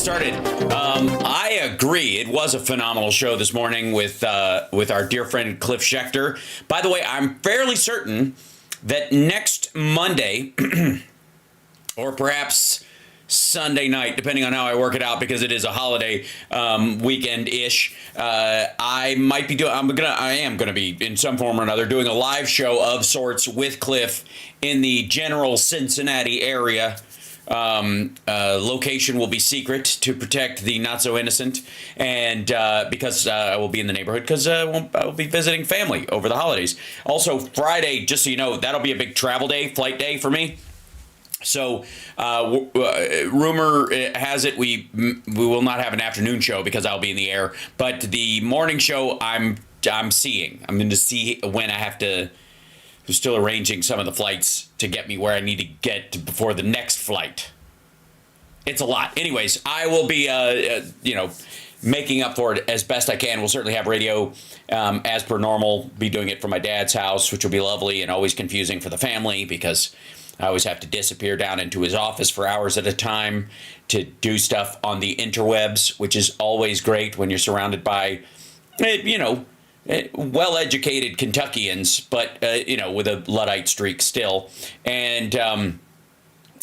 started. I agree. It was a phenomenal show this morning with our dear friend Cliff Schechter. By the way, I'm fairly certain that next Monday, or perhaps Sunday night, depending on how I work it out, because it is a holiday weekend-ish, I am gonna be in some form or another doing a live show of sorts with Cliff in the general Cincinnati area. Location will be secret to protect the not so innocent, and because I will be in the neighborhood because I will be visiting family over the holidays. Also, Friday, just so you know, that'll be a big travel day, flight day for me. So, rumor has it we will not have an afternoon show because I'll be in the air. But the morning show, I'm seeing. I'm going to see when I have to. I'm still arranging some of the flights to get me where I need to get before the next flight. It's a lot. Anyways, I will be, making up for it as best I can. We'll certainly have radio as per normal. Be doing it from my dad's house, which will be lovely and always confusing for the family because I always have to disappear down into his office for hours at a time to do stuff on the interwebs, which is always great when you're surrounded by, well-educated Kentuckians, but, with a Luddite streak still. And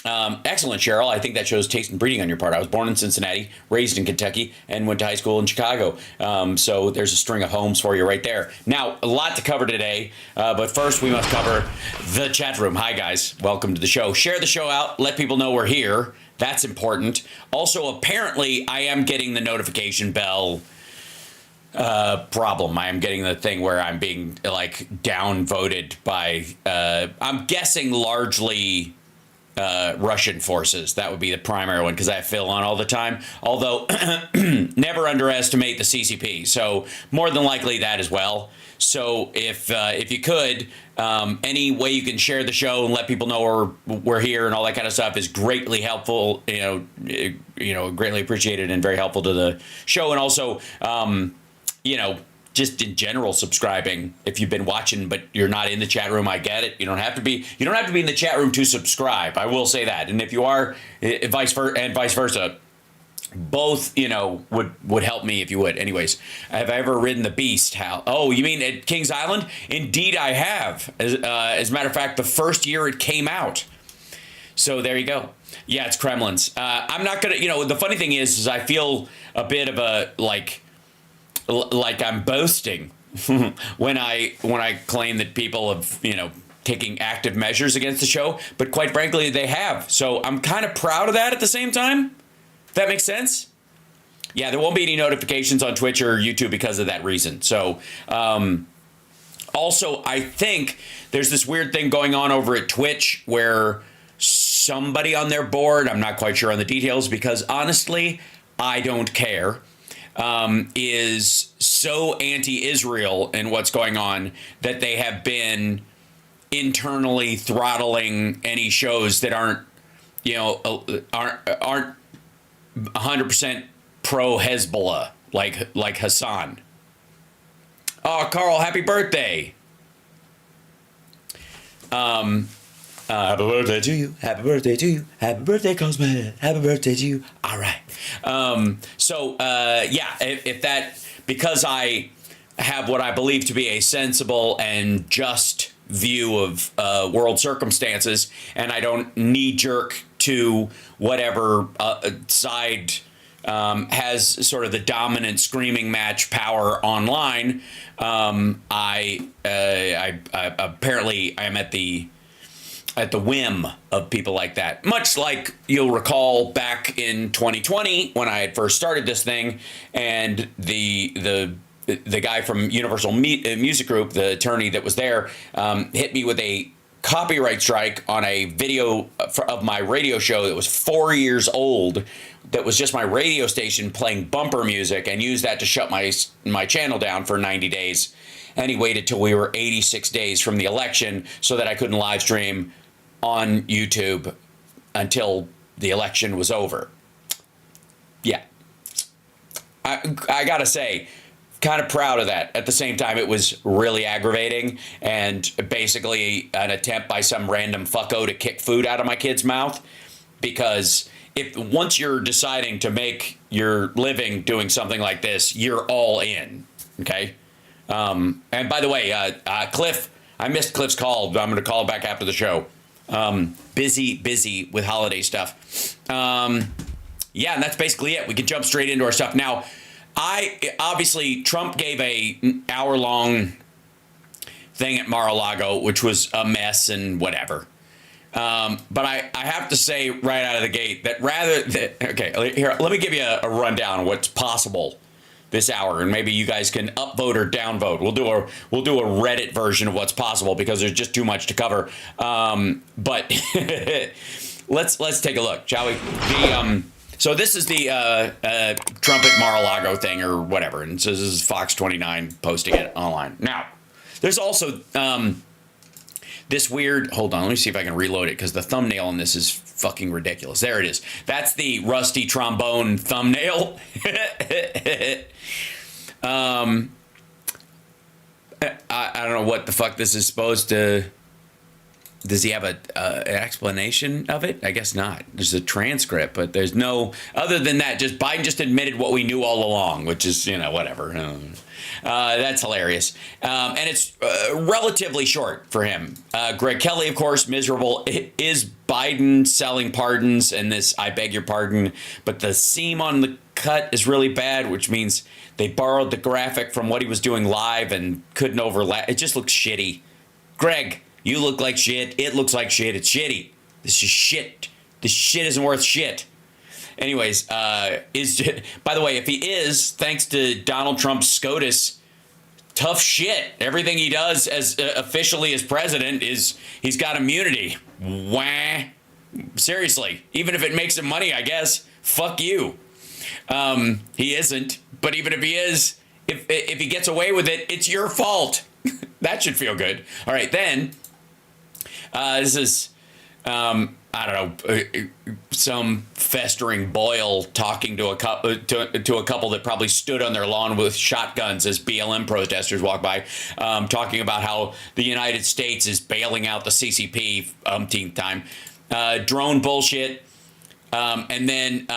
excellent, Cheryl. I think that shows taste and breeding on your part. I was born in Cincinnati, raised in Kentucky, and went to high school in Chicago. So there's a string of homes for you right there. Now, a lot to cover today, but first we must cover the chat room. Hi, guys. Welcome to the show. Share the show out. Let people know we're here. That's important. Also, apparently, I am getting the notification bell problem. I am getting the thing where I'm being downvoted by I'm guessing largely Russian forces. That would be the primary one because I have Phil on all the time. Although never underestimate the CCP. So more than likely that as well. So if you could, any way you can share the show and let people know we're here and all that kind of stuff is greatly helpful. Greatly appreciated and very helpful to the show. And also, just in general, subscribing. If you've been watching but you're not in the chat room, I get it. You don't have to be in the chat room to subscribe. I will say that. And if you are, vice versa, both would help me if you would. Anyways, have I ever ridden the Beast, Hal? Oh, you mean at Kings Island? Indeed, I have. As a matter of fact, the first year it came out. So there you go. Yeah, it's Kremlin's. I'm not gonna. The funny thing is I feel a bit of a like I'm boasting when I claim that people have, taking active measures against the show, but quite frankly, they have. So I'm kind of proud of that at the same time. If that makes sense. Yeah, there won't be any notifications on Twitch or YouTube because of that reason. So, also, I think there's this weird thing going on over at Twitch where somebody on their board, I'm not quite sure on the details because honestly, I don't care, is so anti-Israel in what's going on that they have been internally throttling any shows that aren't 100% pro-Hezbollah, like Hassan. Oh, Carl, happy birthday. Happy birthday to you. Happy birthday to you. Happy birthday, Cosman. Happy birthday to you. All right. If that, because I have what I believe to be a sensible and just view of world circumstances, and I don't knee-jerk to whatever side has sort of the dominant screaming match power online. I apparently am at the whim of people like that. Much like you'll recall back in 2020 when I had first started this thing, and the guy from Universal Music Group, the attorney that was there, hit me with a copyright strike on a video of my radio show that was 4 years old, that was just my radio station playing bumper music, and used that to shut my channel down for 90 days. And he waited till we were 86 days from the election so that I couldn't live stream on YouTube until the election was over. Yeah. I gotta say, kind of proud of that. At the same time, it was really aggravating and basically an attempt by some random fucko to kick food out of my kid's mouth, because if once you're deciding to make your living doing something like this, you're all in. Okay. And by the way, Cliff, I missed Cliff's call. I'm going to call back after the show. Busy with holiday stuff. Yeah, and that's basically it. We can jump straight into our stuff now. Obviously Trump gave a hour-long thing at Mar-a-Lago, which was a mess and whatever. But I have to say right out of the gate that okay, here, let me give you a rundown of what's possible this hour, and maybe you guys can upvote or downvote. We'll do a Reddit version of what's possible because there's just too much to cover. But let's take a look, shall we? So this is the Trump at Mar-a-Lago thing or whatever, and so this is Fox 29 posting it online. Now, there's also this weird. Hold on, let me see if I can reload it because the thumbnail on this is fucking ridiculous. There it is. That's the rusty trombone thumbnail. I don't know what the fuck this is supposed to. Does he have an explanation of it? I guess not. There's a transcript, but there's no, other than that, just Biden just admitted what we knew all along, which is, whatever. That's hilarious. And it's relatively short for him. Greg Kelly, of course, miserable. Is Biden selling pardons? And this, I beg your pardon, but the seam on the cut is really bad, which means they borrowed the graphic from what he was doing live and couldn't overlap. It just looks shitty. Greg, you look like shit. It looks like shit. It's shitty. This is shit. This shit isn't worth shit. Anyways, by the way, if he is, thanks to Donald Trump's SCOTUS, tough shit. Everything he does as officially as president is he's got immunity. Wah. Seriously, even if it makes him money, I guess. Fuck you. He isn't. But even if he is, if he gets away with it, it's your fault. That should feel good. All right, then. This is, I don't know, some festering boil talking to a couple that probably stood on their lawn with shotguns as BLM protesters walk by, talking about how the United States is bailing out the CCP umpteenth time. Drone bullshit. And then,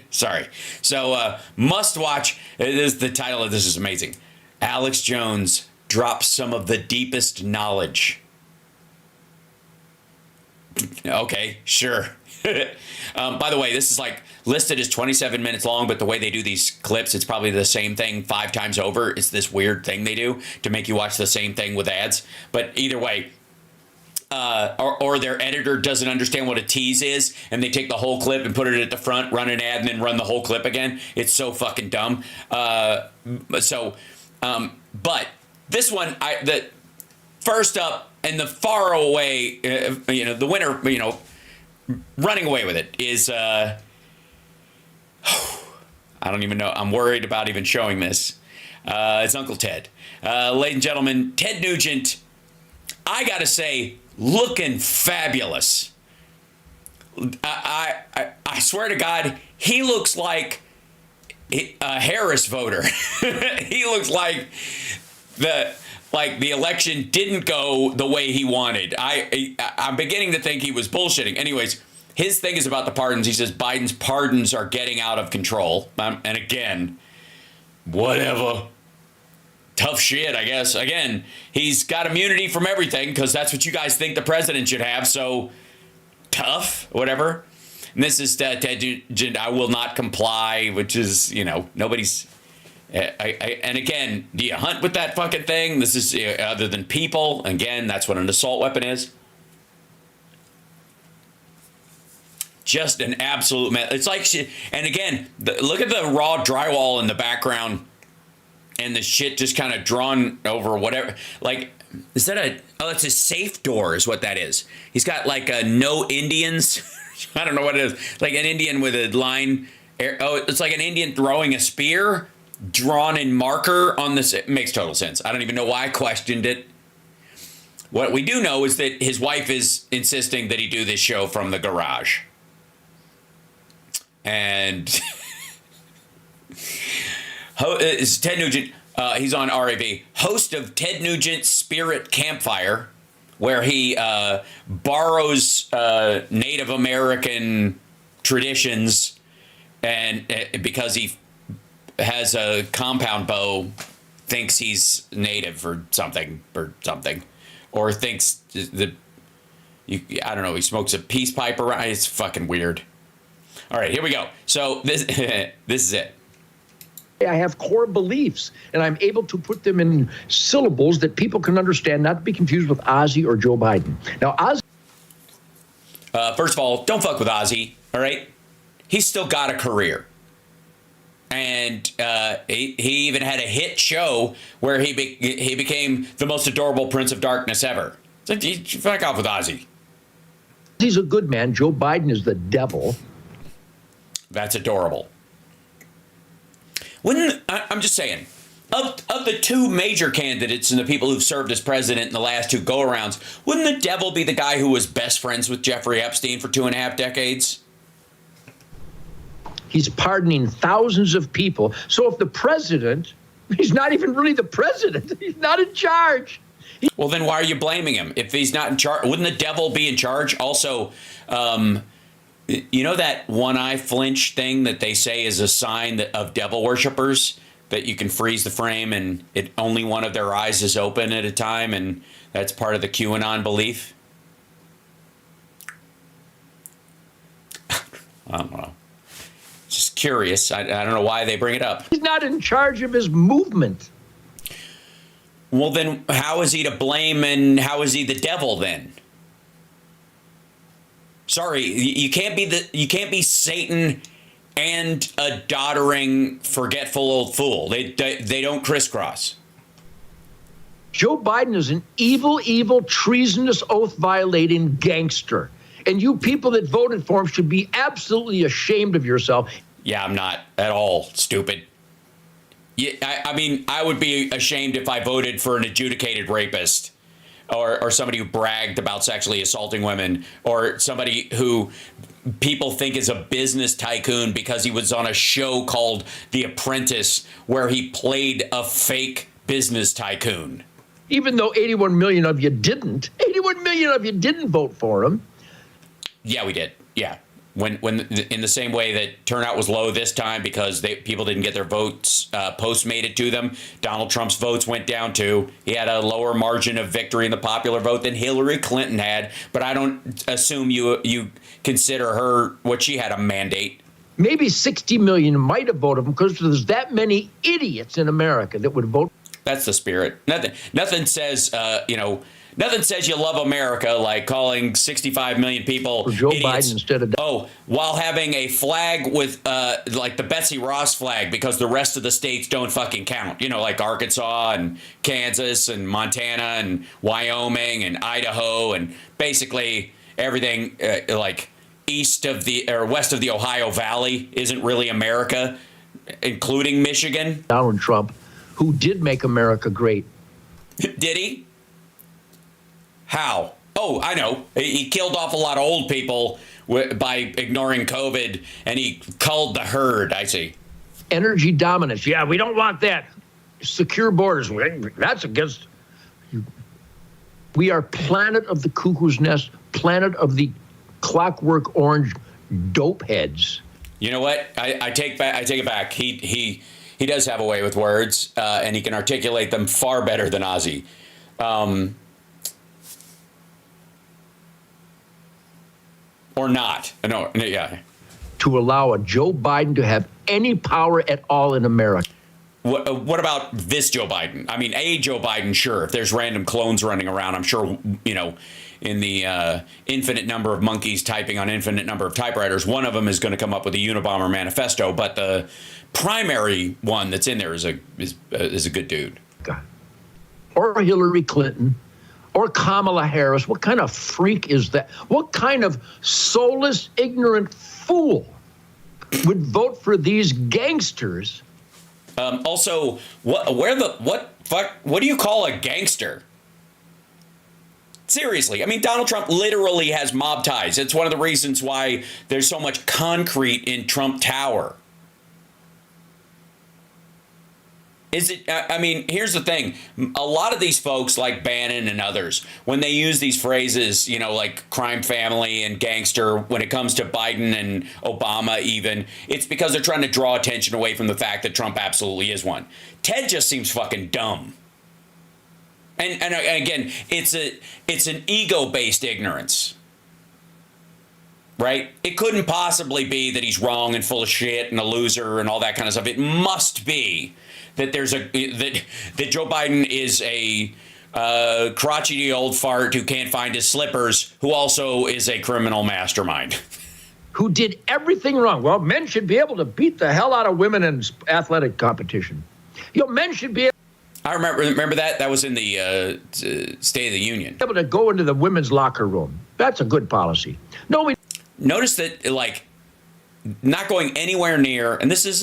sorry. So, must watch. The title of this is amazing. Alex Jones drops some of the deepest knowledge. Okay, sure. By the way, this is like listed as 27 minutes long, but the way they do these clips, it's probably the same thing 5 times over. It's this weird thing they do to make you watch the same thing with ads. But either way, or their editor doesn't understand what a tease is, and they take the whole clip and put it at the front, run an ad, and then run the whole clip again. It's so fucking dumb. But this one, the first up and the far away, the winner, running away with it is, I don't even know. I'm worried about even showing this. It's Uncle Ted. Ladies and gentlemen, Ted Nugent, I gotta say, looking fabulous. I swear to God, he looks like a Harris voter. He looks like the election didn't go the way he wanted. I'm beginning to think he was bullshitting. Anyways, his thing is about the pardons. He says Biden's pardons are getting out of control. And again, whatever. Tough shit, I guess. Again, he's got immunity from everything because that's what you guys think the president should have. So tough, whatever. And this is Ted Nugent, I will not comply, which is, nobody's. And again, do you hunt with that fucking thing? This is other than people. Again, that's what an assault weapon is. Just an absolute mess. It's like shit. And again, look at the raw drywall in the background and the shit just kind of drawn over whatever. Like, is that it's a safe door is what that is. He's got like a no Indians. I don't know what it is. Like an Indian with a line. It's like an Indian throwing a spear drawn in marker on this. It makes total sense. I don't even know why I questioned it. What we do know is that his wife is insisting that he do this show from the garage. And it's Ted Nugent. He's on RAV. Host of Ted Nugent Spirit Campfire. where he borrows Native American traditions, and because he has a compound bow, thinks he's native or something, or thinks that I don't know. He smokes a peace pipe around. It's fucking weird. All right, here we go. So this this is it. I have core beliefs, and I'm able to put them in syllables that people can understand, not to be confused with Ozzy or Joe Biden. Now, Ozzy... First of all, don't fuck with Ozzy, all right? He's still got a career. And he even had a hit show where he became the most adorable Prince of Darkness ever. So you fuck off with Ozzy. He's a good man. Joe Biden is the devil. That's adorable. I'm just saying, of the two major candidates and the people who've served as president in the last two go-arounds, wouldn't the devil be the guy who was best friends with Jeffrey Epstein for 2.5 decades? He's pardoning thousands of people. So if the president, he's not even really the president. He's not in charge. Well, then why are you blaming him? If he's not in charge, wouldn't the devil be in charge? Also, you know that one eye flinch thing that they say is a sign of devil worshippers, that you can freeze the frame and only one of their eyes is open at a time, and that's part of the QAnon belief? I don't know. Just curious. I don't know why they bring it up. He's not in charge of his movement. Well, then how is he to blame, and how is he the devil then? Sorry, you can't be Satan and a doddering, forgetful old fool. They don't crisscross. Joe Biden is an evil, treasonous, oath-violating gangster. And you people that voted for him should be absolutely ashamed of yourself. Yeah, I'm not at all stupid. Yeah, I mean, I would be ashamed if I voted for an adjudicated rapist, or somebody who bragged about sexually assaulting women, or somebody who people think is a business tycoon because he was on a show called The Apprentice where he played a fake business tycoon. Even though 81 million of you didn't vote for him. Yeah, we did. Yeah. When in the same way that turnout was low this time because people didn't get their votes postmated to them, Donald Trump's votes went down too. He had a lower margin of victory in the popular vote than Hillary Clinton had, but I don't assume you consider her what she had a mandate. Maybe 60 million might have voted him because there's that many idiots in America that would vote. That's the spirit. Nothing says Nothing says you love America like calling 65 million people for Joe idiots. Biden instead of... while having a flag with like the Betsy Ross flag because the rest of the states don't fucking count. You know, like Arkansas and Kansas and Montana and Wyoming and Idaho and basically everything like east of the or west of the Ohio Valley isn't really America, including Michigan. Donald Trump, who did make America great. Did he? How? Oh, I know. He killed off a lot of old people by ignoring COVID, and he culled the herd, I see. Energy dominance. Yeah, we don't want that. Secure borders. That's against... We are planet of the cuckoo's nest, planet of the clockwork orange dope heads. You know what? I take it back. He does have a way with words, and he can articulate them far better than Ozzy. Or not. No, yeah. To allow a Joe Biden to have any power at all in America. What about this Joe Biden? I mean, a Joe Biden, sure. If there's random clones running around, I'm sure, you know, in the infinite number of monkeys typing on infinite number of typewriters, one of them is going to come up with a Unabomber manifesto. But the primary one that's in there is a good dude. God. Or Hillary Clinton. Or Kamala Harris. What kind of freak is that? What kind of soulless, ignorant fool would vote for these gangsters? Also, what do you call a gangster? Seriously, I mean, Donald Trump literally has mob ties. It's one of the reasons why there's so much concrete in Trump Tower. Is it? I mean, here's the thing. A lot of these folks, like Bannon and others, when they use these phrases, like crime family and gangster, when it comes to Biden and Obama even, it's because they're trying to draw attention away from the fact that Trump absolutely is one. Ted just seems fucking dumb. And again, it's an ego-based ignorance. Right? It couldn't possibly be that he's wrong and full of shit and a loser and all that kind of stuff. It must be that that Joe Biden is a crotchety old fart who can't find his slippers, who also is a criminal mastermind. Who did everything wrong. Well, men should be able to beat the hell out of women in athletic competition. Men should be I remember that. That was in the State of the Union. able to go into the women's locker room. That's a good policy. No, we Notice that, not going anywhere near, and this is,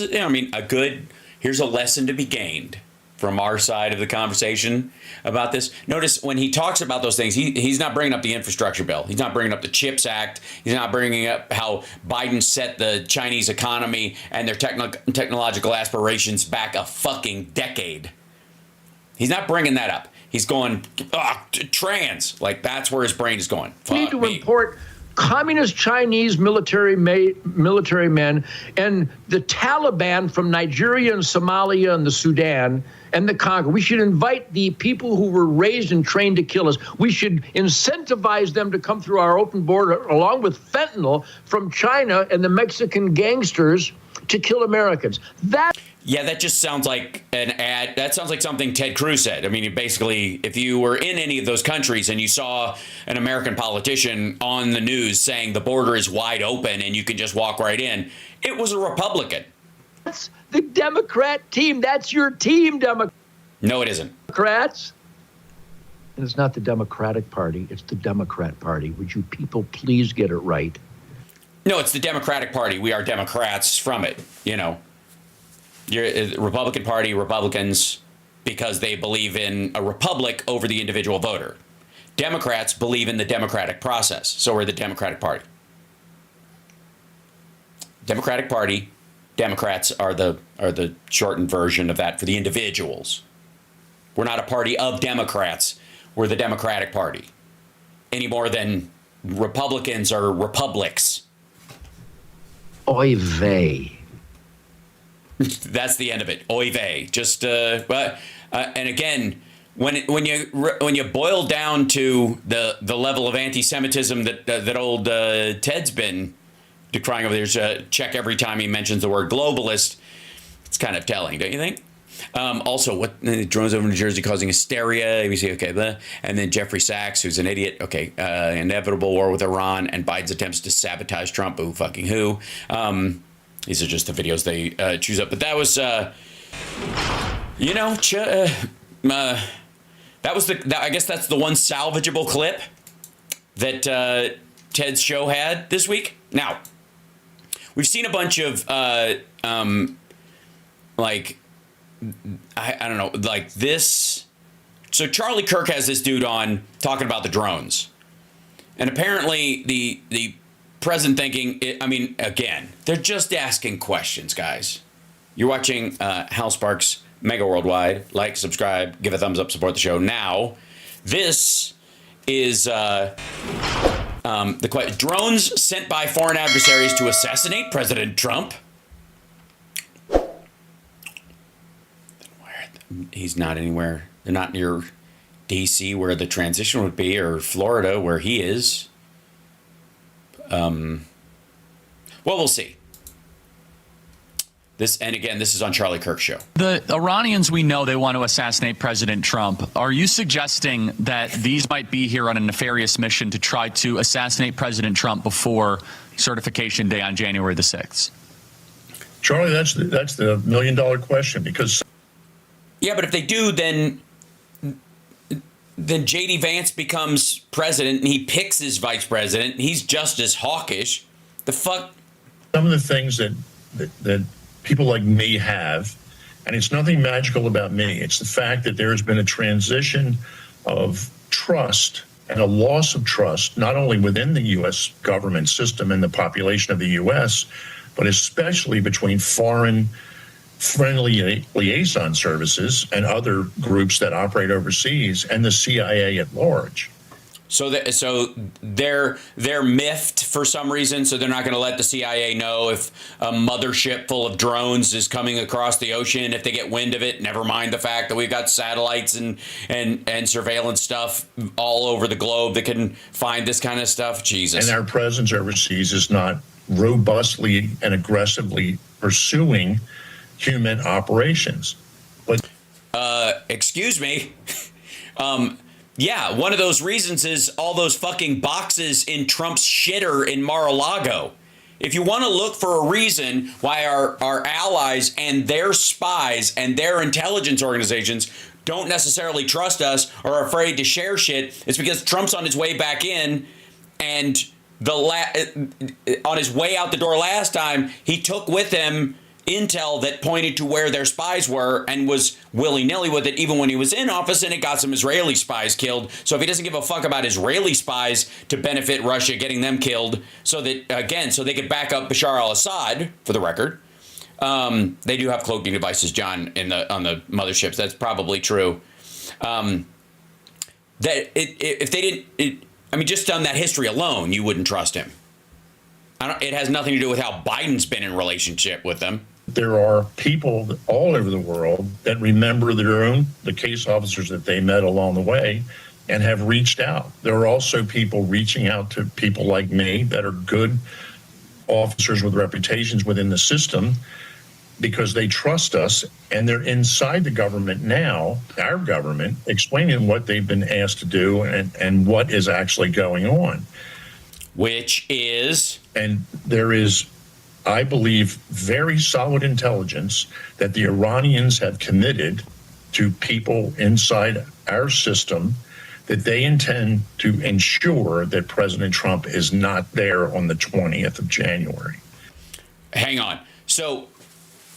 here's a lesson to be gained from our side of the conversation about this. Notice when he talks about those things, he's not bringing up the infrastructure bill. He's not bringing up the CHIPS Act. He's not bringing up how Biden set the Chinese economy and their technological aspirations back a fucking decade. He's not bringing that up. He's going, trans. That's where his brain is going. We need to import communist Chinese military men and the Taliban from Nigeria and Somalia and the Sudan and the Congo. We should invite the people who were raised and trained to kill us. We should incentivize them to come through our open border, along with fentanyl from China and the Mexican gangsters, to kill Americans. Yeah, that just sounds like an ad. That sounds like something Ted Cruz said. I mean, basically, if you were in any of those countries and you saw an American politician on the news saying the border is wide open and you can just walk right in, it was a Republican. That's the Democrat team. That's your team, No, it isn't. Democrats. And it's not the Democratic Party. It's the Democrat Party. Would you people please get it right? No, it's the Democratic Party. We are Democrats from it, You're Republican Party, Republicans, because they believe in a republic over the individual voter. Democrats believe in the democratic process, so we're the Democratic Party. Democratic Party, Democrats are the shortened version of that for the individuals. We're not a party of Democrats. We're the Democratic Party. Any more than Republicans are republics. Oy vey. That's the end of it. Oy vey. Just and again, when you boil down to the level of anti-Semitism that old Ted's been decrying over, there's a check every time he mentions the word globalist. It's kind of telling, don't you think? Also, what drones over New Jersey causing hysteria? ABC, okay, and then Jeffrey Sachs, who's an idiot. Okay, inevitable war with Iran and Biden's attempts to sabotage Trump. Who fucking who? These are just the videos they choose up. But that was, that was I guess that's the one salvageable clip that Ted's show had this week. Now, we've seen a bunch of I don't know, like this. So Charlie Kirk has this dude on talking about the drones. And apparently the president thinking, again, they're just asking questions, guys. You're watching Hal Sparks, Megaworldwide. Like, subscribe, give a thumbs up, support the show. Now, this is the question. Drones sent by foreign adversaries to assassinate President Trump. He's not anywhere. They're not near D.C. where the transition would be, or Florida where he is. Well, we'll see. This is on Charlie Kirk's show. The Iranians, we know they want to assassinate President Trump. Are you suggesting that these might be here on a nefarious mission to try to assassinate President Trump before certification day on January the 6th? Charlie, that's the $1 million question, because... Yeah, but if they do, then J.D. Vance becomes president and he picks his vice president. He's just as hawkish. The fuck? Some of the things that people like me have, and it's nothing magical about me. It's the fact that there has been a transition of trust and a loss of trust, not only within the U.S. government system and the population of the U.S., but especially between foreign friendly liaison services and other groups that operate overseas, and the CIA at large. So they're miffed for some reason, so they're not going to let the CIA know if a mothership full of drones is coming across the ocean. If they get wind of it, never mind the fact that we've got satellites and surveillance stuff all over the globe that can find this kind of stuff. Jesus. And our presence overseas is not robustly and aggressively pursuing human operations. But excuse me. Yeah, one of those reasons is all those fucking boxes in Trump's shitter in Mar-a-Lago. If you want to look for a reason why our allies and their spies and their intelligence organizations don't necessarily trust us or are afraid to share shit, it's because Trump's on his way back in, and on his way out the door last time, he took with him intel that pointed to where their spies were and was willy-nilly with it even when he was in office, and it got some Israeli spies killed. So if he doesn't give a fuck about Israeli spies to benefit Russia getting them killed so that, so they could back up Bashar al-Assad, for the record. They do have cloaking devices, John, on the motherships. That's probably true. If they didn't, just on that history alone, you wouldn't trust him. It has nothing to do with how Biden's been in relationship with them. There are people all over the world that remember the case officers that they met along the way and have reached out. There are also people reaching out to people like me that are good officers with reputations within the system because they trust us, and they're inside the government now, our government, explaining what they've been asked to do and what is actually going on. Which is? And there is, I believe, very solid intelligence that the Iranians have committed to people inside our system that they intend to ensure that President Trump is not there on the 20th of January. Hang on. So,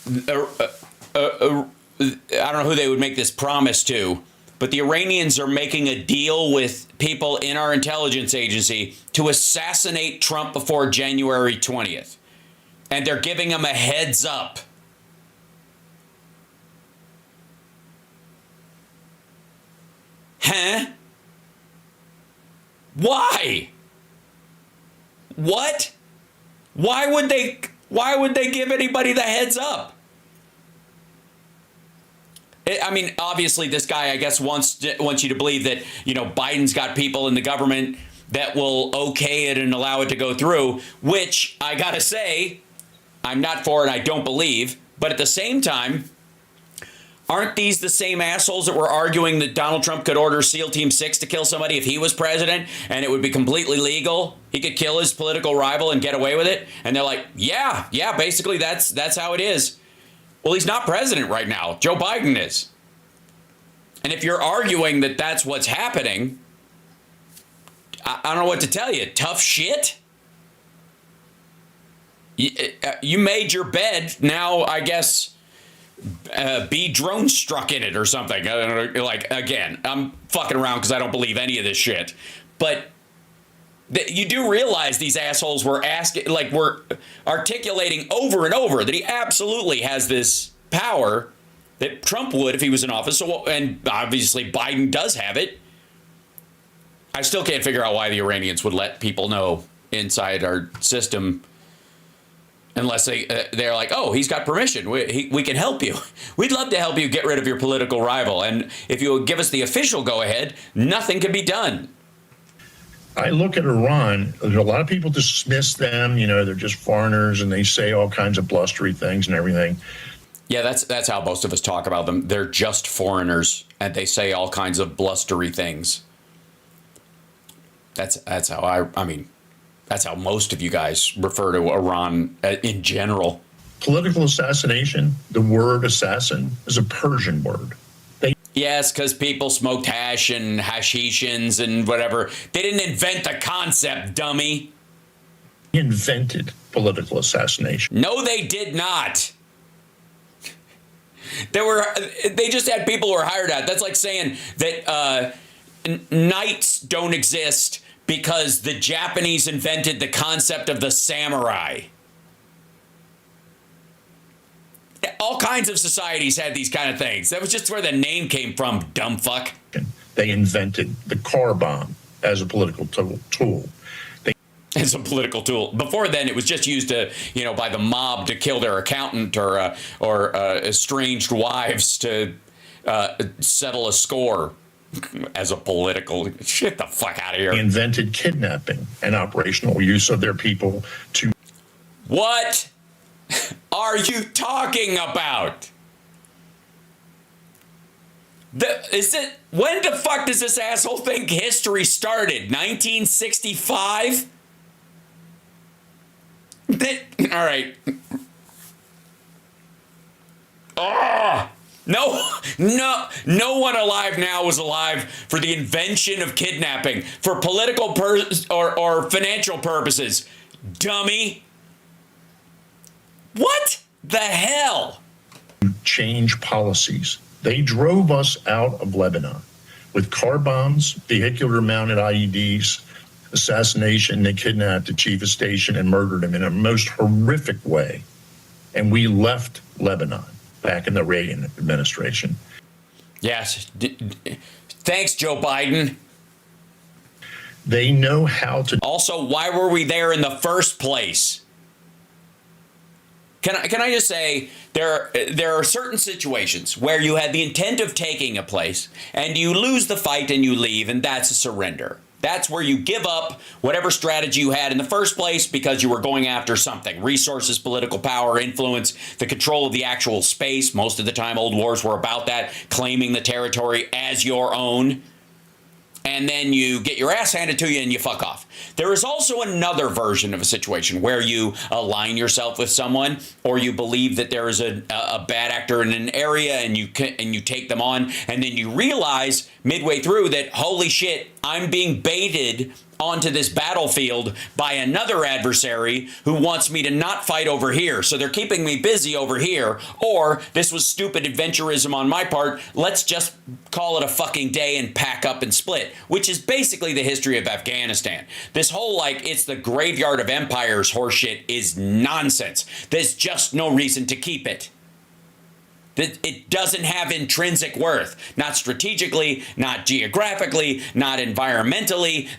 I don't know who they would make this promise to, but the Iranians are making a deal with people in our intelligence agency to assassinate Trump before January 20th. And they're giving him a heads up. Huh? Why? What? Why would they give anybody the heads up? Obviously, this guy, I guess, wants you to believe that, Biden's got people in the government that will okay it and allow it to go through, which I got to say, I'm not for and I don't believe. But at the same time, aren't these the same assholes that were arguing that Donald Trump could order SEAL Team 6 to kill somebody if he was president and it would be completely legal? He could kill his political rival and get away with it. And they're like, yeah, basically that's how it is. Well, he's not president right now. Joe Biden is. And if you're arguing that that's what's happening, I don't know what to tell you. Tough shit. You made your bed. Now, I guess, be drone struck in it or something. Again, I'm fucking around because I don't believe any of this shit. But you do realize these assholes were articulating over and over that he absolutely has this power that Trump would if he was in office. So, and obviously Biden does have it. I still can't figure out why the Iranians would let people know inside our system unless they're like, oh, he's got permission. We can help you. We'd love to help you get rid of your political rival. And if you would give us the official go-ahead, nothing could be done. I look at Iran, a lot of people dismiss them, they're just foreigners and they say all kinds of blustery things and everything. Yeah, that's how most of us talk about them. They're just foreigners and they say all kinds of blustery things. That's how that's how most of you guys refer to Iran in general. Political assassination, the word assassin is a Persian word. Yes, because people smoked hash and hashishans and whatever. They didn't invent the concept, dummy. Invented political assassination. No, they did not. They just had people who were hired at. That's like saying that knights don't exist because the Japanese invented the concept of the samurai. all kinds of societies had these kind of things. That was just where the name came from, dumb fuck. They invented the car bomb as a political tool. As a political tool. Before then, it was just used to, by the mob to kill their accountant or estranged wives to settle a score. As a political, shit the fuck out of here. They invented kidnapping and operational use of their people to. What are you talking about? When the fuck does this asshole think history started? 1965? All right. Oh, no one alive now was alive for the invention of kidnapping for political or financial purposes. Dummy. What the hell? Change policies. They drove us out of Lebanon with car bombs, vehicular mounted IEDs, assassination. They kidnapped the chief of station and murdered him in a most horrific way. And we left Lebanon back in the Reagan administration. Yes. Thanks, Joe Biden. They know how to. Also, why were we there in the first place? Can I just say there are certain situations where you had the intent of taking a place and you lose the fight and you leave, and that's a surrender. That's where you give up whatever strategy you had in the first place because you were going after something. Resources, political power, influence, the control of the actual space. Most of the time, old wars were about that, claiming the territory as your own. And then you get your ass handed to you and you fuck off. There is also another version of a situation where you align yourself with someone, or you believe that there is a bad actor in an area and you take them on, and then you realize midway through that, holy shit, I'm being baited onto this battlefield by another adversary who wants me to not fight over here. So they're keeping me busy over here. Or this was stupid adventurism on my part. Let's just call it a fucking day and pack up and split, which is basically the history of Afghanistan. This whole, it's the graveyard of empires horseshit is nonsense. There's just no reason to keep it. It doesn't have intrinsic worth, not strategically, not geographically, not environmentally.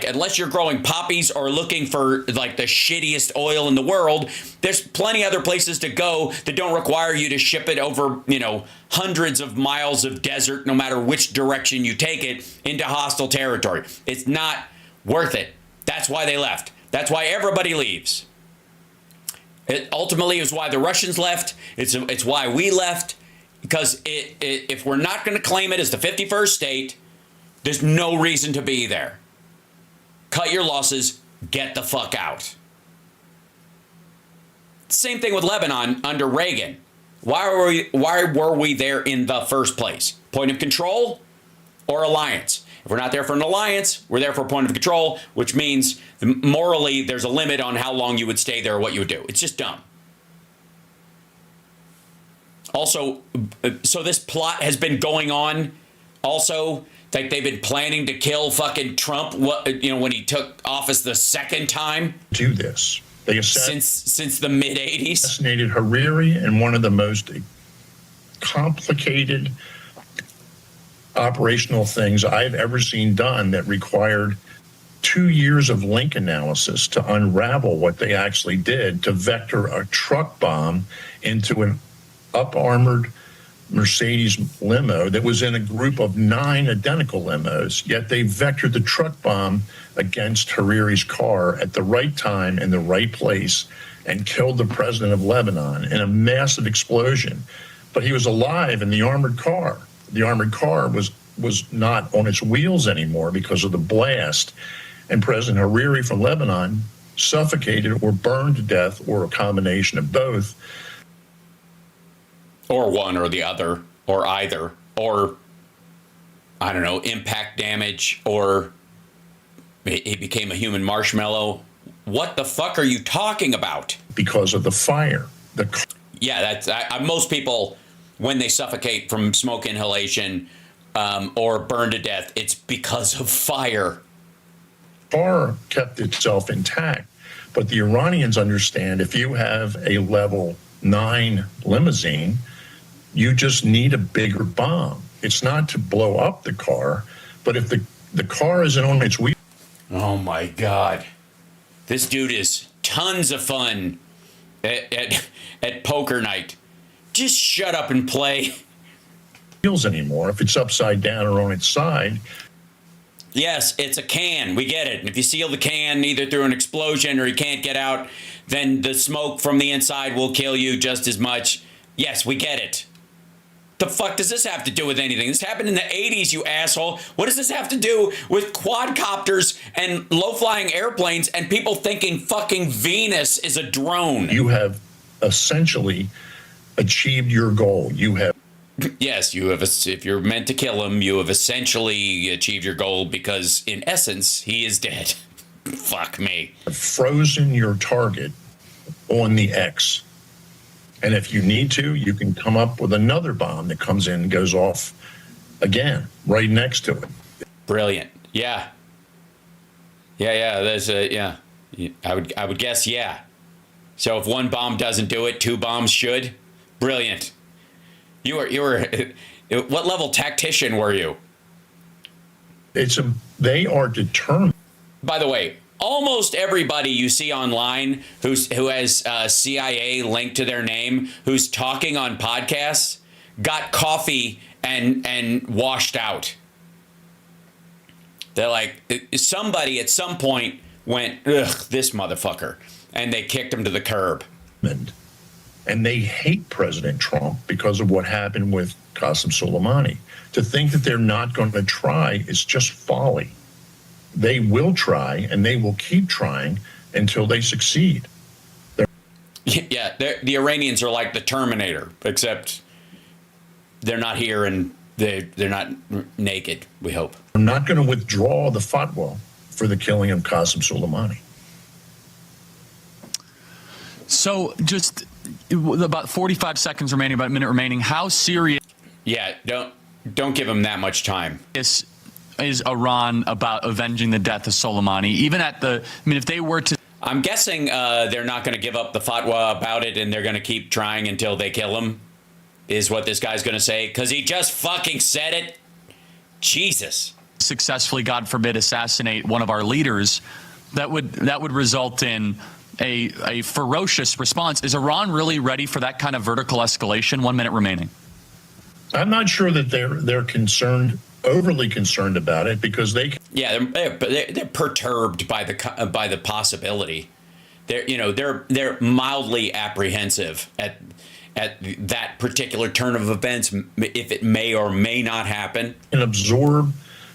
Unless you're growing poppies or looking for the shittiest oil in the world, there's plenty other places to go that don't require you to ship it over, hundreds of miles of desert, no matter which direction you take it, into hostile territory. It's not worth it. That's why they left. That's why everybody leaves. It ultimately is why the Russians left. It's why we left, because if we're not going to claim it as the 51st state, there's no reason to be there. Cut your losses, get the fuck out. Same thing with Lebanon under Reagan. Why were we there in the first place? Point of control or alliance? If we're not there for an alliance, we're there for a point of control, which means morally there's a limit on how long you would stay there or what you would do. It's just dumb. Also, so this plot has been going on also, they've been planning to kill fucking Trump, when he took office the second time. Do this. They since the mid-'80s. Assassinated Hariri in one of the most complicated operational things I've ever seen done that required 2 years of link analysis to unravel what they actually did to vector a truck bomb into an up-armored Mercedes limo that was in a group of 9 identical limos, yet they vectored the truck bomb against Hariri's car at the right time in the right place and killed the president of Lebanon in a massive explosion. But he was alive in the armored car. The armored car was not on its wheels anymore because of the blast. And President Hariri from Lebanon suffocated or burned to death, or a combination of both. Or one or the other, or either, or, I don't know, impact damage, or he became a human marshmallow. What the fuck are you talking about? Because of the fire. Yeah, that's most people, when they suffocate from smoke inhalation or burn to death, it's because of fire. Car kept itself intact, but the Iranians understand if you have a level 9 limousine. You just need a bigger bomb. It's not to blow up the car, but if the car isn't on its wheel. Oh my God. This dude is tons of fun at poker night. Just shut up and play. Wheels anymore, if it's upside down or on its side. Yes, it's a can. We get it. And if you seal the can either through an explosion or you can't get out, then the smoke from the inside will kill you just as much. Yes, we get it. The fuck does this have to do with anything? This happened in the 80s, you asshole. What does this have to do with quadcopters and low-flying airplanes and people thinking fucking Venus is a drone? You have essentially achieved your goal. You have. Yes, you have. If you're meant to kill him, you have essentially achieved your goal because, in essence, he is dead. Fuck me. Frozen your target on the X. And if you need to, you can come up with another bomb that comes in and goes off again, right next to it. Brilliant. Yeah. Yeah. There's a, yeah. I would guess, yeah. So if one bomb doesn't do it, 2 bombs should. Brilliant. You were what level tactician were you? They are determined. By the way, almost everybody you see online who has CIA linked to their name, who's talking on podcasts, got coffee and washed out. They're like, somebody at some point went, ugh, this motherfucker, and they kicked him to the curb. And they hate President Trump because of what happened with Qasem Soleimani. To think that they're not going to try is just folly. They will try, and they will keep trying until they succeed. Yeah, the Iranians are like the Terminator, except they're not here and they're not naked, we hope. They're not going to withdraw the fatwa for the killing of Qasem Soleimani. So just about 45 seconds remaining, about a minute remaining. How serious? Yeah, don't give him that much time. Is Iran about avenging the death of Soleimani? Even at the, I mean, if they were to, I'm guessing they're not going to give up the fatwa about it, and they're going to keep trying until they kill him, is what this guy's going to say, because he just fucking said it. Jesus. Successfully, God forbid, assassinate one of our leaders, that would result in a ferocious response. Is Iran really ready for that kind of vertical escalation? 1 minute remaining. I'm not sure that they're concerned, overly concerned about it, because they. Yeah, they're perturbed by the possibility. They're mildly apprehensive at that particular turn of events, if it may or may not happen. And absorb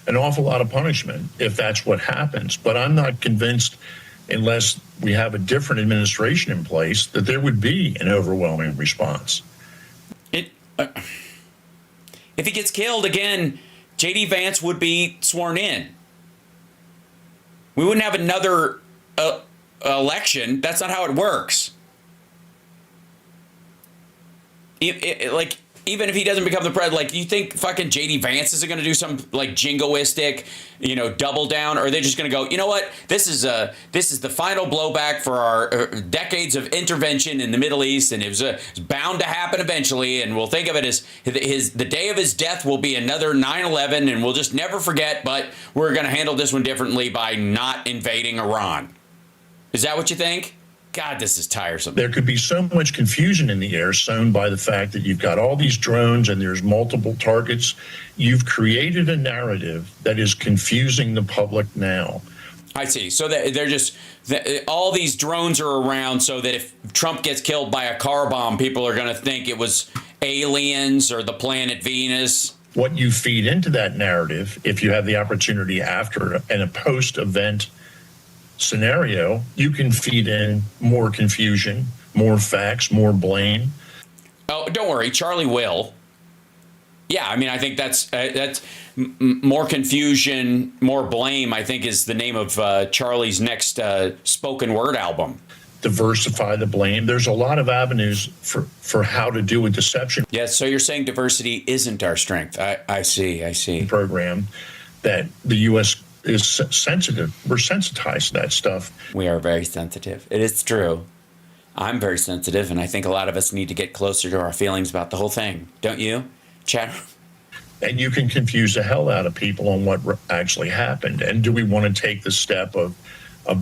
an awful lot of punishment if that's what happens. But I'm not convinced, unless we have a different administration in place, that there would be an overwhelming response. If he gets killed again, J.D. Vance would be sworn in. We wouldn't have another election. That's not how it works. Even if he doesn't become the president, like, you think fucking J.D. Vance is going to do some like jingoistic, double down, or are they just going to go, you know what, this is the final blowback for our decades of intervention in the Middle East, and it was bound to happen eventually, and we'll think of it as the day of his death will be another 9/11, and we'll just never forget, but we're going to handle this one differently by not invading Iran. Is that what you think? God, this is tiresome. There could be so much confusion in the air sown by the fact that you've got all these drones and there's multiple targets. You've created a narrative that is confusing the public now. I see. So they're just, all these drones are around so that if Trump gets killed by a car bomb, people are going to think it was aliens or the planet Venus. What you feed into that narrative, if you have the opportunity after and a post-event scenario, you can feed in more confusion, more facts, more blame. Oh, don't worry, Charlie will. Yeah, I mean, I think that's more confusion, more blame, I think, is the name of Charlie's next spoken word album. Diversify the blame. There's a lot of avenues for how to do a deception. Yes, so you're saying diversity isn't our strength. I see. Program that the U.S. is sensitive. We're sensitized to that stuff. We are very sensitive. It is true. I'm very sensitive, and I think a lot of us need to get closer to our feelings about the whole thing. Don't you, chat? And you can confuse the hell out of people on what actually happened. And do we want to take the step of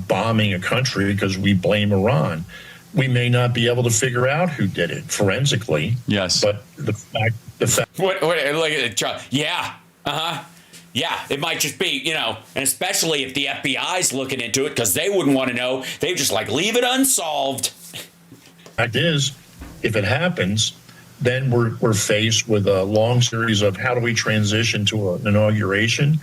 bombing a country because we blame Iran? We may not be able to figure out who did it forensically. Yes. But the fact. What look at Trump. Yeah. Yeah, it might just be, and especially if the FBI's looking into it, because they wouldn't want to know. They just leave it unsolved. Fact is, if it happens, then we're faced with a long series of how do we transition to an inauguration?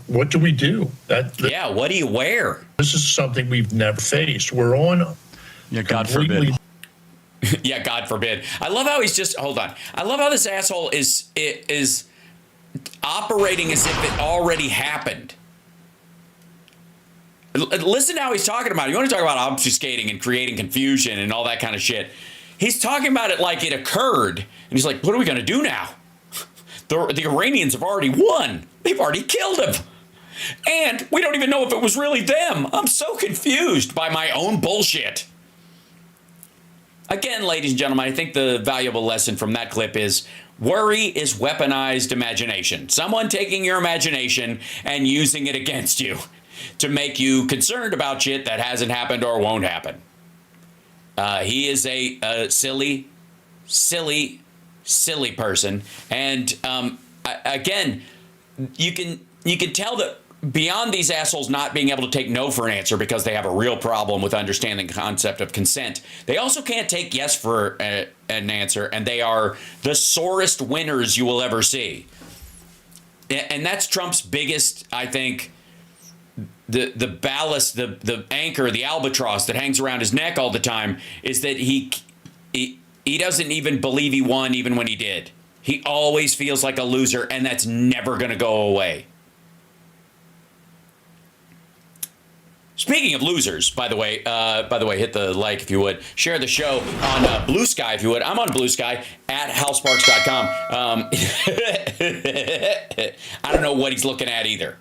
What do we do? Yeah, what do you wear? This is something we've never faced. We're on. Yeah, God forbid. Yeah, God forbid. I love how he's just hold on. I love how this asshole is operating as if it already happened. Listen to how he's talking about it. You want to talk about obfuscating and creating confusion and all that kind of shit. He's talking about it like it occurred. And he's like, what are we going to do now? The Iranians have already won. They've already killed him. And we don't even know if it was really them. I'm so confused by my own bullshit. Again, ladies and gentlemen, I think the valuable lesson from that clip is worry is weaponized imagination. Someone taking your imagination and using it against you to make you concerned about shit that hasn't happened or won't happen. He is a silly person. And again, you can tell that beyond these assholes not being able to take no for an answer because they have a real problem with understanding the concept of consent, they also can't take yes for an answer, and they are the sorest winners you will ever see. And that's Trump's biggest, I think, the ballast, the anchor, the albatross that hangs around his neck all the time is that he doesn't even believe he won even when he did. He always feels like a loser, and that's never going to go away. Speaking of losers, by the way, hit the like if you would. Share the show on Blue Sky if you would. I'm on Blue Sky at houseparks.com. I don't know what he's looking at either.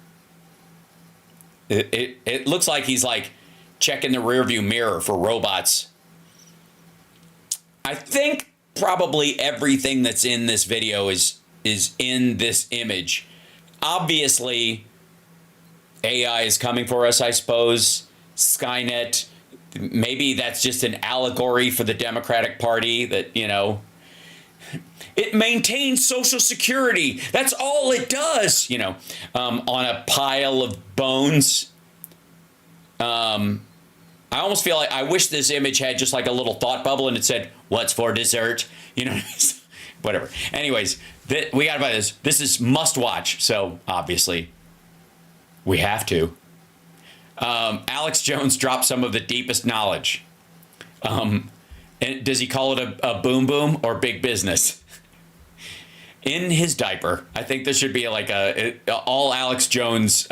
It looks like he's checking the rearview mirror for robots. I think probably everything that's in this video is in this image. Obviously, AI is coming for us, I suppose. Skynet, maybe that's just an allegory for the Democratic Party that, it maintains Social Security. That's all it does, on a pile of bones. I almost feel like I wish this image had just a little thought bubble and it said, what's for dessert? Whatever. Anyways, we got to buy this. This is must watch. So obviously we have to. Alex Jones dropped some of the deepest knowledge. And does he call it a boom boom or big business? In his diaper. I think this should be all Alex Jones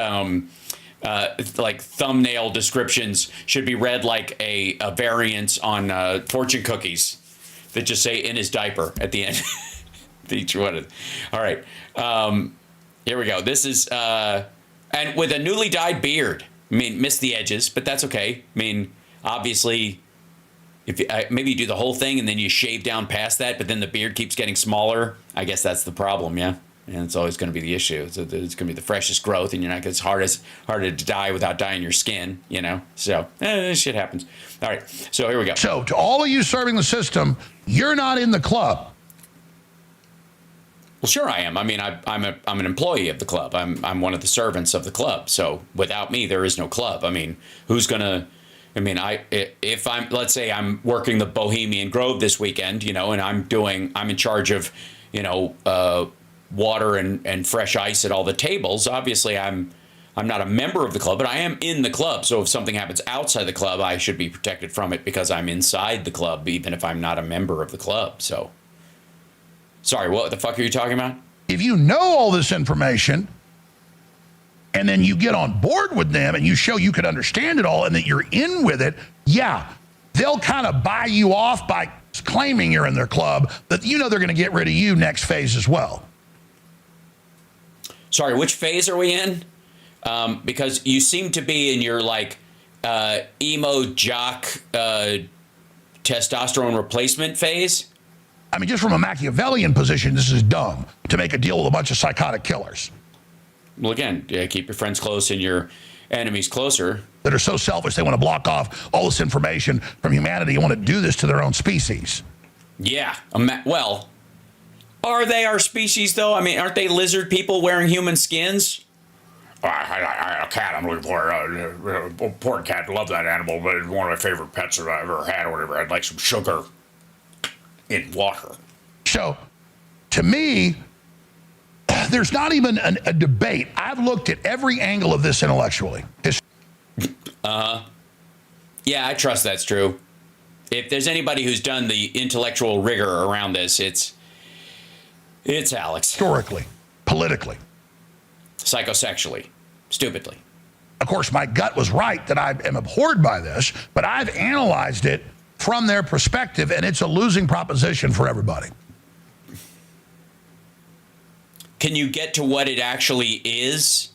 thumbnail descriptions should be read like a variant on fortune cookies that just say in his diaper at the end. Each one. All right. Here we go. This is and with a newly dyed beard. I mean, missed the edges, but that's okay. I mean, obviously, if maybe you do the whole thing and then you shave down past that, but then the beard keeps getting smaller. I guess that's the problem, yeah. And it's always going to be the issue. So it's going to be the freshest growth, and you're not. It's harder to dye without dyeing your skin, So shit happens. All right. So here we go. So to all of you serving the system, you're not in the club. Well, sure I am. I mean, I'm an employee of the club. I'm one of the servants of the club. So without me, there is no club. I mean, who's gonna? I mean, if let's say I'm working the Bohemian Grove this weekend, and I'm in charge of, water and fresh ice at all the tables. Obviously, I'm not a member of the club, but I am in the club. So if something happens outside the club, I should be protected from it because I'm inside the club, even if I'm not a member of the club. So. Sorry, what the fuck are you talking about? If you know all this information and then you get on board with them and you show you could understand it all and that you're in with it, yeah, they'll kind of buy you off by claiming you're in their club, that they're going to get rid of you next phase as well. Sorry, which phase are we in? Because you seem to be in your emo jock testosterone replacement phase. I mean, just from a Machiavellian position, this is dumb to make a deal with a bunch of psychotic killers. Well, again, yeah, keep your friends close and your enemies closer. That are so selfish, they want to block off all this information from humanity and want to do this to their own species. Yeah. Well, are they our species, though? I mean, aren't they lizard people wearing human skins? I had a cat I'm looking for. A poor cat. Love that animal, but it's one of my favorite pets that I ever had or whatever. I'd like some sugar in water. So, to me, there's not even a debate. I've looked at every angle of this intellectually. Yeah, I trust that's true. If there's anybody who's done the intellectual rigor around this, it's Alex. Historically, politically. Psychosexually. Stupidly. Of course, my gut was right that I am abhorred by this, but I've analyzed it from their perspective, and it's a losing proposition for everybody. Can you get to what it actually is?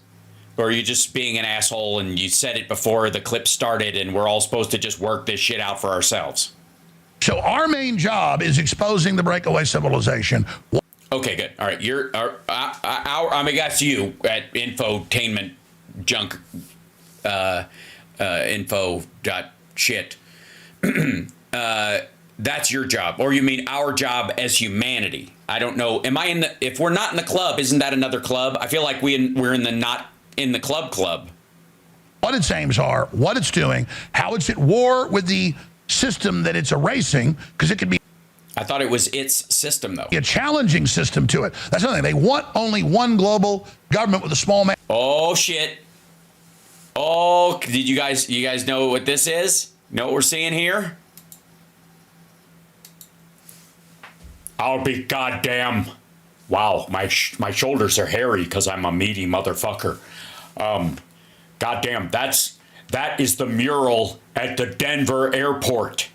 Or are you just being an asshole and you said it before the clip started and we're all supposed to just work this shit out for ourselves? So our main job is exposing the breakaway civilization. Okay, good. All right, I'm against you at infotainment junk info dot shit. That's your job, or you mean our job as humanity? I don't know. Am I in the? If we're not in the club, isn't that another club? I feel like we're in the not in the club. What its aims are, what it's doing, how it's at war with the system that it's erasing, because it could be. I thought it was its system, though. A challenging system to it. That's another thing. They want only one global government with a small man. Oh shit! Oh, did you guys know what this is? Know what we're seeing here? I'll be goddamn. Wow, my shoulders are hairy because I'm a meaty motherfucker. Goddamn, that is the mural at the Denver airport,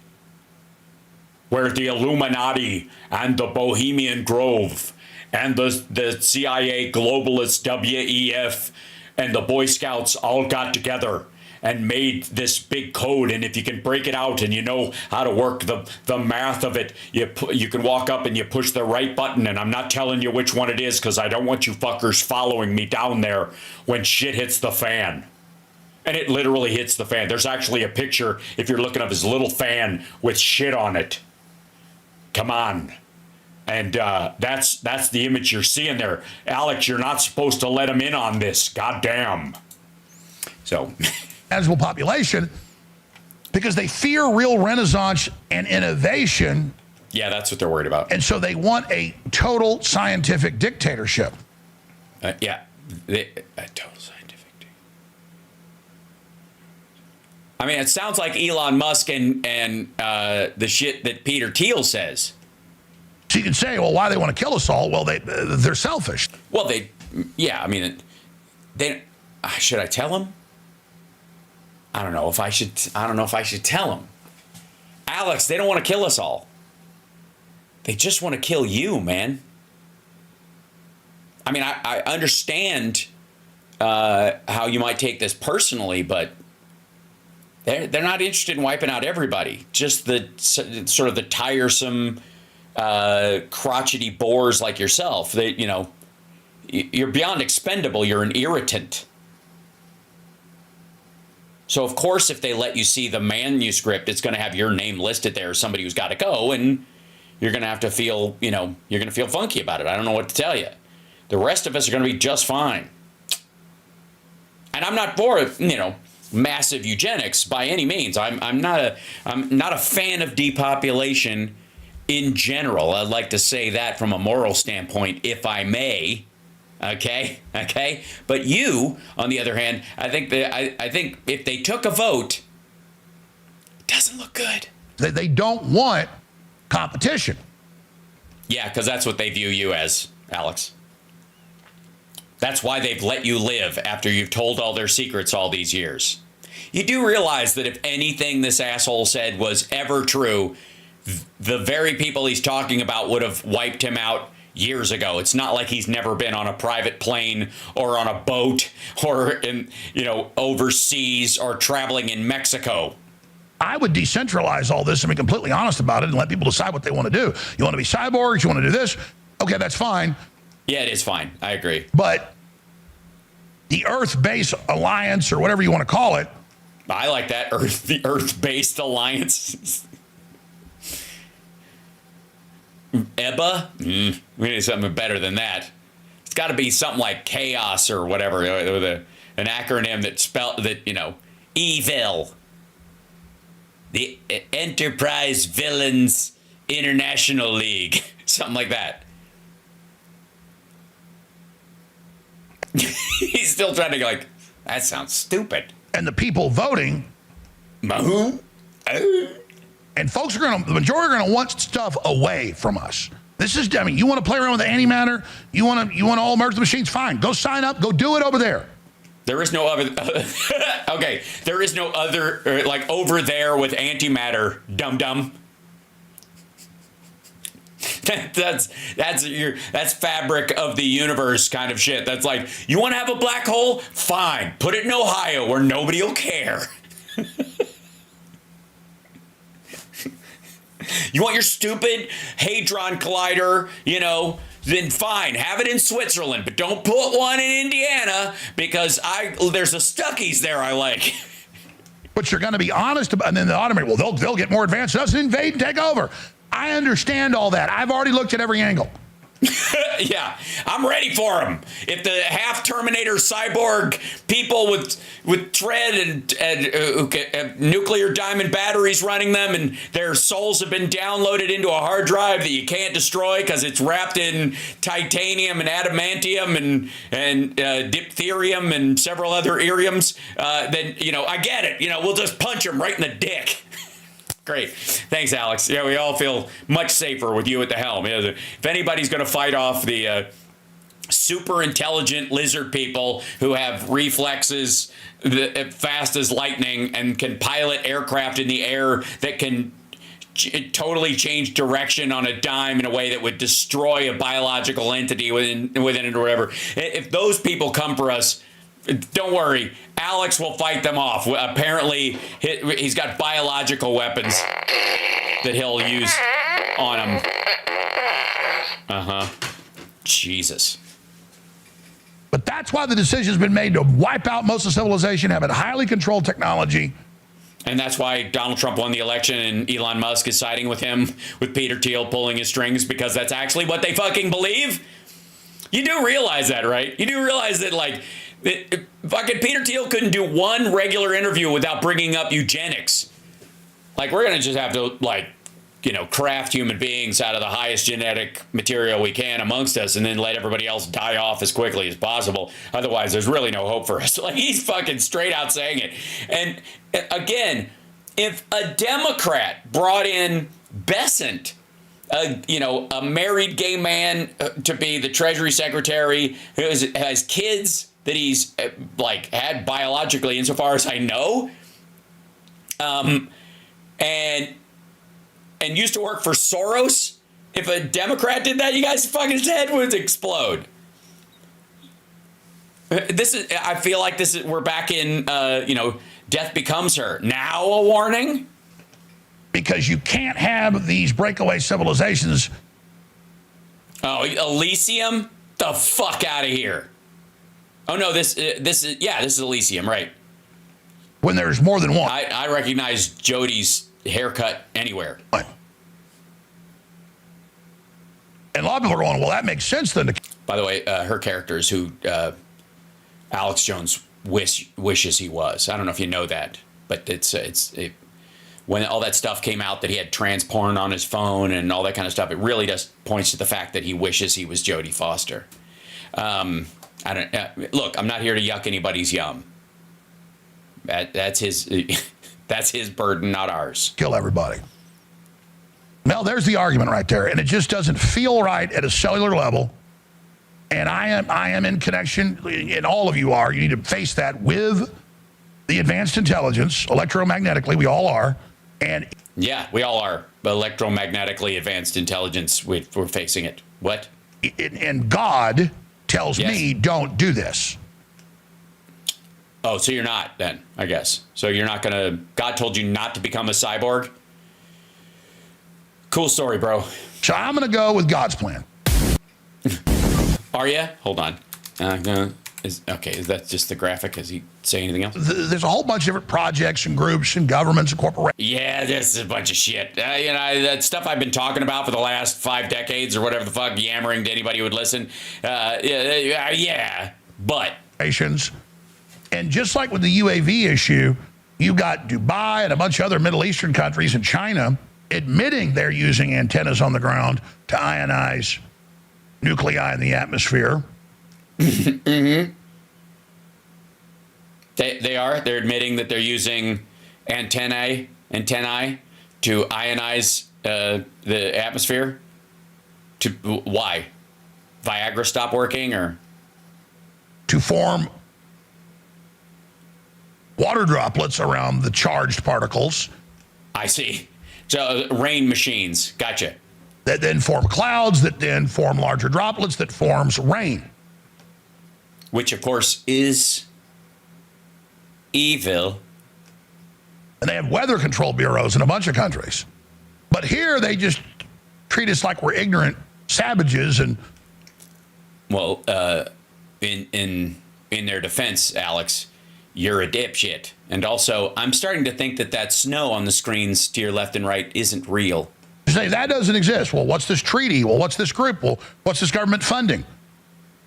where the Illuminati and the Bohemian Grove and the CIA globalist WEF and the Boy Scouts all got together and made this big code. And if you can break it out and you know how to work the math of it, you can walk up and you push the right button. And I'm not telling you which one it is because I don't want you fuckers following me down there when shit hits the fan. And it literally hits the fan. There's actually a picture, if you're looking up, his little fan with shit on it. Come on. And that's the image you're seeing there. Alex, you're not supposed to let him in on this. Goddamn. So... manageable population, because they fear real renaissance and innovation. Yeah, that's what they're worried about. And so they want a total scientific dictatorship. Yeah, a total scientific dictatorship. I mean, it sounds like Elon Musk and the shit that Peter Thiel says. So you can say, well, why they want to kill us all? Well, they're selfish. Well, I mean, should I tell them? I don't know if I should tell them. Alex, they don't want to kill us all. They just want to kill you, man. I mean, I understand how you might take this personally, but they're not interested in wiping out everybody. Just the sort of the tiresome, crotchety bores like yourself. You're beyond expendable. You're an irritant. So, of course, if they let you see the manuscript, it's going to have your name listed there as somebody who's got to go, and you're going to have to feel, you're going to feel funky about it. I don't know what to tell you. The rest of us are going to be just fine. And I'm not for, massive eugenics by any means. I'm not a fan of depopulation in general. I'd like to say that from a moral standpoint, if I may. Okay. But you, on the other hand, I think if they took a vote, it doesn't look good. They don't want competition. Yeah, because that's what they view you as, Alex. That's why they've let you live after you've told all their secrets all these years. You do realize that if anything this asshole said was ever true, the very people he's talking about would have wiped him out years ago. It's not like he's never been on a private plane or on a boat or in, overseas or traveling in Mexico. I would decentralize all this and be completely honest about it and let people decide what they want to do. You want to be cyborgs? You want to do this? Okay, that's fine. Yeah, it is fine. I agree. But the Earth-based alliance, or whatever you want to call it, I like that, the Earth-based alliance. EBA? We need something better than that. It's got to be something like chaos or whatever, with an acronym that evil. The Enterprise Villains International League. Something like that. He's still trying to go like, that sounds stupid. and the people voting, and folks are the majority are going to want stuff away from us. This is, I mean, you want to play around with the antimatter, you want to all merge the machines, fine. Go sign up, go do it over there. There is no other, okay, there is no other, like over there with antimatter, dum-dum. That's fabric of the universe kind of shit. That's like, you want to have a black hole? Fine. Put it in Ohio where nobody will care. You want your stupid Hadron Collider, then fine. Have it in Switzerland, but don't put one in Indiana because there's a Stuckey's there I like. But you're going to be honest about, and then the automator, well, they'll get more advanced than us and invade and take over. I understand all that. I've already looked at every angle. Yeah, I'm ready for them. If the half Terminator cyborg people with tread and nuclear diamond batteries running them, and their souls have been downloaded into a hard drive that you can't destroy because it's wrapped in titanium and adamantium and diphtherium and several other iriums, then I get it. We'll just punch them right in the dick. Great. Thanks, Alex. Yeah, we all feel much safer with you at the helm. If anybody's going to fight off the super intelligent lizard people who have reflexes fast as lightning and can pilot aircraft in the air that can totally change direction on a dime in a way that would destroy a biological entity within it or whatever. If those people come for us, don't worry, Alex will fight them off. Apparently, he's got biological weapons that he'll use on them. Jesus. But that's why the decision's been made to wipe out most of civilization, have a highly controlled technology. And that's why Donald Trump won the election and Elon Musk is siding with him, with Peter Thiel pulling his strings, because that's actually what they fucking believe. You do realize that, right? You do realize that, like, fucking Peter Thiel couldn't do one regular interview without bringing up eugenics. Like, we're going to just have to, craft human beings out of the highest genetic material we can amongst us and then let everybody else die off as quickly as possible. Otherwise, there's really no hope for us. Like, he's fucking straight out saying it. And again, if a Democrat brought in Besant, a married gay man to be the Treasury Secretary who has kids that he's had biologically, insofar as I know, and used to work for Soros. If a Democrat did that, you guys' fucking head would explode. I feel like we're back in, death becomes her. Now a warning? Because you can't have these breakaway civilizations. Oh, Elysium? The fuck out of here. Oh no, this is Elysium, right? When there's more than one. I recognize Jody's haircut anywhere. And a lot of people are going, well, that makes sense then. By the way, her character is who Alex Jones wishes he was. I don't know if you know that, but when all that stuff came out that he had trans porn on his phone and all that kind of stuff, it really just points to the fact that he wishes he was Jodie Foster. Look, I'm not here to yuck anybody's yum. That's his burden, not ours. Kill everybody. Well, there's the argument right there, and it just doesn't feel right at a cellular level. And I am in connection, and all of you are. You need to face that with the advanced intelligence, electromagnetically. We all are. And yeah, we all are. Electromagnetically advanced intelligence. We're facing it. What? And God tells me, don't do this. Oh, so you're not then, I guess. So you're not going to, God told you not to become a cyborg? Cool story, bro. So I'm going to go with God's plan. Are you? Hold on. Is that just the graphic? Does he say anything else? There's a whole bunch of different projects and groups and governments and corporations. Yeah, this is a bunch of shit. That stuff I've been talking about for the last 5 decades or whatever the fuck, yammering to anybody who would listen. But. And just like with the UAV issue, you got Dubai and a bunch of other Middle Eastern countries and China admitting they're using antennas on the ground to ionize nuclei in the atmosphere. Mm-hmm. They are. They're admitting that they're using antennae to ionize the atmosphere. Why? Viagra stop working, or to form water droplets around the charged particles. I see. So rain machines. Gotcha. That then form clouds, that then form larger droplets, that forms rain. Which, of course, is evil. And they have weather control bureaus in a bunch of countries. But here they just treat us like we're ignorant savages. And well, in their defense, Alex, you're a dipshit. And also, I'm starting to think that snow on the screens to your left and right isn't real. You say, that doesn't exist. Well, what's this treaty? Well, what's this group? Well, what's this government funding?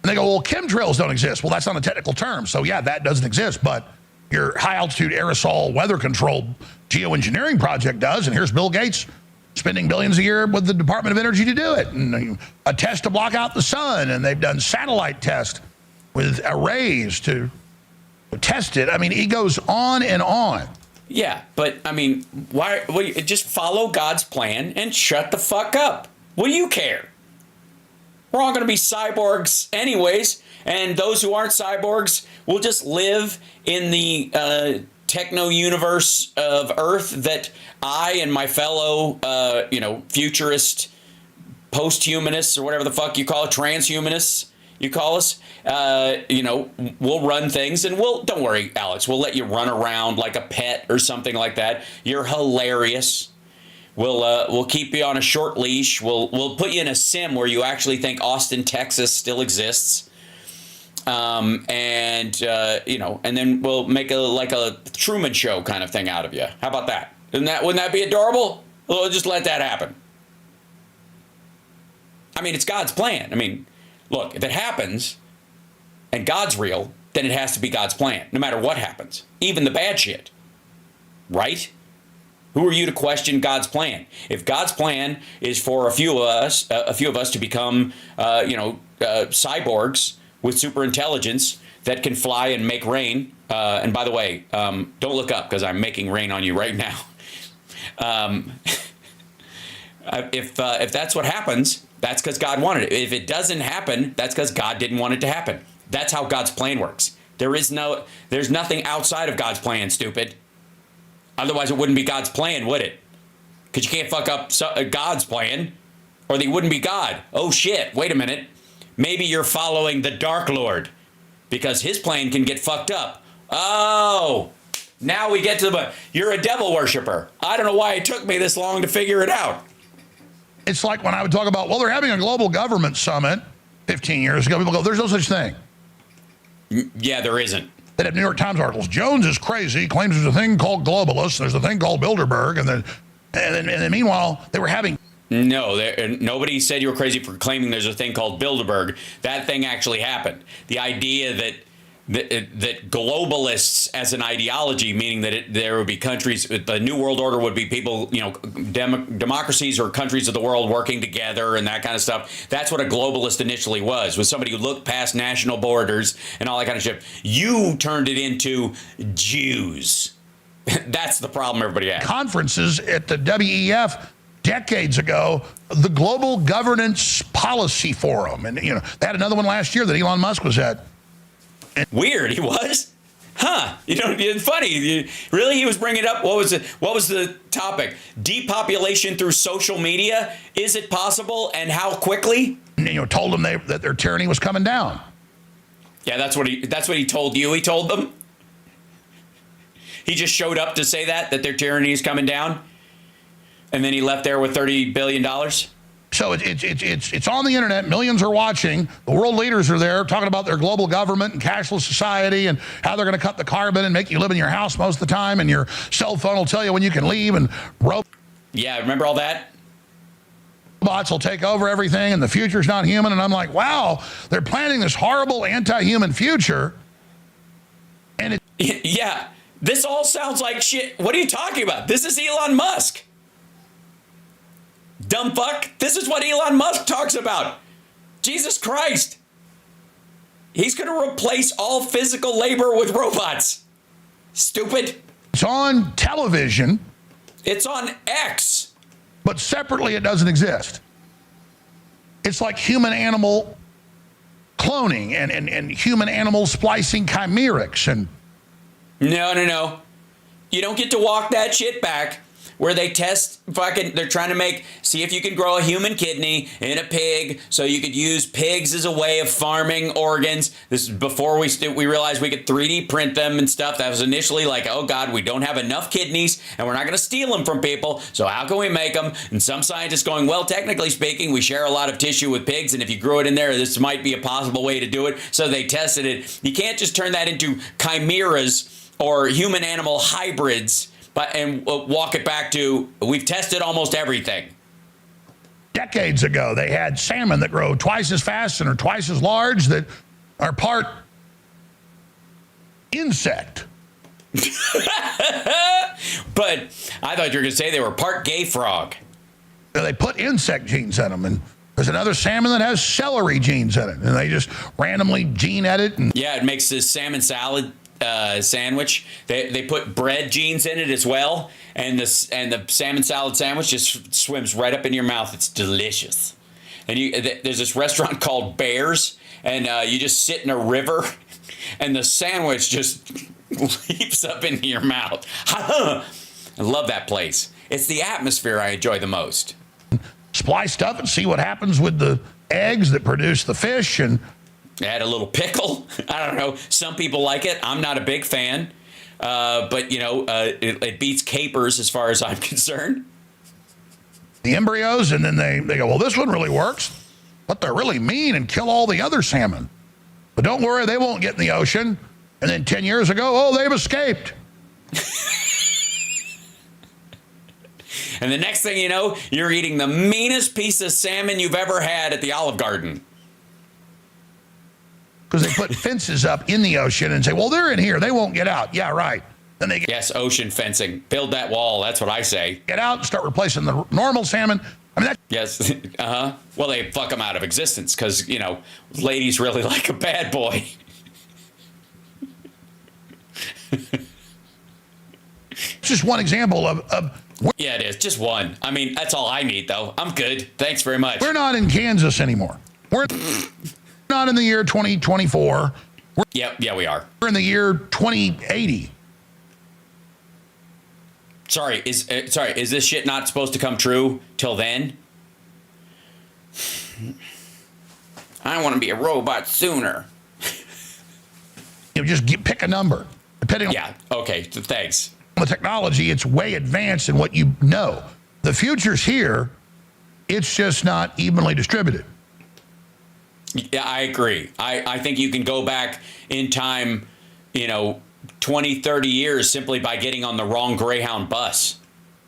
And they go, well, chemtrails don't exist. Well, that's not a technical term. So, yeah, that doesn't exist. But your high-altitude aerosol weather control geoengineering project does. And here's Bill Gates spending billions a year with the Department of Energy to do it. And a test to block out the sun. And they've done satellite tests with arrays to test it. I mean, it goes on and on. Yeah, but, I mean, why just follow God's plan and shut the fuck up. What do you care? We're all going to be cyborgs anyways, and those who aren't cyborgs will just live in the techno-universe of Earth that I and my fellow, futurist, post-humanists, or whatever the fuck you call it, transhumanists, you call us, we'll run things, and don't worry, Alex, we'll let you run around like a pet or something like that. You're hilarious. We'll keep you on a short leash. We'll put you in a sim where you actually think Austin, Texas still exists. And then we'll make a Truman Show kind of thing out of you. How about that? Wouldn't that be adorable? We'll just let that happen. I mean, it's God's plan. I mean, look, if it happens and God's real, then it has to be God's plan, no matter what happens, even the bad shit. Right? Who are you to question God's plan? If God's plan is for a few of us to become, cyborgs with super intelligence that can fly and make rain. And by the way, don't look up because I'm making rain on you right now. If that's what happens, that's because God wanted it. If it doesn't happen, that's because God didn't want it to happen. That's how God's plan works. There's nothing outside of God's plan, stupid. Otherwise, it wouldn't be God's plan, would it? Because you can't fuck up God's plan, or they wouldn't be God. Oh, shit. Wait a minute. Maybe you're following the Dark Lord, because his plan can get fucked up. Oh, now we get to you're a devil worshiper. I don't know why it took me this long to figure it out. It's like when I would talk about, well, they're having a global government summit 15 years ago. People go, there's no such thing. Yeah, there isn't. That have New York Times articles. Jones is crazy, claims there's a thing called globalists, there's a thing called Bilderberg, and then meanwhile, they were having... No, nobody said you were crazy for claiming there's a thing called Bilderberg. That thing actually happened. The idea that globalists as an ideology, meaning that there would be countries, the New World Order would be people, democracies or countries of the world working together and that kind of stuff. That's what a globalist initially was somebody who looked past national borders and all that kind of shit. You turned it into Jews. That's the problem everybody has. Conferences at the WEF decades ago, the Global Governance Policy Forum. And, they had another one last year that Elon Musk was at. Weird, he was? Huh. It's funny. Really? He was bringing it up? What was the topic? Depopulation through social media? Is it possible, and how quickly? And, told them that their tyranny was coming down. Yeah, that's what he told you. He told them? He just showed up to say that their tyranny is coming down, and then he left there with $30 billion. So it's on the internet. Millions are watching. The world leaders are there talking about their global government and cashless society and how they're going to cut the carbon and make you live in your house most of the time, and your cell phone will tell you when you can leave, and Yeah, remember all that? robots will take over everything, and the future's not human. And I'm like, wow, they're planning this horrible anti-human future. And Yeah, this all sounds like shit. What are you talking about? This is Elon Musk. Dumb fuck. This is what Elon Musk talks about. Jesus Christ. He's going to replace all physical labor with robots. Stupid. it's on television, It's on X. but separately it doesn't exist. It's like human-animal cloning and human-animal splicing chimerics. And No. You don't get to walk that shit back where they test they're trying to see if you can grow a human kidney in a pig so you could use pigs as a way of farming organs. This is before we realized we could 3D print them and stuff. That was initially like, oh God, we don't have enough kidneys and we're not going to steal them from people. So how can we make them? And some scientists going, well, technically speaking, we share a lot of tissue with pigs. And if you grew it in there, this might be a possible way to do it. So they tested it. You can't just turn that into chimeras or human animal hybrids and walk it back to, we've tested almost everything. decades ago, they had salmon that grow twice as fast and are twice as large that are part insect. But I thought you were going to say they were part gay frog. They put insect genes in them, and there's another salmon that has celery genes in it, and they just randomly gene edit. And Yeah, it makes this salmon salad sandwich. They put bread genes in it as well, and the salmon salad sandwich just swims right up in your mouth. It's delicious. And there's this restaurant called Bears, and you just sit in a river, and the sandwich just leaps up into your mouth. I love that place. It's the atmosphere I enjoy the most. splice stuff and see what happens with the eggs that produce the fish. And Add a little pickle. I don't know. Some people like it. I'm not a big fan. But, it beats capers as far as I'm concerned. the embryos, and then they go, well, this one really works, but they're really mean and kill all the other salmon. But don't worry, they won't get in the ocean. And then 10 years ago, oh, they've escaped. And the next thing you know, you're eating the meanest piece of salmon you've ever had at the Olive Garden. Because they put fences up in the ocean and say, well, they're in here, they won't get out. Yeah, right. Then they Yes, ocean fencing. Build that wall. That's what I say. get out and start replacing the normal salmon. I mean, Yes. Uh-huh. Well, they fuck them out of existence because, ladies really like a bad boy. it's just one example of Yeah, it is. Just one. I mean, that's all I need, though. I'm good. Thanks very much. we're not in Kansas anymore. We're not in the year 2024. Yeah, we are. We're in the year 2080. Sorry, is this shit not supposed to come true till then? I want to be a robot sooner. Pick a number. Depending on Yeah, okay, thanks. the technology, it's way advanced in what you know. The future's here. It's just not evenly distributed. Yeah, I agree. I think you can go back in time, 20, 30 years simply by getting on the wrong Greyhound bus.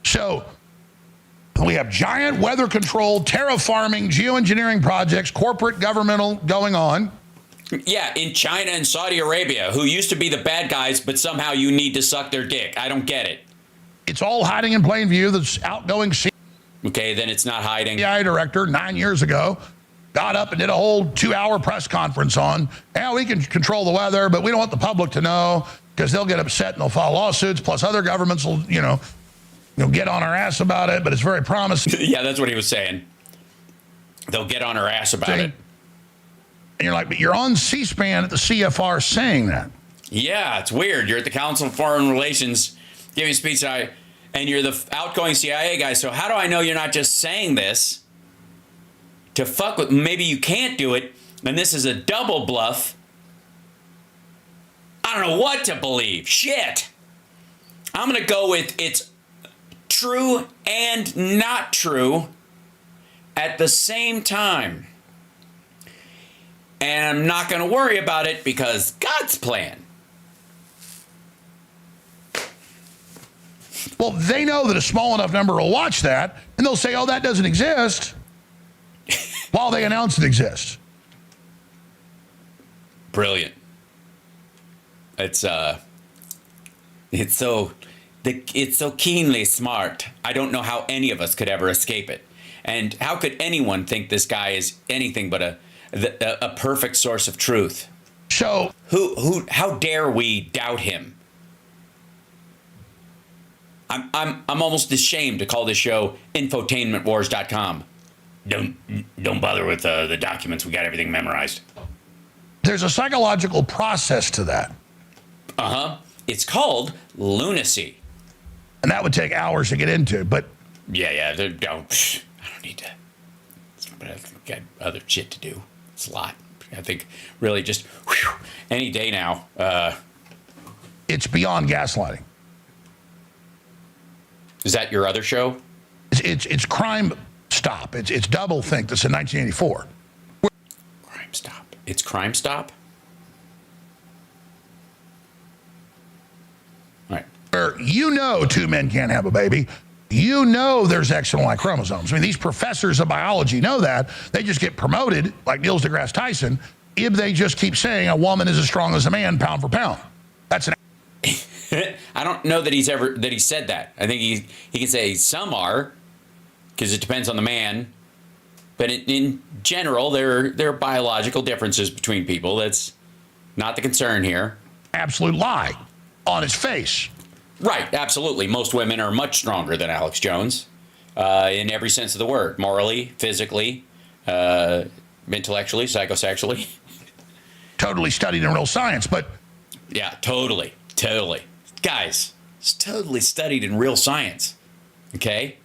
So we have giant weather control, terraforming, geoengineering projects, corporate governmental going on. Yeah, in China and Saudi Arabia, who used to be the bad guys, but somehow you need to suck their dick. I don't get it. It's all hiding in plain view. This outgoing Okay, then it's not hiding. CIA director 9 years ago got up and did a whole 2-hour press conference on, we can control the weather, but we don't want the public to know because they'll get upset and they'll file lawsuits. Plus other governments will, get on our ass about it, but it's very promising. Yeah, that's what he was saying. They'll get on her ass about it. And you're like, but you're on C-SPAN at the CFR saying that. Yeah, it's weird. You're at the Council of Foreign Relations giving a speech, and you're the outgoing CIA guy. So how do I know you're not just saying this to fuck with? Maybe you can't do it, and this is a double bluff. I don't know what to believe. Shit. I'm going to go with it's true and not true at the same time. And I'm not going to worry about it because God's plan. Well, they know that a small enough number will watch that, and they'll say, oh, that doesn't exist, while they announce it exists. Brilliant. It's so keenly smart. I don't know how any of us could ever escape it. And how could anyone think this guy is anything but a perfect source of truth? So how dare we doubt him? I'm almost ashamed to call this show infotainmentwars.com. Don't bother with the documents. We got everything memorized. there's a psychological process to that. It's called lunacy. And that would take hours to get into, but Yeah. I don't need to. I've got other shit to do. It's a lot. I think really just any day now. it's beyond gaslighting. Is that your other show? It's Crime Stop. It's Double Think. That's in 1984. Crime Stop. It's Crime Stop? All right. Where you know two men can't have a baby. You know there's X and Y chromosomes. I mean, these professors of biology know that. They just get promoted, like Neil deGrasse Tyson, if they just keep saying a woman is as strong as a man, pound for pound. That's an... I don't know that he said that. I think he can say some are, because it depends on the man. But in general, there are biological differences between people. That's not the concern here. absolute lie on its face. Right, absolutely. Most women are much stronger than Alex Jones in every sense of the word. Morally, physically, intellectually, psychosexually. Totally studied in real science, but... Yeah, totally. Guys, it's totally studied in real science, okay?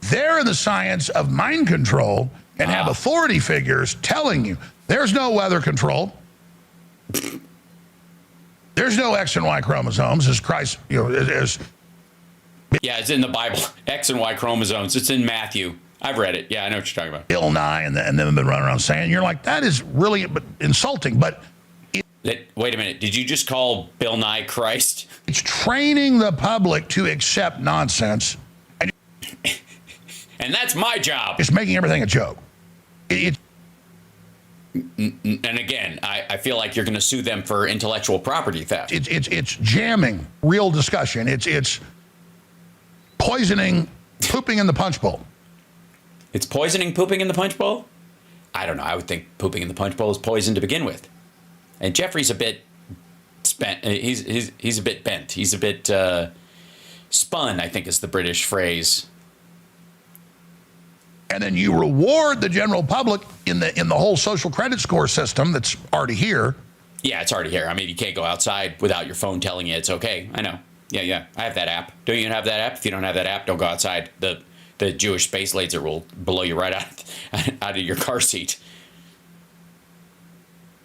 They're in the science of mind control and have authority figures telling you there's no weather control. There's no X and Y chromosomes, as Christ, as Yeah, it's in the Bible. X and Y chromosomes. It's in Matthew. I've read it. Yeah, I know what you're talking about. Bill Nye and them have been running around saying. You're like, that is really insulting, but Wait a minute. Did you just call Bill Nye Christ? it's training the public to accept nonsense and And that's my job. it's making everything a joke. And again, I feel like you're going to sue them for intellectual property theft. It's jamming real discussion. It's poisoning, pooping in the punch bowl. It's poisoning pooping in the punch bowl? I don't know. I would think pooping in the punch bowl is poison to begin with. And Jeffrey's a bit spent. He's a bit bent. He's a bit spun, I think is the British phrase. And then you reward the general public in the whole social credit score system that's already here. Yeah, it's already here. I mean, you can't go outside without your phone telling you it's okay. I know. Yeah. I have that app. Don't you have that app? If you don't have that app, don't go outside. The Jewish space laser will blow you right out of your car seat.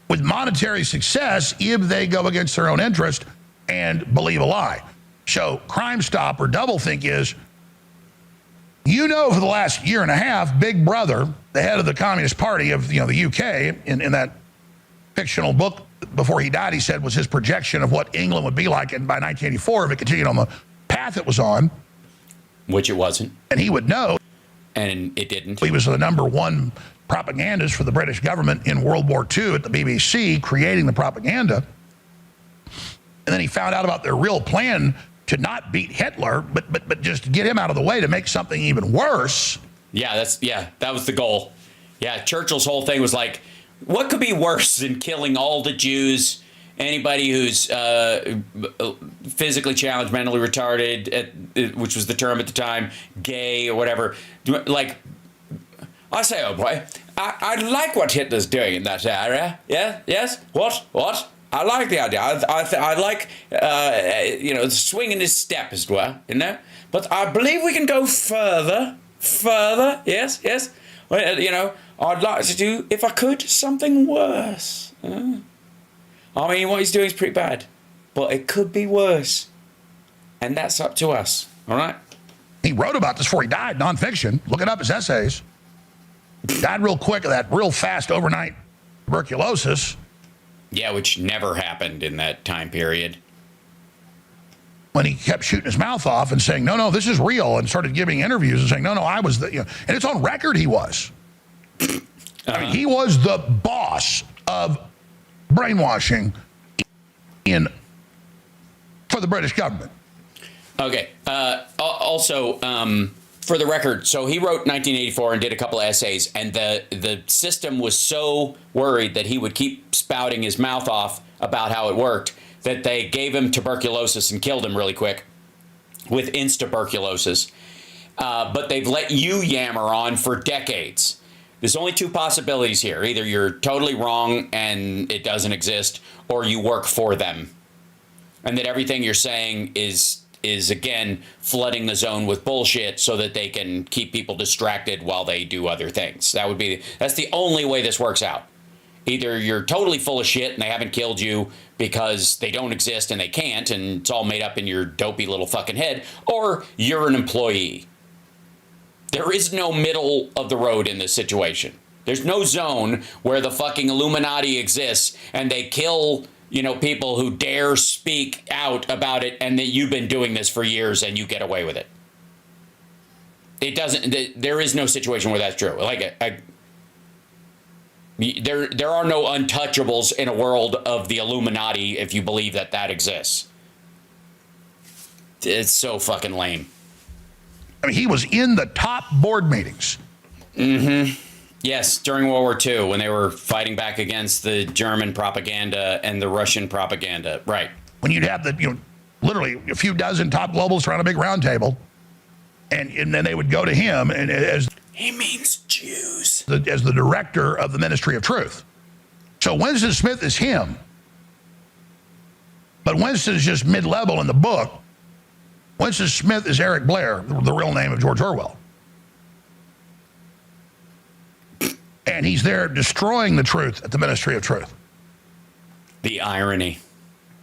With monetary success, if they go against their own interest and believe a lie. So Crime Stop or Double Think is, for the last year and a half, Big Brother, the head of the Communist Party of the UK, in that fictional book before he died, he said was his projection of what England would be like by 1984 if it continued on the path it was on. Which it wasn't. And he would know. And it didn't. He was the #1 propagandist for the British government in World War II at the BBC, creating the propaganda. And then he found out about their real plan to not beat Hitler, but just get him out of the way to make something even worse. Yeah, that was the goal. Yeah, Churchill's whole thing was like, what could be worse than killing all the Jews, anybody who's physically challenged, mentally retarded, which was the term at the time, gay or whatever. Like, I say, oh boy, I like what Hitler's doing in that area. Yeah, yes, what? I like the idea. I like, swinging his step as well, But I believe we can go further. Yes. Well, I'd like to do, if I could, something worse. I mean, what he's doing is pretty bad. but it could be worse. And that's up to us. All right? He wrote about this before he died, nonfiction. Look it up, his essays. Died real quick of that real fast overnight tuberculosis. Yeah, which never happened in that time period. When he kept shooting his mouth off and saying, no, this is real, and started giving interviews and saying, no, I was the, and it's on record he was. I mean, he was the boss of brainwashing for the British government. Okay. Also, for the record, so he wrote 1984 and did a couple of essays, and the system was so worried that he would keep spouting his mouth off about how it worked that they gave him tuberculosis and killed him really quick with instatuberculosis. But they've let you yammer on for decades. There's only two possibilities here. Either you're totally wrong and it doesn't exist, or you work for them. And that everything you're saying is again flooding the zone with bullshit so that they can keep people distracted while they do other things. That's the only way this works out. Either you're totally full of shit and they haven't killed you because they don't exist and they can't and it's all made up in your dopey little fucking head, or you're an employee. There is no middle of the road in this situation. There's no zone where the fucking Illuminati exists and they kill, people who dare speak out about it, and that you've been doing this for years and you get away with it. It doesn't. There is no situation where that's true. There are no untouchables in a world of the Illuminati if you believe that exists. It's so fucking lame. I mean, he was in the top board meetings. Mm-hmm. Yes, during World War II, when they were fighting back against the German propaganda and the Russian propaganda. Right. When you'd have literally a few dozen top globals around a big round table, and then they would go to him and as he means Jews as the director of the Ministry of Truth. So Winston Smith is him, but Winston's just mid-level in the book. Winston Smith is Eric Blair, the real name of George Orwell. And he's there destroying the truth at the Ministry of Truth. The irony.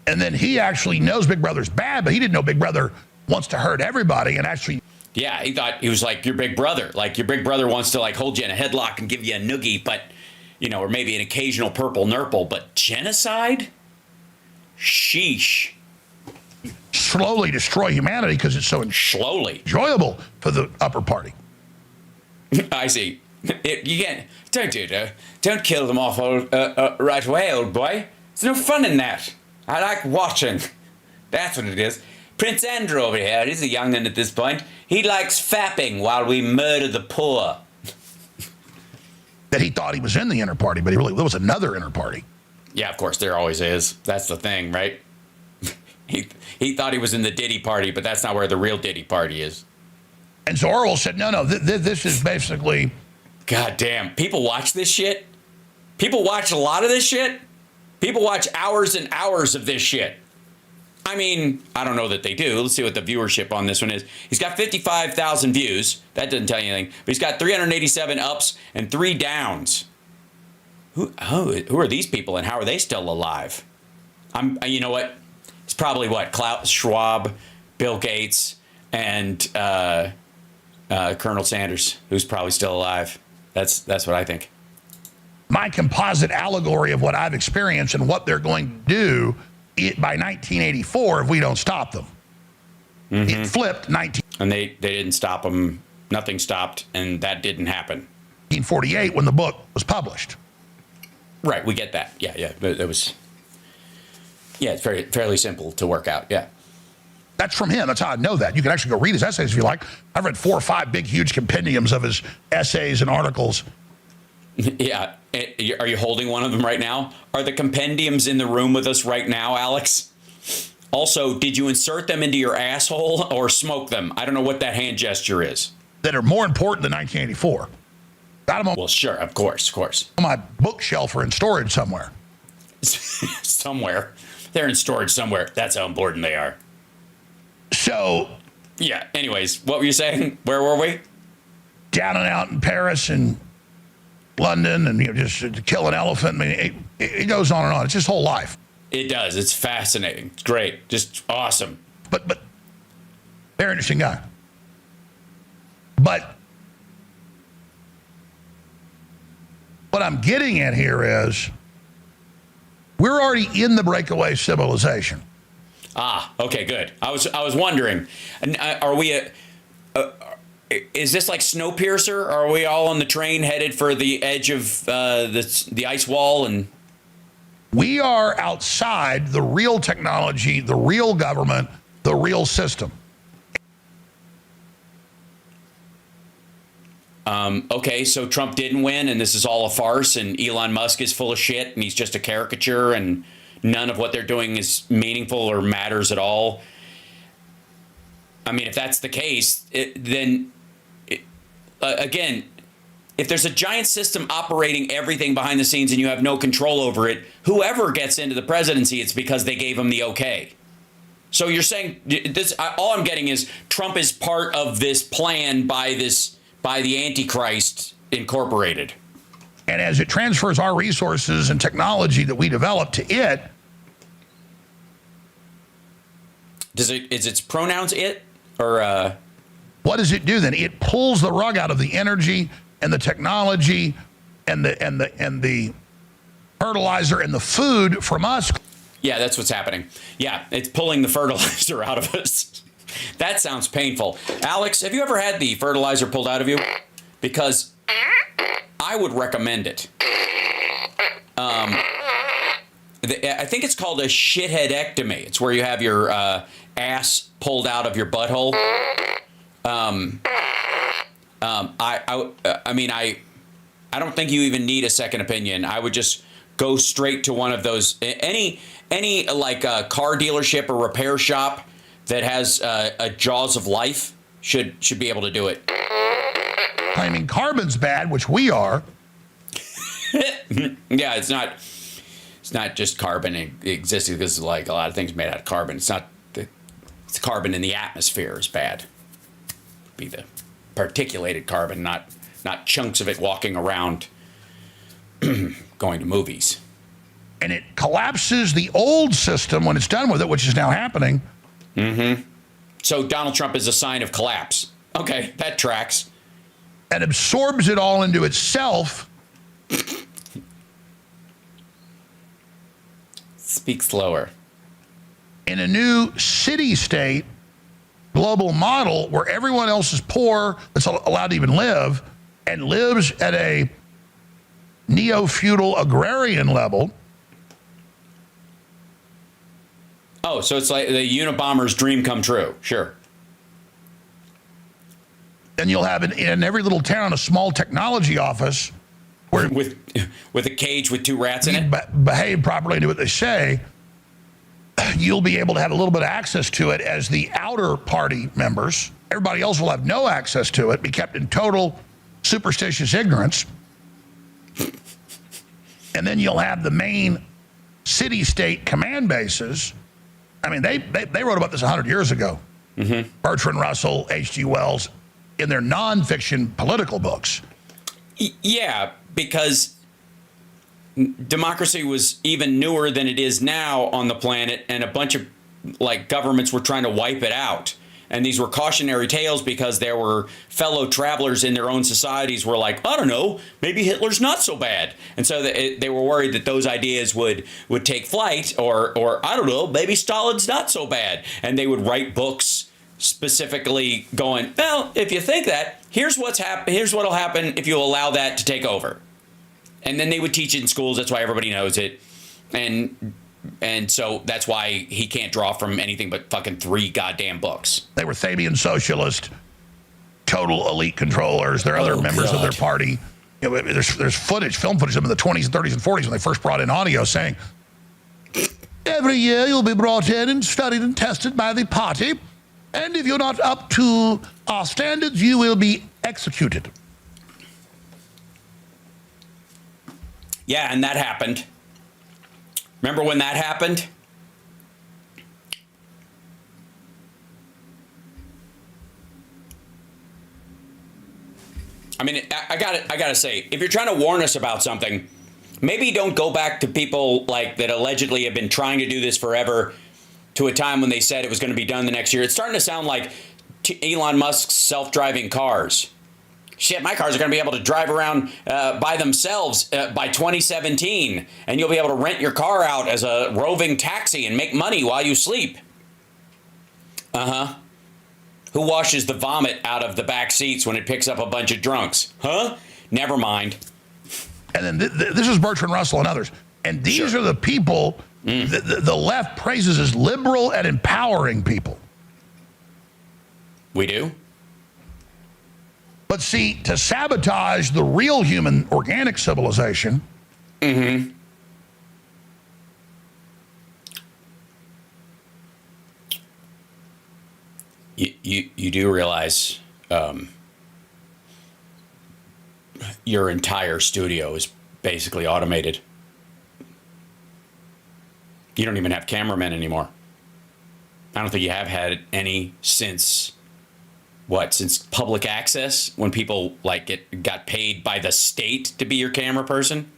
And then he actually knows Big Brother's bad, but he didn't know Big Brother wants to hurt everybody and actually... Yeah, he thought he was like your big brother. Like your big brother wants to hold you in a headlock and give you a noogie, but, or maybe an occasional purple nurple. But genocide? Sheesh. Slowly destroy humanity because it's so enjoyable for the upper party. I see. You can't... Don't kill them off right away, old boy. There's no fun in that. I like watching. That's what it is. Prince Andrew over here, he's a young'un at this point. He likes fapping while we murder the poor. That he thought he was in the inner party, but there was another inner party. Yeah, of course, there always is. That's the thing, right? He thought he was in the Diddy party, but that's not where the real Diddy party is. And so Orwell said, no, this is basically... God damn, people watch this shit? People watch a lot of this shit? People watch hours and hours of this shit. I mean, I don't know that they do. Let's see what the viewership on this one is. He's got 55,000 views. That doesn't tell you anything. But he's got 387 ups and 3 downs. Who are these people and how are they still alive? You know what? It's probably Klaus Schwab, Bill Gates, and Colonel Sanders, who's probably still alive. That's what I think. My composite allegory of what I've experienced and what they're going to do by 1984 if we don't stop them. Mm-hmm. It flipped and they didn't stop them. Nothing stopped, and that didn't happen. 1948 when the book was published. Right, we get that. Yeah. But it was... Yeah, it's fairly simple to work out, yeah. That's from him. That's how I know that. You can actually go read his essays if you like. I've read 4 or 5 big, huge compendiums of his essays and articles. Yeah. Are you holding one of them right now? Are the compendiums in the room with us right now, Alex? Also, did you insert them into your asshole or smoke them? I don't know what that hand gesture is. That are more important than 1984. Got them on, well, sure, of course. on my bookshelf or in storage somewhere. Somewhere. They're in storage somewhere. That's how important they are. So... Yeah, anyways, what were you saying? Where were we? Down and out in Paris and London and just to kill an elephant. I mean, it goes on and on. It's his whole life. It does. It's fascinating. It's great. Just awesome. But very interesting guy. But what I'm getting at here is we're already in the breakaway civilization. Ah, okay, good. I was wondering, are we is this like Snowpiercer? Are we all on the train headed for the edge of the ice wall? And we are outside the real technology, the real government, the real system. Okay, so Trump didn't win, and this is all a farce, and Elon Musk is full of shit, and he's just a caricature, and none of what they're doing is meaningful or matters at all. I mean, if that's the case, then again, if there's a giant system operating everything behind the scenes and you have no control over it, whoever gets into the presidency, it's because they gave him the okay. So you're saying this? All I'm getting is Trump is part of this plan by the Antichrist Incorporated. And as it transfers our resources and technology that we develop to it, is its pronouns it or what does it do then? It pulls the rug out of the energy and the technology and the fertilizer and the food from us. Yeah, that's what's happening. Yeah, it's pulling the fertilizer out of us. That sounds painful. Alex, have you ever had the fertilizer pulled out of you? Because I would recommend it. I think it's called a shitheadectomy. It's where you have your ass pulled out of your butthole. I mean, I don't think you even need a second opinion. I would just go straight to one of those, any like car dealership or repair shop that has a Jaws of Life should be able to do it. Claiming carbon's bad, which we are. Yeah, it's not just carbon existing because like a lot of things made out of carbon. It's not the carbon in the atmosphere is bad. It'd be the particulated carbon, not chunks of it walking around going to movies. And it collapses the old system when it's done with it, which is now happening. Mm-hmm. So Donald Trump is a sign of collapse. Okay, that tracks. And absorbs it all into itself. Speak slower. In a new city-state global model where everyone else is poor that's allowed to even live and lives at a neo-feudal agrarian level. Oh, so it's like the Unabomber's dream come true. Sure. Then you'll have in every little town a small technology office where with a cage with 2 rats in it. Behave properly and do what they say. You'll be able to have a little bit of access to it as the outer party members. Everybody else will have no access to it, be kept in total superstitious ignorance. And then you'll have the main city-state command bases. I mean, they wrote about this 100 years ago. Mm-hmm. Bertrand Russell, H.G. Wells, in their nonfiction political books. Yeah, because democracy was even newer than it is now on the planet, and a bunch of like governments were trying to wipe it out. And these were cautionary tales because there were fellow travelers in their own societies were like, I don't know, maybe Hitler's not so bad. And so they were worried that those ideas would take flight, or I don't know, maybe Stalin's not so bad. And they would write books specifically going, well, if you think that, here's what'll happen if you allow that to take over. And then they would teach it in schools. That's why everybody knows it. And so that's why he can't draw from anything but fucking 3 goddamn books. They were Fabian socialist, total elite controllers. They're other members of their party. You know, there's film footage of them in the 20s and 30s and 40s when they first brought in audio saying, every year you'll be brought in and studied and tested by the party. And if you're not up to our standards, you will be executed. Yeah, and that happened. Remember when that happened? I mean, I gotta say, if you're trying to warn us about something, Maybe don't go back to people like that allegedly have been trying to do this forever to a time when they said it was going to be done the next year. It's starting to sound like Elon Musk's self-driving cars. Shit, my cars are going to be able to drive around by themselves by 2017, and you'll be able to rent your car out as a roving taxi and make money while you sleep. Uh-huh. Who washes the vomit out of the back seats when it picks up a bunch of drunks? Huh? Never mind. And then this is Bertrand Russell and others. And these are the people the left praises as liberal and empowering people. We do? But see, to sabotage the real human organic civilization, you do realize your entire studio is basically automated. You don't even have cameramen anymore. I don't think you have had any since public access, when people got paid by the state to be your camera person.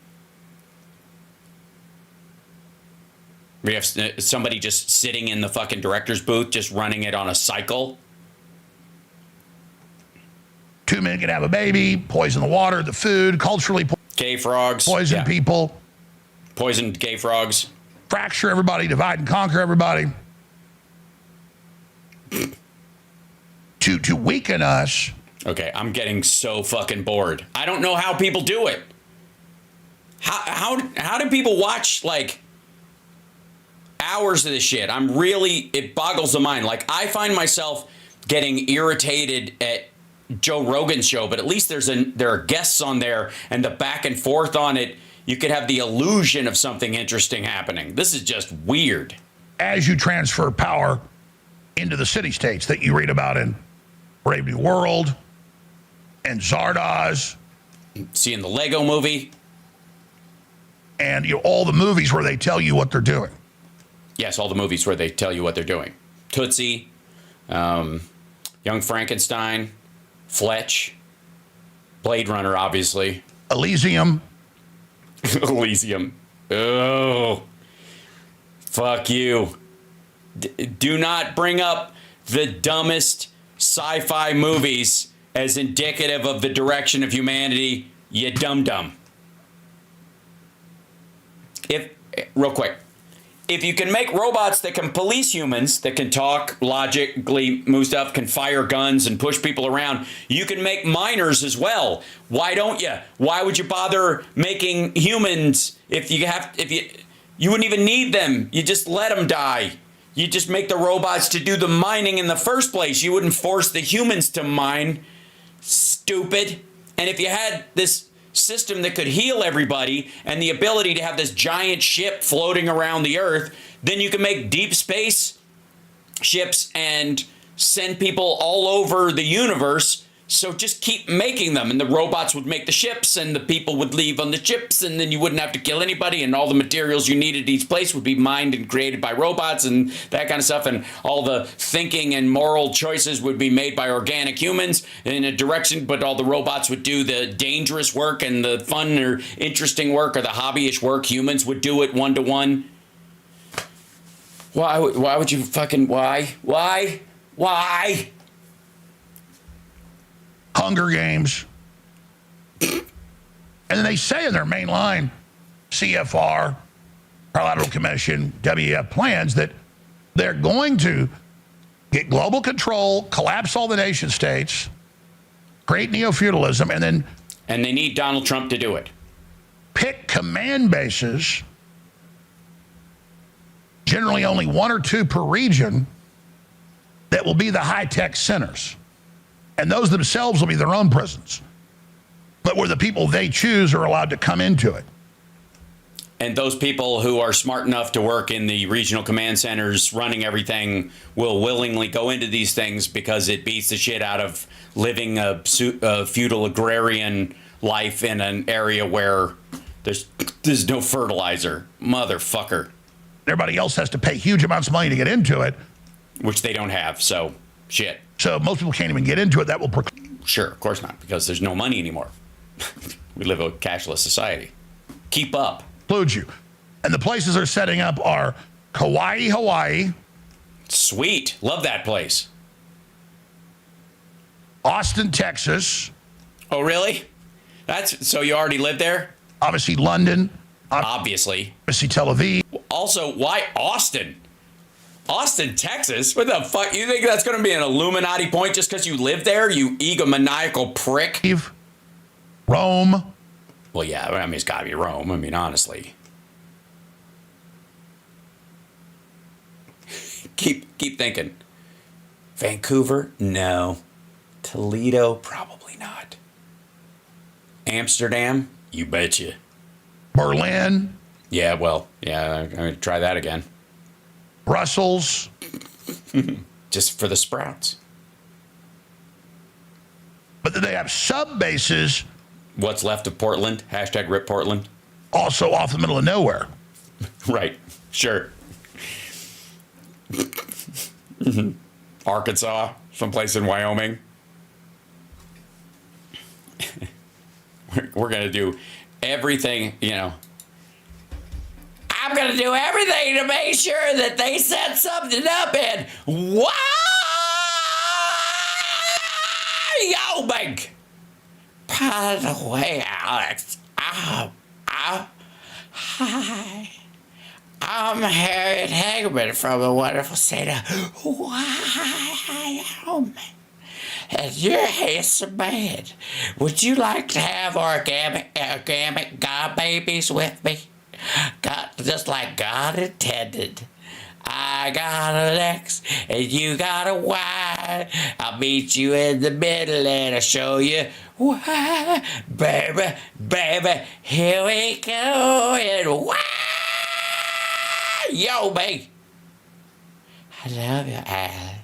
We have somebody just sitting in the fucking director's booth, just running it on a cycle. 2 men can have a baby, poison the water, the food, culturally gay frogs, poison people, poisoned gay frogs, fracture everybody, divide and conquer everybody. To weaken us. Okay, I'm getting so fucking bored. I don't know how people do it. How do people watch hours of this shit? It boggles the mind. I find myself getting irritated at Joe Rogan's show, but at least there are guests on there, and the back and forth on it, you could have the illusion of something interesting happening. This is just weird. As you transfer power into the city-states that you read about in Brave New World and Zardoz. Seeing the Lego movie. And all the movies where they tell you what they're doing. Yes, all the movies where they tell you what they're doing. Tootsie, Young Frankenstein, Fletch, Blade Runner, obviously. Elysium. Elysium. Oh, fuck you. Do not bring up the dumbest sci-fi movies as indicative of the direction of humanity, you dum-dum. Real quick, if you can make robots that can police humans, that can talk, logically move stuff, can fire guns and push people around, you can make minors as well. Why don't you? Why would you bother making humans if you wouldn't even need them? You just let them die. You just make the robots to do the mining in the first place. You wouldn't force the humans to mine. Stupid. And if you had this system that could heal everybody and the ability to have this giant ship floating around the earth, then you can make deep space ships and send people all over the universe. So just keep making them, and the robots would make the ships, and the people would leave on the ships, and then you wouldn't have to kill anybody, and all the materials you needed at each place would be mined and created by robots and that kind of stuff, and all the thinking and moral choices would be made by organic humans in a direction, but all the robots would do the dangerous work, and the fun or interesting work or the hobbyish work, humans would do it one-to-one. Why would you fucking, why? Hunger Games. And then they say in their main line, CFR, Trilateral Commission, WEF plans, that they're going to get global control, collapse all the nation states, create neo-feudalism, and then... And they need Donald Trump to do it. Pick command bases, generally only 1 or 2 per region, that will be the high-tech centers. And those themselves will be their own prisons, but where the people they choose are allowed to come into it. And those people who are smart enough to work in the regional command centers running everything will willingly go into these things because it beats the shit out of living a feudal agrarian life in an area where there's no fertilizer. Motherfucker. Everybody else has to pay huge amounts of money to get into it. Which they don't have, so shit. So most people can't even get into it. That will Sure, of course not, because there's no money anymore. We live a cashless society. Keep up. Includes you. And the places they're setting up are Kauai, Hawaii, Sweet. Love that place. Austin, Texas. Oh, really? So you already lived there? Obviously, London. Obviously. Obviously, Tel Aviv. Also, why Austin? Austin, Texas? What the fuck? You think that's going to be an Illuminati point just because you live there, you egomaniacal prick? Rome. Well, yeah, I mean, it's got to be Rome. I mean, honestly. Keep thinking. Vancouver? No. Toledo? Probably not. Amsterdam? You betcha. Berlin. Yeah, well, yeah, I'm going to try that again. Brussels. Just for the sprouts. But then they have sub bases What's left of Portland? Hashtag rip Portland. also off the middle of nowhere. Right. Sure. Arkansas, someplace in Wyoming. We're going to do everything, I'm going to do everything to make sure that they set something up in Wyoming. By the way, Alex, hi. I'm Harriet Hageman from the wonderful state of Wyoming. And you're a handsome man. Would you like to have organic God babies with me? God, just like God intended. I got an X and you got a Y. I'll meet you in the middle and I'll show you why. Baby, here we go and why? Yo, me. I love you, Alex.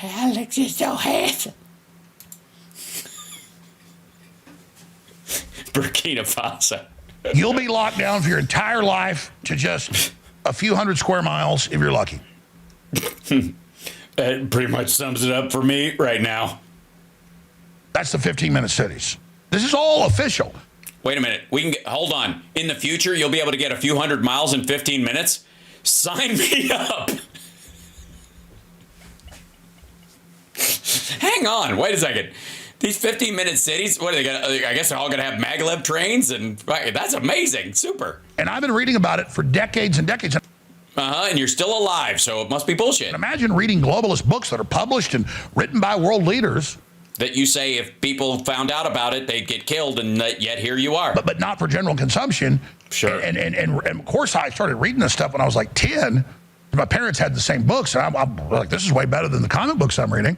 Alex is so handsome. Burkina Faso. You'll be locked down for your entire life to just a few hundred square miles if you're lucky. That pretty much sums it up for me right now. That's the 15-minute cities. This is all official. Wait a minute. Hold on. In the future, you'll be able to get a few hundred miles in 15 minutes? Sign me up. Hang on. Wait a second. These 15-minute cities, what are they going to, I guess they're all going to have maglev trains, and that's amazing. Super. And I've been reading about it for decades and decades. And you're still alive, so it must be bullshit. Imagine reading globalist books that are published and written by world leaders. That you say if people found out about it, they'd get killed, and yet here you are. But not for general consumption. Sure. And of course, I started reading this stuff when I was like 10. My parents had the same books, and I'm like, this is way better than the comic books I'm reading.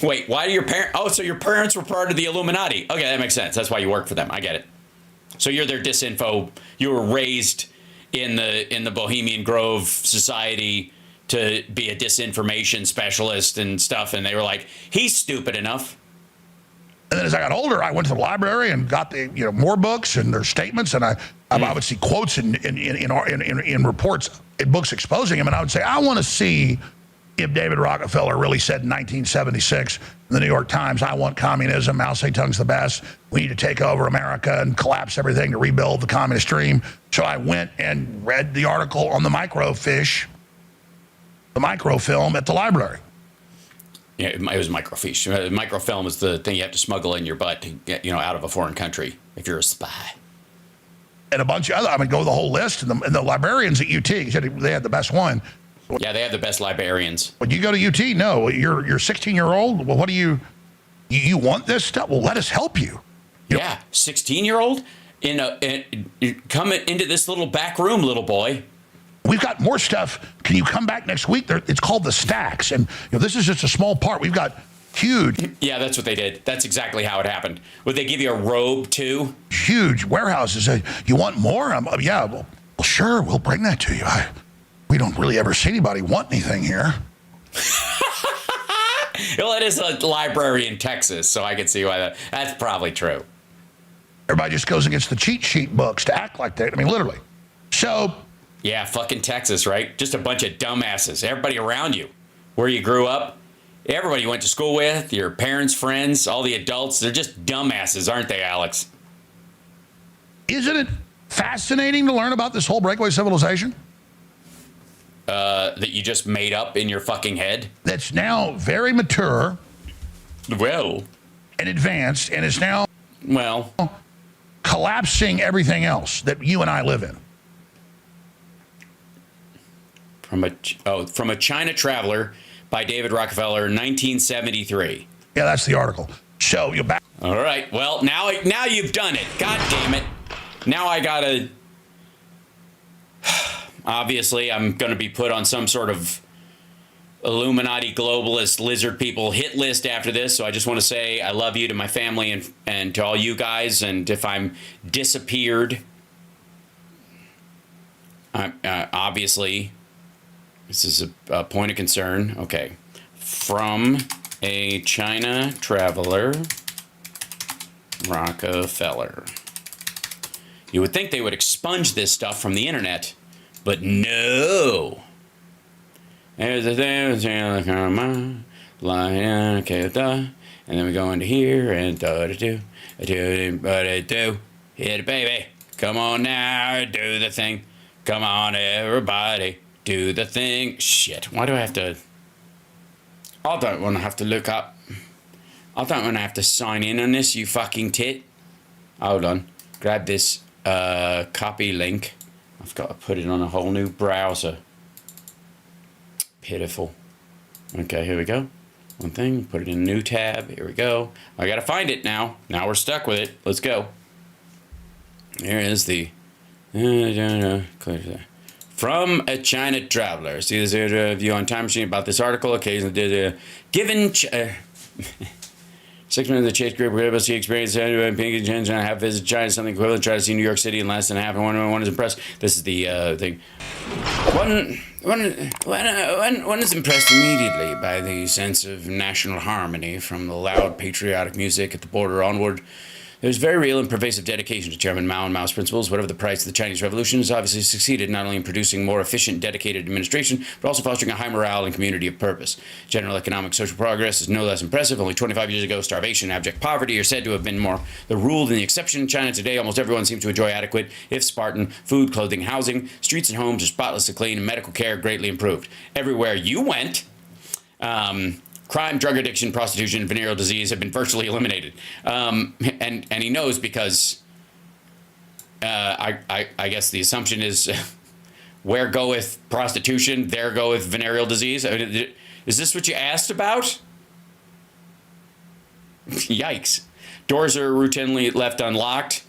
Wait, why do your parents? Oh, so your parents were part of the Illuminati. Okay, that makes sense. That's why you work for them. I get it. So you're their disinfo. You were raised in the Bohemian Grove Society to be a disinformation specialist and stuff, and they were like, he's stupid enough. And then as I got older, I went to the library and got the more books and their statements, and I would see quotes in reports in books exposing him, and I would say, I want to see if David Rockefeller really said in 1976 in the New York Times, I want communism, Mao Zedong's the best, we need to take over America and collapse everything to rebuild the communist dream. So I went and read the article on the microfiche, the microfilm at the library. Yeah, it was microfiche. Microfilm is the thing you have to smuggle in your butt to get out of a foreign country if you're a spy. And a bunch of other, I mean, go the whole list, and the librarians at UT, they had the best one. Yeah, they have the best librarians. When you go to UT, no, you're 16-year-old. Well, what do you want this stuff? Well, let us help you. Yeah, 16-year-old come into this little back room, little boy. We've got more stuff. Can you come back next week? It's called the stacks, and this is just a small part. We've got huge. Yeah, that's what they did. That's exactly how it happened. Would they give you a robe too? Huge warehouses. You want more? Yeah. Well, sure. We'll bring that to you. We don't really ever see anybody want anything here. Well, it is a library in Texas, so I can see why that's probably true. Everybody just goes against the cheat sheet books to act like that. I mean, literally. So. Yeah, fucking Texas, right? Just a bunch of dumbasses. Everybody around you, where you grew up, everybody you went to school with, your parents' friends, all the adults, they're just dumbasses, aren't they, Alex? isn't it fascinating to learn about this whole breakaway civilization? That you just made up in your fucking head? That's now very mature. Well. And advanced, and is now collapsing everything else that you and I live in. From a China Traveler by David Rockefeller, 1973. Yeah, that's the article. So you're back. All right. Well, now you've done it. God damn it. Now I gotta. Obviously, I'm going to be put on some sort of Illuminati globalist lizard people hit list after this. So I just want to say I love you to my family and to all you guys. And if I'm disappeared, obviously, this is a point of concern. Okay. From a China Traveler, Rockefeller. You would think they would expunge this stuff from the internet, but no. There's a thing, and then we go into here and do, hit it, baby. Come on now, do the thing. Come on, everybody, do the thing. Shit, why do I have to? I don't want to have to look up. I don't want to have to sign in on this, you fucking tit. Hold on, grab this copy link. I've got to put it on a whole new browser. Pitiful. Okay, here we go. One thing, put it in a new tab. Here we go. I gotta find it now. Now we're stuck with it. Let's go. Here is the From a China Traveler. See this review on Time Machine about this article. Occasionally given 6 minutes of the Chase Group were able to see experience and have visited China, something equivalent. Try to see New York City in less than half, and one is impressed. This is the thing. One is impressed immediately by the sense of national harmony from the loud patriotic music at the border onward. There's very real and pervasive dedication to Chairman Mao and Mao's principles. Whatever the price of the Chinese Revolution has obviously succeeded not only in producing more efficient, dedicated administration, but also fostering a high morale and community of purpose. General economic social progress is no less impressive. Only 25 years ago, starvation and abject poverty are said to have been more the rule than the exception. In China today, almost everyone seems to enjoy adequate, if Spartan, food, clothing, housing. Streets and homes are spotlessly clean, and medical care greatly improved. Everywhere you went, crime, drug addiction, prostitution, and venereal disease have been virtually eliminated. And he knows because I guess the assumption is where goeth prostitution, there goeth venereal disease. I mean, is this what you asked about? Yikes. Doors are routinely left unlocked.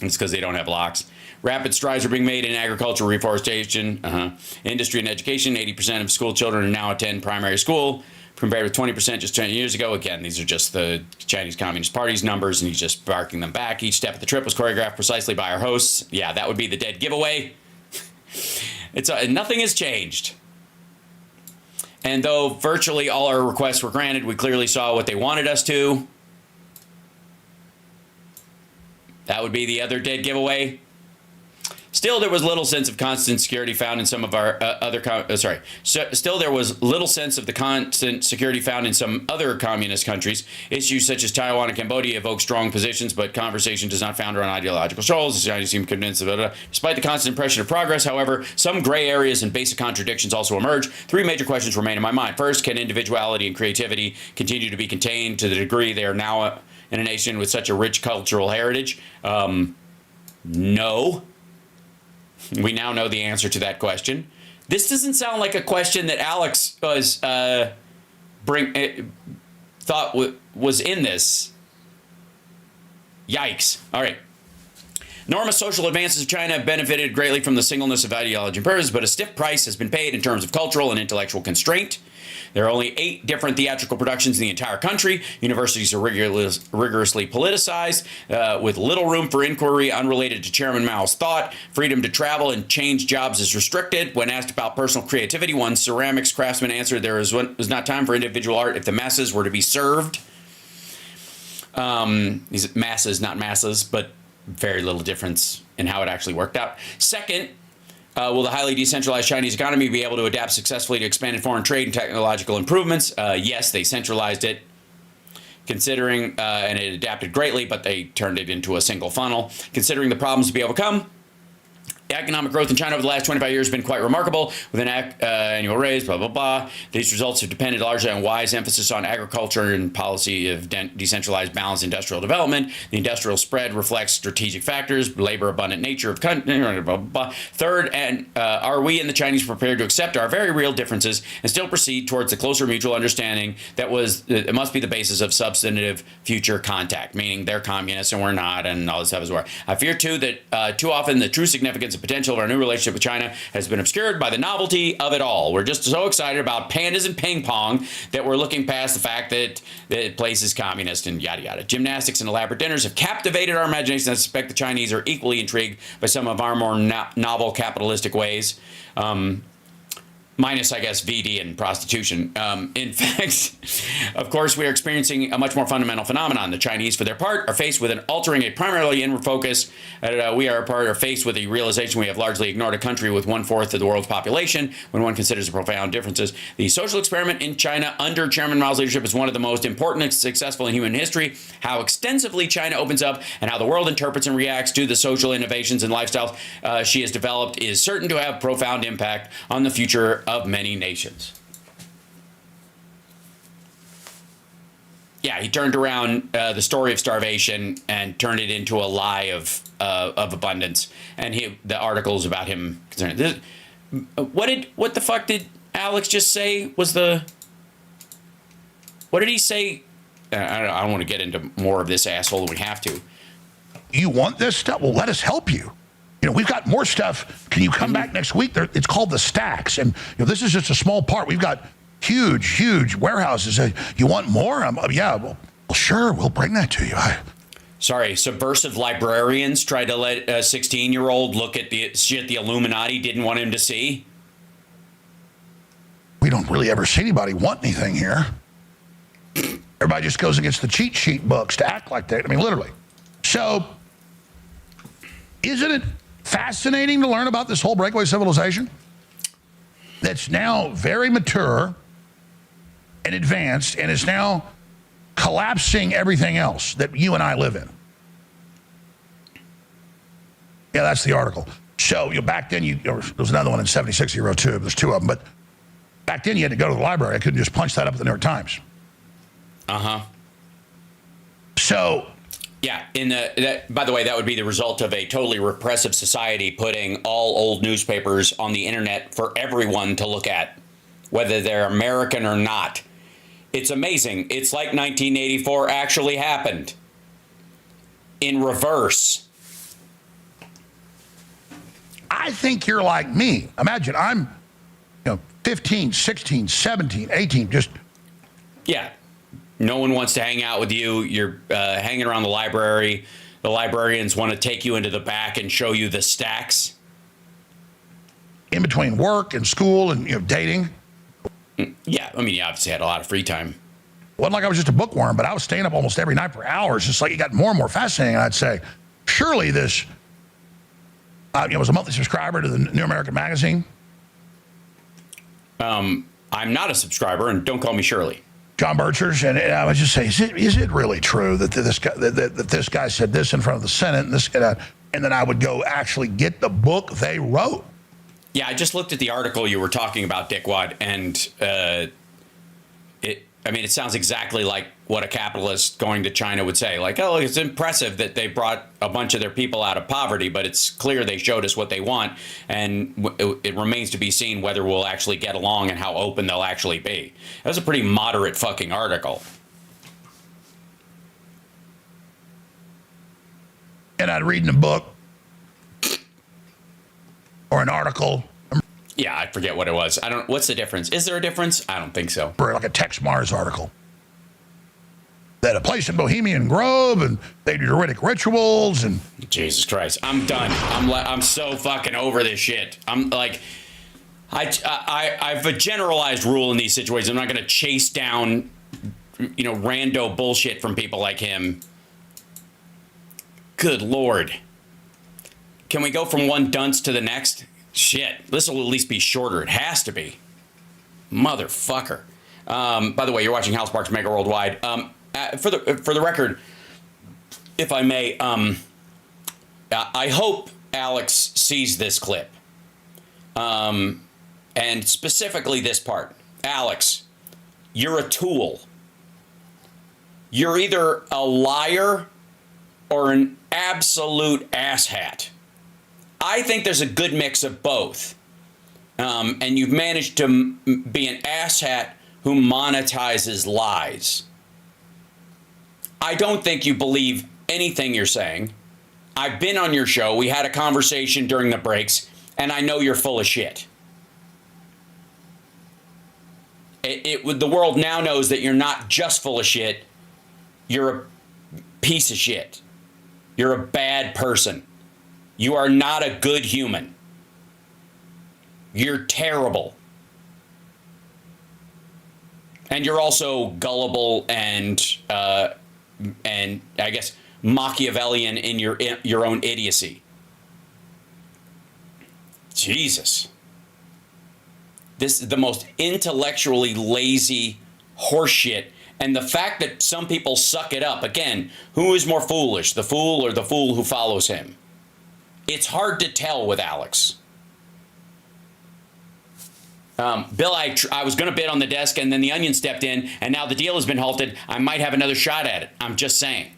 It's because they don't have locks. Rapid strides are being made in agriculture, reforestation, industry, and education. 80% of school children now attend primary school, compared with 20% just 10 years ago. Again, these are just the Chinese Communist Party's numbers, and he's just barking them back. Each step of the trip was choreographed precisely by our hosts. Yeah, that would be the dead giveaway. Nothing has changed. And though virtually all our requests were granted, we clearly saw what they wanted us to. That would be the other dead giveaway. Still, there was little sense of constant security found in some of our Still, there was little sense of the constant security found in some other communist countries. Issues such as Taiwan and Cambodia evoke strong positions, but conversation does not founder on ideological shoals. The Chinese seem convinced of it. Despite the constant impression of progress, however, some gray areas and basic contradictions also emerge. 3 major questions remain in my mind. First, can individuality and creativity continue to be contained to the degree they are now in a nation with such a rich cultural heritage? No. We now know the answer to that question. This doesn't sound like a question that Alex was thought was in this. Yikes. All right. Enormous social advances of China have benefited greatly from the singleness of ideology and purpose, but a stiff price has been paid in terms of cultural and intellectual constraint. There are only 8 different theatrical productions in the entire country. Universities are rigorously politicized, with little room for inquiry unrelated to Chairman Mao's thought. Freedom to travel and change jobs is restricted. When asked about personal creativity, one ceramics craftsman answered there was not time for individual art if the masses were to be served. These masses, not masses, but very little difference in how it actually worked out. Second, will the highly decentralized Chinese economy be able to adapt successfully to expanded foreign trade and technological improvements? Yes, they centralized it. Considering, and it adapted greatly, but they turned it into a single funnel. Considering the problems to be overcome, economic growth in China over the last 25 years has been quite remarkable, with an annual raise, blah, blah, blah. These results have depended largely on wise emphasis on agriculture and policy of decentralized balanced industrial development. The industrial spread reflects strategic factors, labor-abundant nature of country, blah, blah, blah. Third, are we and the Chinese prepared to accept our very real differences and still proceed towards a closer mutual understanding that must be the basis of substantive future contact, meaning they're communists and we're not, and all this stuff as well. I fear, too, that too often the true significance and potential of our new relationship with China has been obscured by the novelty of it all. We're just so excited about pandas and ping pong that we're looking past the fact that the place is communist and yada yada. Gymnastics and elaborate dinners have captivated our imagination. I suspect the Chinese are equally intrigued by some of our more novel capitalistic ways. Minus, I guess, VD and prostitution. In fact, of course, we are experiencing a much more fundamental phenomenon. The Chinese, for their part, are faced with an altering a primarily inward focus. We are faced with the realization we have largely ignored a country with 1/4 of the world's population when one considers the profound differences. The social experiment in China under Chairman Mao's leadership is one of the most important and successful in human history. How extensively China opens up and how the world interprets and reacts to the social innovations and lifestyles she has developed is certain to have profound impact on the future of many nations. Yeah, he turned around the story of starvation and turned it into a lie of abundance. And the articles about him concerned. What the fuck did Alex just say? What did he say? I don't want to get into more of this asshole than we have to. You want this stuff? Well, let us help you. We've got more stuff. Can you come back next week? It's called the stacks. And this is just a small part. We've got huge warehouses. You want more? Yeah, well, sure, we'll bring that to you. Sorry, subversive librarians tried to let a 16-year-old look at the shit the Illuminati didn't want him to see. We don't really ever see anybody want anything here. Everybody just goes against the cheat sheet books to act like that. I mean, literally. So, isn't it fascinating to learn about this whole breakaway civilization that's now very mature and advanced and is now collapsing everything else that you and I live in? Yeah, that's the article. So back then, there was another one in 76 you wrote too. There's two of them, but back then you had to go to the library. I couldn't just punch that up at the New York Times. So. Yeah, by the way, that would be the result of a totally repressive society putting all old newspapers on the internet for everyone to look at, whether they're American or not. It's amazing. It's like 1984 actually happened. In reverse. I think you're like me. Imagine I'm 15, 16, 17, 18, just... Yeah. No one wants to hang out with you. You're hanging around the library. The librarians want to take you into the back and show you the stacks. In between work and school and dating. Yeah, I mean, you obviously had a lot of free time. It wasn't like I was just a bookworm, but I was staying up almost every night for hours. Just like it got more and more fascinating. And I'd say, surely this, was a monthly subscriber to the New American Magazine. I'm not a subscriber, and don't call me Shirley. John Birchers, and I would just say, is it really true that this guy said this in front of the Senate, and then I would go actually get the book they wrote? Yeah, I just looked at the article you were talking about, Dickwad, and it sounds exactly like what a capitalist going to China would say. Like, oh, it's impressive that they brought a bunch of their people out of poverty, but it's clear they showed us what they want, and it remains to be seen whether we'll actually get along and how open they'll actually be. That was a pretty moderate fucking article. And I'd read in a book or an article. Yeah, I forget what it was. What's the difference? Is there a difference? I don't think so. Or like a Tex Mars article. That a place in Bohemian Grove, and they do Druidic rituals, and... Jesus Christ. I'm done. I'm so fucking over this shit. I'm like... I've a generalized rule in these situations. I'm not going to chase down, rando bullshit from people like him. Good Lord. Can we go from one dunce to the next? Shit, this will at least be shorter. It has to be. Motherfucker. By the way, you're watching House Sparks Mega Worldwide. for the record, if I may, I hope Alex sees this clip, and specifically this part. Alex, you're a tool. You're either a liar or an absolute asshat. I think there's a good mix of both. And you've managed to be an asshat who monetizes lies. I don't think you believe anything you're saying. I've been on your show. We had a conversation during the breaks, and I know you're full of shit. The world now knows that you're not just full of shit. You're a piece of shit. You're a bad person. You are not a good human. You're terrible. And you're also gullible and I guess Machiavellian in your own idiocy. Jesus. This is the most intellectually lazy horseshit. And the fact that some people suck it up, again, who is more foolish, the fool or the fool who follows him? It's hard to tell with Alex. Bill, I was going to bid on the desk, and then the Onion stepped in, and now the deal has been halted. I might have another shot at it. I'm just saying.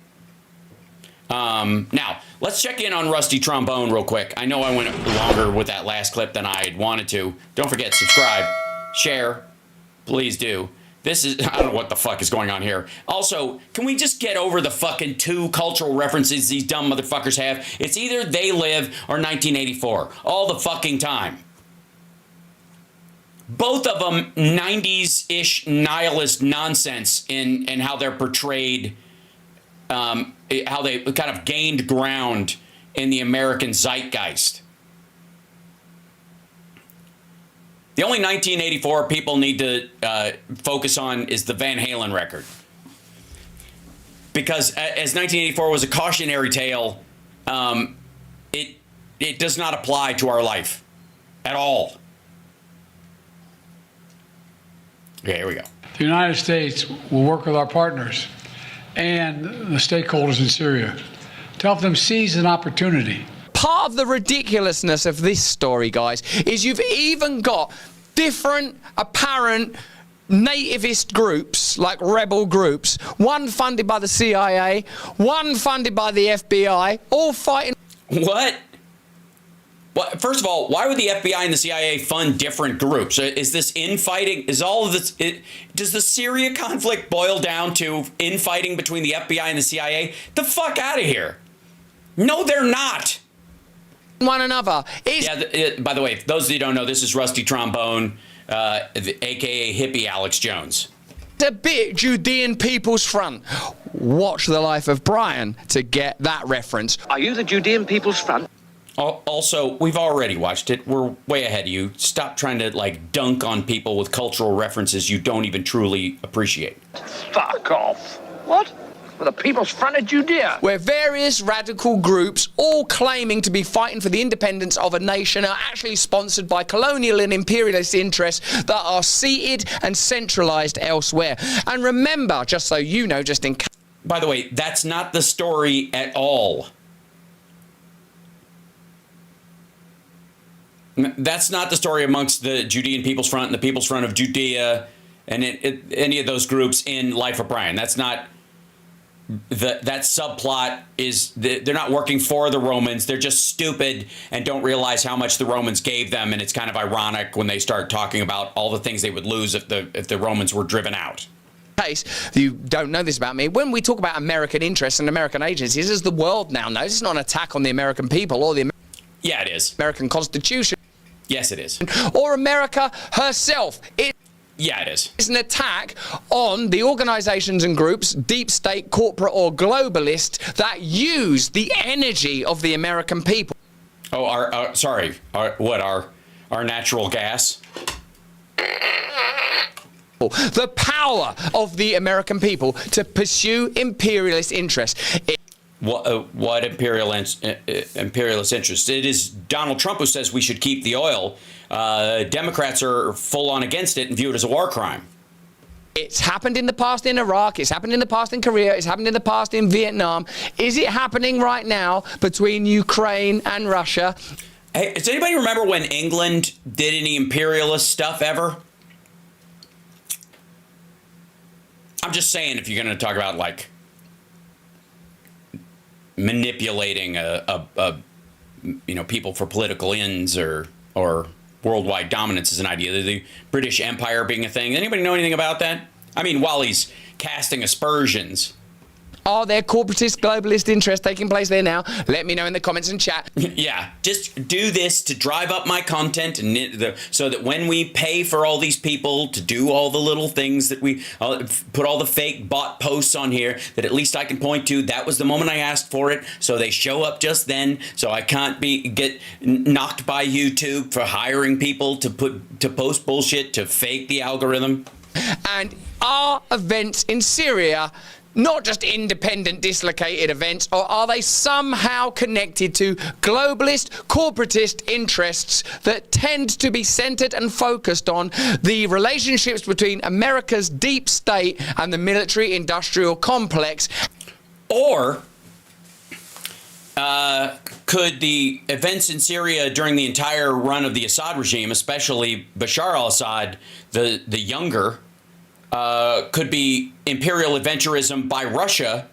Now, let's check in on Rusty Trombone real quick. I know I went longer with that last clip than I had wanted to. Don't forget, subscribe, share, please do. This is, I don't know what the fuck is going on here. Also, can we just get over the fucking 2 cultural references these dumb motherfuckers have? It's either They Live or 1984. All the fucking time. Both of them 90s-ish nihilist nonsense in how they're portrayed, how they kind of gained ground in the American zeitgeist. The only 1984 people need to focus on is the Van Halen record. Because as 1984 was a cautionary tale, it does not apply to our life at all. Okay, here we go. The United States will work with our partners and the stakeholders in Syria to help them seize an opportunity. Part of the ridiculousness of this story, guys, is you've even got different apparent nativist groups, like rebel groups, one funded by the CIA, one funded by the FBI, all fighting. What? Well, first of all, why would the FBI and the CIA fund different groups? Is this infighting? Is all of this? Does the Syria conflict boil down to infighting between the FBI and the CIA? The fuck out of here. No, they're not. One another. By the way, those of you who don't know, this is Rusty Trombone, a.k.a. hippie Alex Jones. A bit Judean People's Front. Watch The Life of Brian to get that reference. Are you the Judean People's Front? Also, we've already watched it. We're way ahead of you. Stop trying to, like, dunk on people with cultural references you don't even truly appreciate. Fuck off. What? Well, the People's Front of Judea. Where various radical groups, all claiming to be fighting for the independence of a nation, are actually sponsored by colonial and imperialist interests that are seated and centralized elsewhere. And remember, just so you know, just in case. By the way, that's not the story at all. That's not the story amongst the Judean People's Front and the People's Front of Judea and any of those groups in Life of Brian. That's not that subplot. Is they're not working for the Romans. They're just stupid and don't realize how much the Romans gave them. And it's kind of ironic when they start talking about all the things they would lose if the Romans were driven out. Case you don't know this about me, when we talk about American interests and American agencies, as the world now knows, it's not an attack on the American people or the Yeah, it is. American Constitution. Yes, it is. Or America herself. Yeah, it is. It's an attack on the organizations and groups, deep state, corporate or globalist, that use the energy of the American people. Oh, our natural gas? The power of the American people to pursue imperialist interests. What imperialist interests? It is Donald Trump who says we should keep the oil. Democrats are full on against it and view it as a war crime. It's happened in the past in Iraq, it's happened in the past in Korea, it's happened in the past in Vietnam. Is it happening right now between Ukraine and Russia? Hey, does anybody remember when England did any imperialist stuff ever? I'm just saying, if you're going to talk about like manipulating people for political ends or worldwide dominance is an idea. The British Empire being a thing. Anybody know anything about that? I mean, while he's casting aspersions. Are there corporatist, globalist interests taking place there now? Let me know in the comments and chat. Yeah, just do this to drive up my content, and so that when we pay for all these people to do all the little things that we put all the fake bot posts on here, that at least I can point to, that was the moment I asked for it, so they show up just then, so I can't get knocked by YouTube for hiring people to post bullshit to fake the algorithm. And are events in Syria not just independent, dislocated events, or are they somehow connected to globalist, corporatist interests that tend to be centered and focused on the relationships between America's deep state and the military-industrial complex? Or could the events in Syria during the entire run of the Assad regime, especially Bashar al-Assad, the younger, could be imperial adventurism by Russia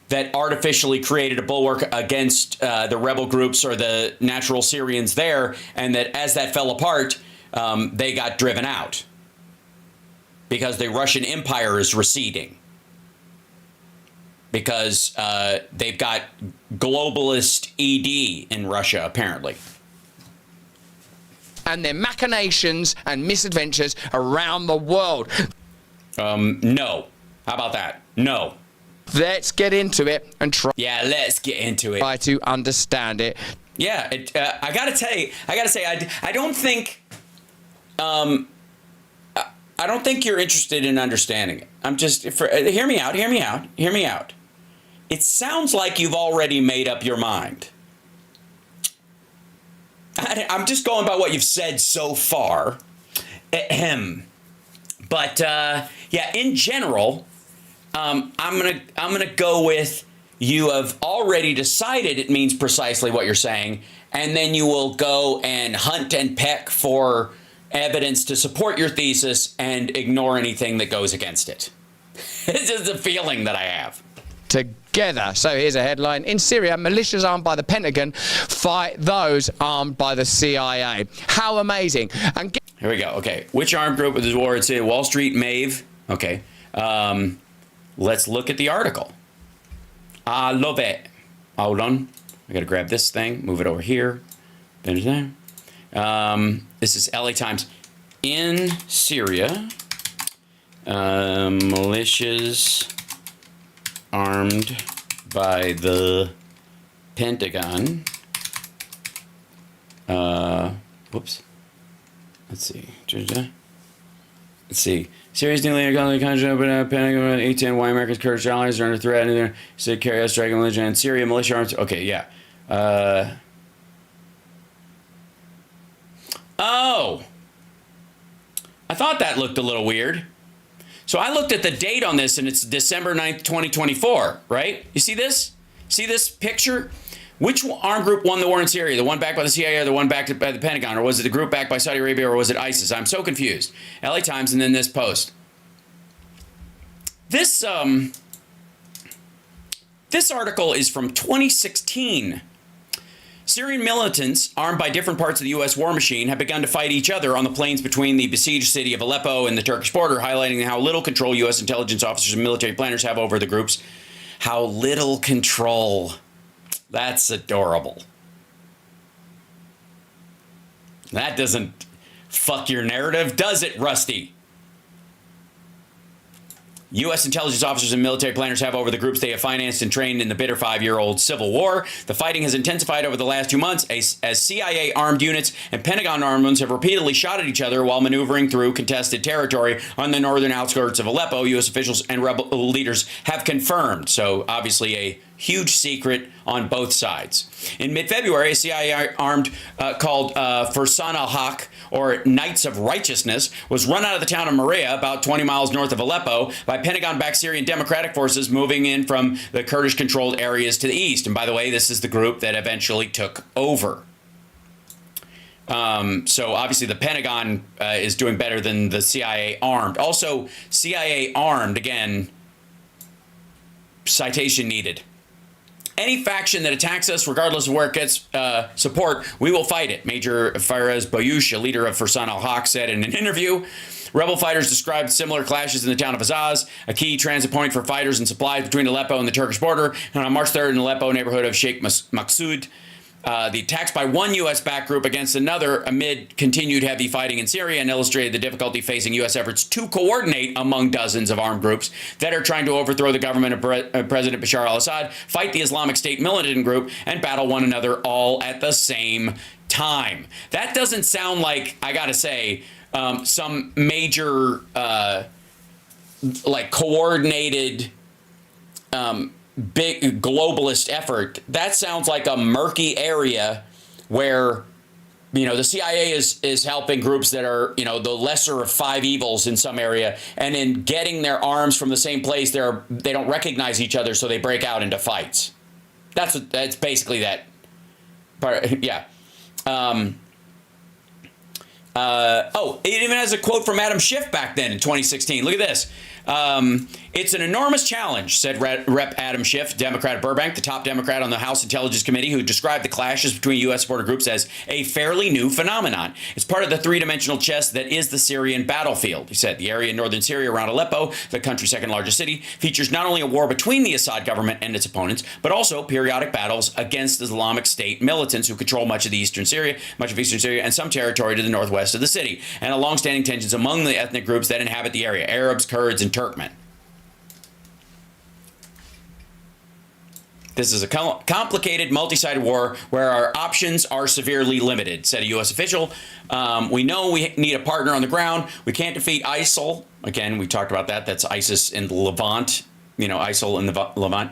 that artificially created a bulwark against the rebel groups or the natural Syrians there, and that as that fell apart, they got driven out because the Russian Empire is receding, because they've got globalist ED in Russia, apparently. And their machinations and misadventures around the world. No. How about that? No. Let's get into it and try. Yeah, let's get into it. Try to understand it. Yeah, I gotta say, I don't think, I don't think you're interested in understanding it. Hear me out. It sounds like you've already made up your mind. I'm just going by what you've said so far. Ahem. But yeah, in general, I'm gonna go with you have already decided it means precisely what you're saying, and then you will go and hunt and peck for evidence to support your thesis and ignore anything that goes against it. This is the feeling that I have. Together. So here's a headline. In Syria, militias armed by the Pentagon fight those armed by the CIA. How amazing. And here we go. Okay. Which armed group was war in Syria? Wall Street, Maeve. Okay. Let's look at the article. I love it. Hold on. I got to grab this thing, move it over here. This is LA Times. In Syria, militias armed by the Pentagon. Whoops. Let's see. Syria's newly economic country, but Pentagon 18. Why America's Kurdish allies are under threat. And they said carry out striking militia and Syria militia arms. Okay, yeah. Oh, I thought that looked a little weird. So I looked at the date on this, and it's December 9th, 2024, right? You see this? See this picture? Which armed group won the war in Syria? The one backed by the CIA or the one backed by the Pentagon? Or was it the group backed by Saudi Arabia or was it ISIS? I'm so confused. LA Times and then this post. This article is from 2016. Syrian militants, armed by different parts of the U.S. war machine, have begun to fight each other on the plains between the besieged city of Aleppo and the Turkish border, highlighting how little control U.S. intelligence officers and military planners have over the groups. How little control. That's adorable. That doesn't fuck your narrative, does it, Rusty? U.S. intelligence officers and military planners have over the groups they have financed and trained in the bitter 5-year-old civil war. The fighting has intensified over the last 2 months as CIA armed units and Pentagon armed ones have repeatedly shot at each other while maneuvering through contested territory on the northern outskirts of Aleppo. U.S. officials and rebel leaders have confirmed. So obviously a huge secret on both sides. In mid-February, a CIA armed called Fursan al-Haq, or Knights of Righteousness, was run out of the town of Maria, about 20 miles north of Aleppo, by Pentagon-backed Syrian Democratic forces moving in from the Kurdish-controlled areas to the east. And by the way, this is the group that eventually took over. So obviously the Pentagon is doing better than the CIA armed. Also, CIA armed, again, citation needed. Any faction that attacks us, regardless of where it gets support, we will fight it. Major Faraz Bayoush, a leader of Fursan al-Haq, said in an interview. Rebel fighters described similar clashes in the town of Azaz, a key transit point for fighters and supplies between Aleppo and the Turkish border. And on March 3rd in the Aleppo neighborhood of Sheikh Maqsoud, the attacks by one U.S.-backed group against another amid continued heavy fighting in Syria and illustrated the difficulty facing U.S. efforts to coordinate among dozens of armed groups that are trying to overthrow the government of President Bashar al-Assad, fight the Islamic State militant group, and battle one another all at the same time. That doesn't sound like, I gotta say, some major, like, coordinated big globalist effort. That sounds like a murky area where, you know, the CIA is helping groups that are, you know, the lesser of five evils in some area, and in getting their arms from the same place, they don't recognize each other, so they break out into fights. That's basically that part. Yeah. Oh, it even has a quote from Adam Schiff back then in 2016. Look at this. It's an enormous challenge, said Rep. Adam Schiff, Democrat of Burbank, the top Democrat on the House Intelligence Committee, who described the clashes between U.S. supporter groups as a fairly new phenomenon. It's part of the three-dimensional chess that is the Syrian battlefield. He said the area in northern Syria around Aleppo, the country's second largest city, features not only a war between the Assad government and its opponents, but also periodic battles against Islamic State militants who control much of eastern Syria, and some territory to the northwest of the city, and a long-standing tensions among the ethnic groups that inhabit the area: Arabs, Kurds, and Turkmen. This is a complicated, multi-sided war where our options are severely limited, said a U.S. official. We know we need a partner on the ground. We can't defeat ISIL. Again, we talked about that. That's ISIS in the Levant. You know, ISIL in the Levant.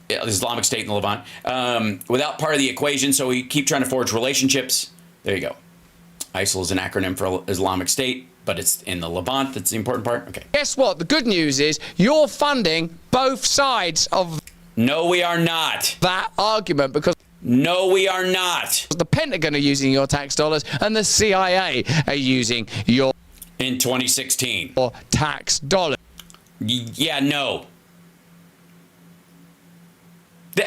Islamic State in the Levant. Without part of the equation, so we keep trying to forge relationships. There you go. ISIL is an acronym for Islamic State, but it's in the Levant. That's the important part. Okay. Guess what? The good news is you're funding both sides of No, we are not. that argument, because No, we are not. the Pentagon are using your tax dollars and the CIA are using your In 2016. tax dollars. Yeah, no.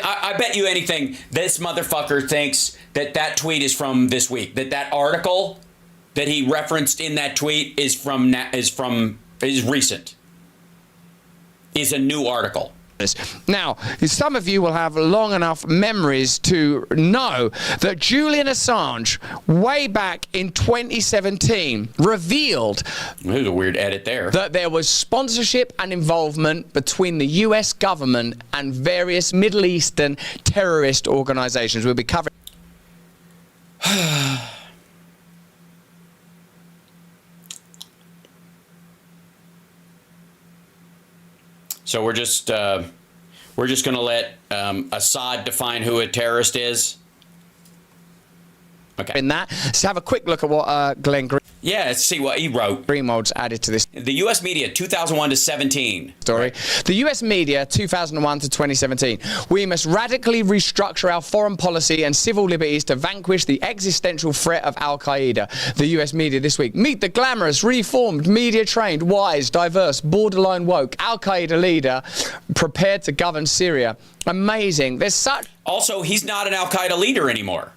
I bet you anything this motherfucker thinks that tweet is from this week. That article that he referenced in that tweet is recent. Is a new article. Now, some of you will have long enough memories to know that Julian Assange, way back in 2017, revealed There's a weird edit there. that there was sponsorship and involvement between the US government and various Middle Eastern terrorist organizations. We'll be covering. So we're just going to let Assad define who a terrorist is. Okay. In that, so have a quick look at what Glenn Yeah, let's see what he wrote. Greenwald's added to this The U.S. media, 2001 to 17. story. The US media, 2001 to 2017. We must radically restructure our foreign policy and civil liberties to vanquish the existential threat of Al-Qaeda. The US media this week. Meet the glamorous, reformed, media-trained, wise, diverse, borderline woke Al-Qaeda leader prepared to govern Syria. Amazing. There's such... Also, he's not an Al-Qaeda leader anymore.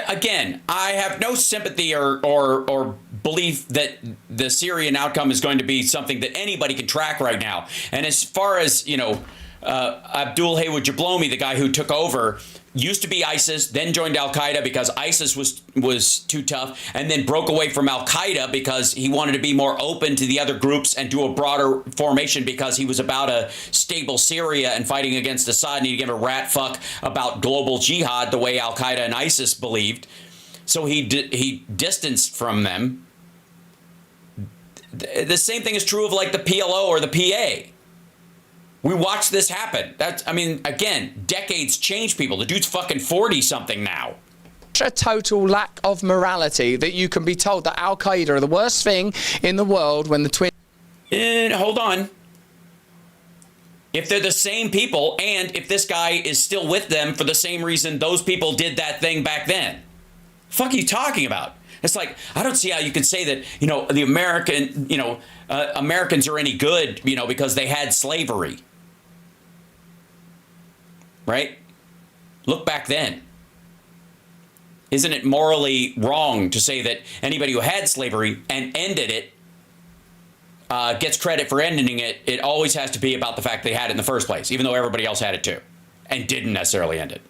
Again, I have no sympathy or belief that the Syrian outcome is going to be something that anybody can track right now. And as far as, you know, Abdul Haywood Jablomi, the guy who took over, used to be ISIS, then joined Al-Qaeda because ISIS was too tough, and then broke away from Al-Qaeda because he wanted to be more open to the other groups and do a broader formation because he was about a stable Syria and fighting against Assad, and he didn't give a rat fuck about global jihad the way Al-Qaeda and ISIS believed. So he distanced from them. The same thing is true of like the PLO or the PA. We watched this happen. I mean, again, decades change people. The dude's fucking 40-something now. A total lack of morality that you can be told that Al Qaeda are the worst thing in the world when the twins. Hold on. If they're the same people, and if this guy is still with them for the same reason those people did that thing back then, the fuck are you talking about? It's like, I don't see how you could say that, you know, the American, you know, Americans are any good, you know, because they had slavery. Right? Look back then. Isn't it morally wrong to say that anybody who had slavery and ended it gets credit for ending it? It always has to be about the fact they had it in the first place, even though everybody else had it too and didn't necessarily end it.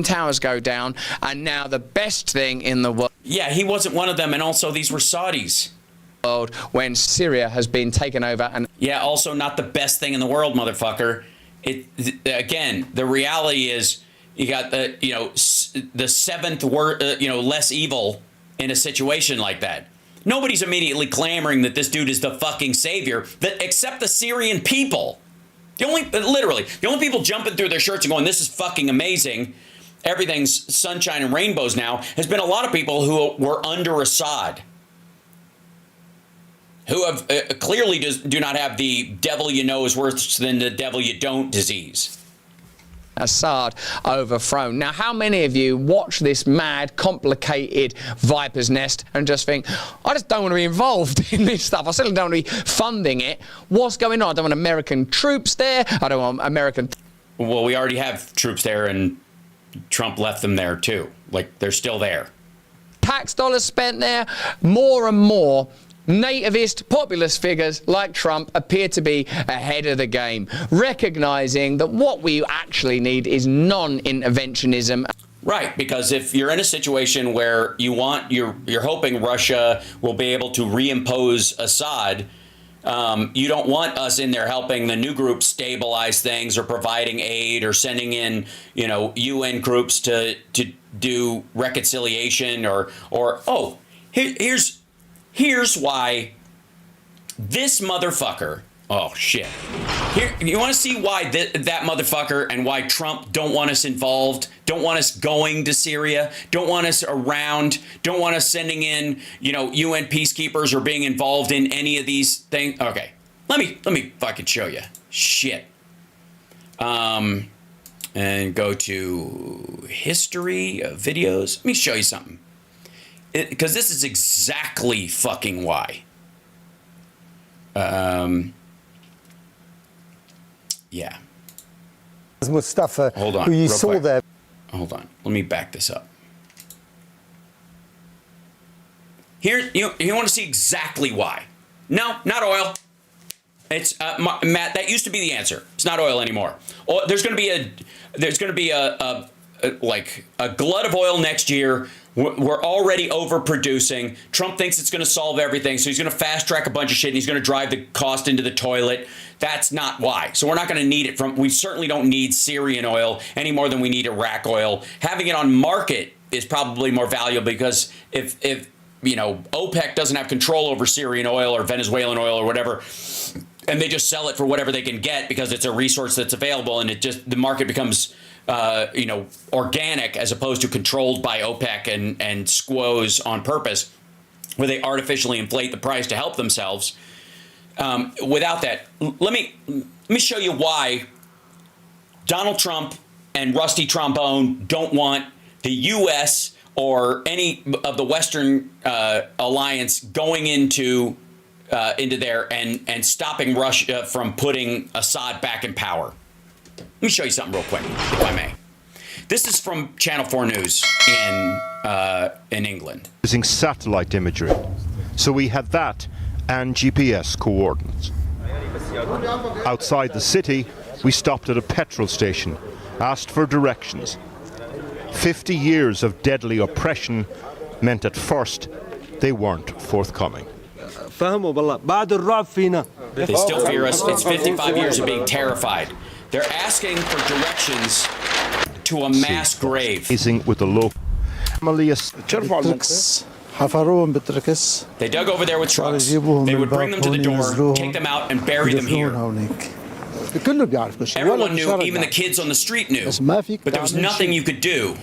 Towers go down, and now the best thing in the world. Yeah, he wasn't one of them, and also these were Saudis. When Syria has been taken over, and yeah, also not the best thing in the world, motherfucker. Again, the reality is you got the, you know, the seventh word, you know, less evil in a situation like that. Nobody's immediately clamoring that this dude is the fucking savior, except the Syrian people. Literally, the only people jumping through their shirts and going, "This is fucking amazing. Everything's sunshine and rainbows now," has been a lot of people who were under Assad, who have clearly do not have the devil you know is worse than the devil you don't disease. Assad overthrown. Now, how many of you watch this mad, complicated viper's nest and just think, I just don't want to be involved in this stuff. I certainly don't want to be funding it. What's going on? I don't want American troops there. I don't want American... Well, we already have troops there, and Trump left them there too. Like, they're still there. Tax dollars spent there. More and more nativist populist figures like Trump appear to be ahead of the game, recognizing that what we actually need is non-interventionism. Right, because if you're in a situation where you're hoping Russia will be able to reimpose Assad, you don't want us in there helping the new group stabilize things or providing aid or sending in, you know, UN groups to do reconciliation or here's why this motherfucker. Oh shit! Here, you want to see why that motherfucker and why Trump don't want us involved, don't want us going to Syria, don't want us around, don't want us sending in, you know, UN peacekeepers or being involved in any of these things. Okay, let me fucking show you. Shit. And go to history of videos. Let me show you something. Because this is exactly fucking why. Yeah. Mustafa, hold on, who you real saw quick. there. Hold on. Let me back this up. Here, you want to see exactly why. No, not oil. It's Matt, that used to be the answer. It's not oil anymore. There's going to be a glut of oil next year. We're already overproducing. Trump thinks it's going to solve everything, so he's going to fast track a bunch of shit, and he's going to drive the cost into the toilet. That's not why. So we're not going to need it we certainly don't need Syrian oil any more than we need Iraq oil. Having it on market is probably more valuable, because if you know, OPEC doesn't have control over Syrian oil or Venezuelan oil or whatever, and they just sell it for whatever they can get because it's a resource that's available, and the market becomes you know, organic as opposed to controlled by OPEC and squoze on purpose, where they artificially inflate the price to help themselves. Without that, let me show you why Donald Trump and Rusty Trombone don't want the U.S. or any of the Western alliance going into there and stopping Russia from putting Assad back in power. Let me show you something real quick, if I may. This is from Channel 4 News in England. Using satellite imagery. So we had that and GPS coordinates. Outside the city, we stopped at a petrol station, asked for directions. 50 years of deadly oppression meant at first they weren't forthcoming. They still fear us. It's 55 years of being terrified. They're asking for directions to a mass grave. With the local They dug over there with trucks. They would bring them to the door, take them out, and bury them here. كله بيعرف كل شيء. Everyone knew, even the kids on the street knew. But there was nothing you could do.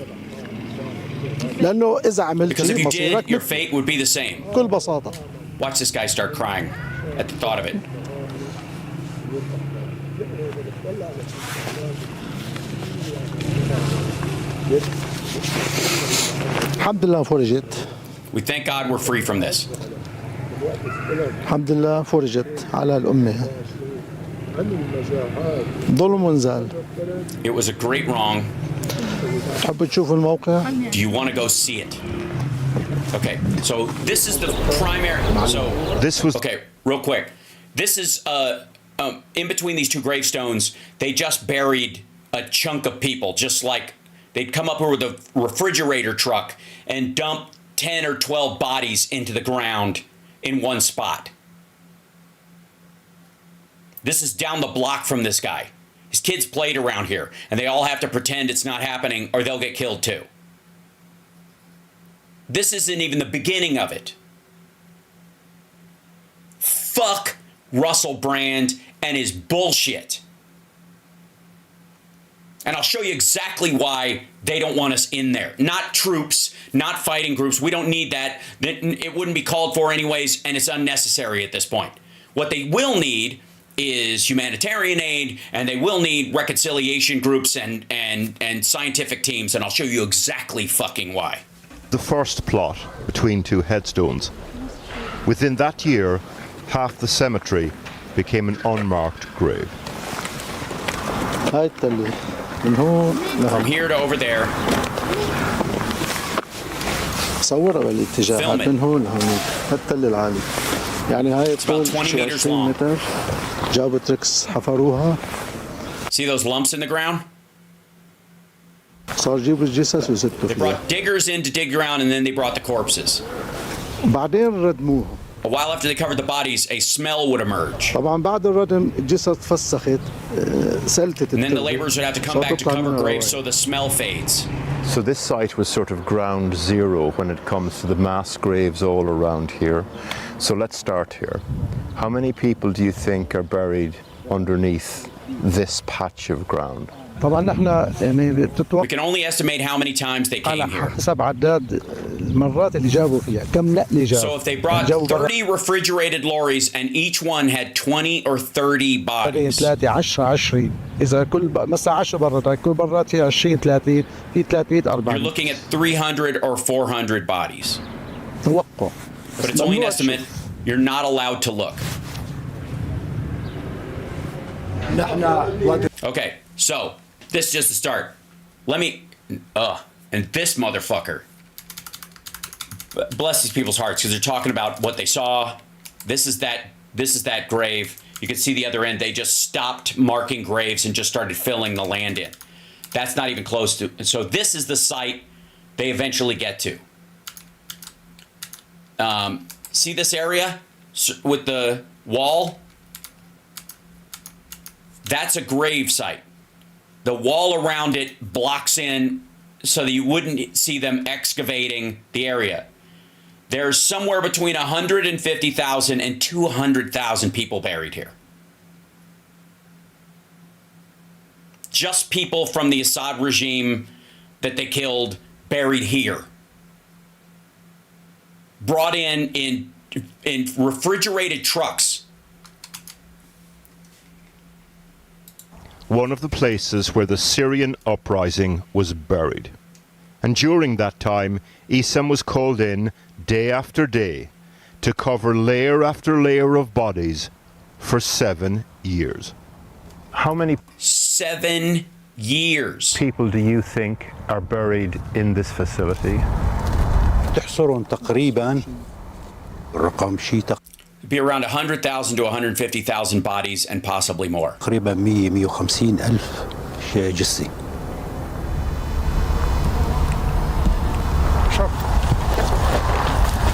لأنه إذا عملت Because if شيء you did, مصيرك your fate would be the same. بكل بساطة. Watch this guy start crying at the thought of it. الحمد لله فرجت. We thank God we're free from this. الحمد لله فرجت على الأمة. ظلم وانزال. It was a great wrong. تحب تشوف الموقع؟ Do you want to go see it? Okay, so this is the primary. So This was okay, real quick. This is in between these two gravestones. They just buried a chunk of people, just like they'd come up here with a refrigerator truck and dump 10 or 12 bodies into the ground in one spot. This is down the block from this guy. His kids played around here, and they all have to pretend it's not happening or they'll get killed too. This isn't even the beginning of it. Fuck Russell Brand and his bullshit. And I'll show you exactly why they don't want us in there. Not troops, not fighting groups. We don't need that. It wouldn't be called for anyways, and it's unnecessary at this point. What they will need is humanitarian aid, and they will need reconciliation groups and scientific teams, and I'll show you exactly fucking why. the first plot between two headstones. Within that year, half the cemetery became an unmarked grave. هاي التلة من هون From here to over there. صورها بالاتجاهات من هون لهون هالتلة العالي يعني هاي about 20 meters 20 متر جابوا تريكس حفروها. See those lumps in the ground? صار جيبوا الجثث وزتوا They فيها. brought diggers in to dig around, and then they brought the corpses. بعدين ردموها. A while after they covered the bodies, a smell would emerge. طبعا بعد الردم الجثث فسخت سلتت. And then the laborers would have to come back to cover graves so the smell fades. So this site was sort of ground zero when it comes to the mass graves all around here. So let's start here. How many people do you think are buried underneath this patch of ground? طبعا نحن يعني We بتتوقع can only estimate how many times they على came here. حسب عداد المرات اللي جابوا فيها كم نقلة جابوا. So if they brought 30 refrigerated lorries and each one had 20 or 30 bodies, 3 10 20 اذا كل مثلا 10 برات كل برات هي 20 30 في 300 you're 400 looking at 300 or 400 bodies. توقع. But it's only an estimate. You're not allowed to look. نحن Okay, so this is just the start. Let me, and this motherfucker, bless these people's hearts because they're talking about what they saw. This is that grave. You can see the other end. They just stopped marking graves and just started filling the land in. That's not even close to. So this is the site they eventually get to. See this area with the wall? That's a grave site. The wall around it blocks in so that you wouldn't see them excavating the area. There's somewhere between 150,000 and 200,000 people buried here. Just people from the Assad regime that they killed buried here. Brought in refrigerated trucks. One of the places where the Syrian uprising was buried. And during that time, Issam was called in day after day to cover layer after layer of bodies for 7 years. How many 7 years. people do you think are buried in this facility? تحصرهم تقريبا الرقم شيء It'd be around 100,000 to 150,000 bodies and possibly more. تقريبا 150 ألف جثة.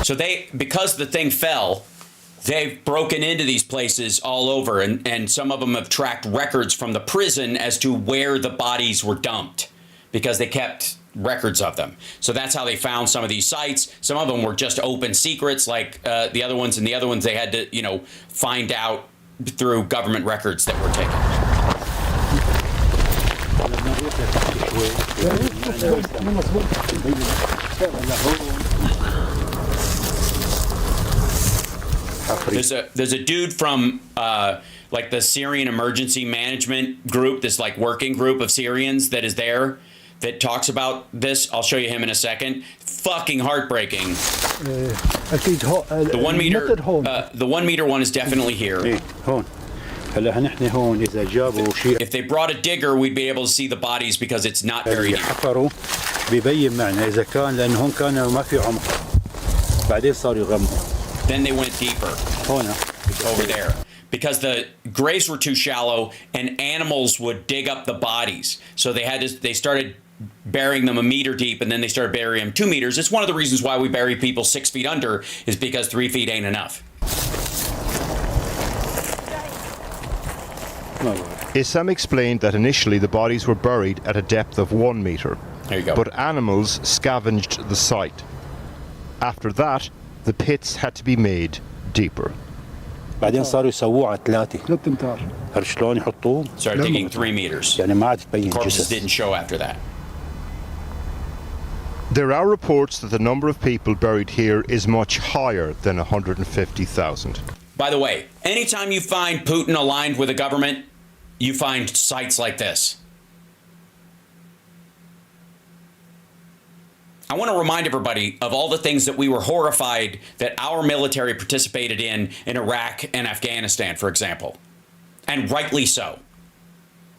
So because the thing fell, they've broken into these places all over, and some of them have tracked records from the prison as to where the bodies were dumped because they kept records of them. So that's how they found some of these sites. Some of them were just open secrets like the other ones, and the other ones they had to, find out through government records that were taken. There's a dude from like the Syrian emergency management group, this like working group of Syrians that is there that talks about this. I'll show you him in a second. Fucking heartbreaking. The 1 meter, the 1 meter one is definitely here. If they brought a digger, we'd be able to see the bodies because it's not very deep. Then they went deeper over there because the graves were too shallow and animals would dig up the bodies. So they started burying them a meter deep, and then they started burying them 2 meters. It's one of the reasons why we bury people 6 feet under, is because 3 feet ain't enough. Issam explained that initially the bodies were buried at a depth of 1 meter. There you go. But animals scavenged the site. After that, the pits had to be made deeper. بعدين صاروا يسووه على 3 امتار. عرفت شلون يحطوه؟ Started digging 3 meters. يعني ما عاد تبين Corpses جثث. didn't show after that. There are reports that the number of people buried here is much higher than 150,000. By the way, anytime you find Putin aligned with a government, you find sites like this. I want to remind everybody of all the things that we were horrified that our military participated in Iraq and Afghanistan, for example. And rightly so.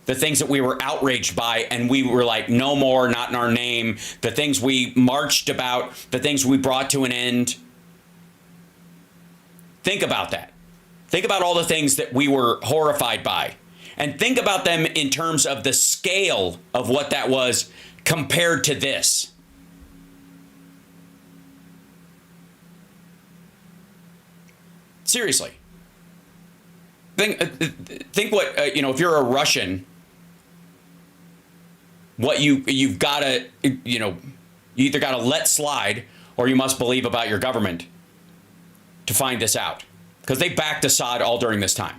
The things that we were outraged by, and we were like, no more, not in our name. The things we marched about, the things we brought to an end. Think about that. Think about all the things that we were horrified by. And think about them in terms of the scale of what that was compared to this. Seriously. Think what, if you're a Russian, what you've got to, you either got to let slide or you must believe about your government to find this out. Because they backed Assad all during this time.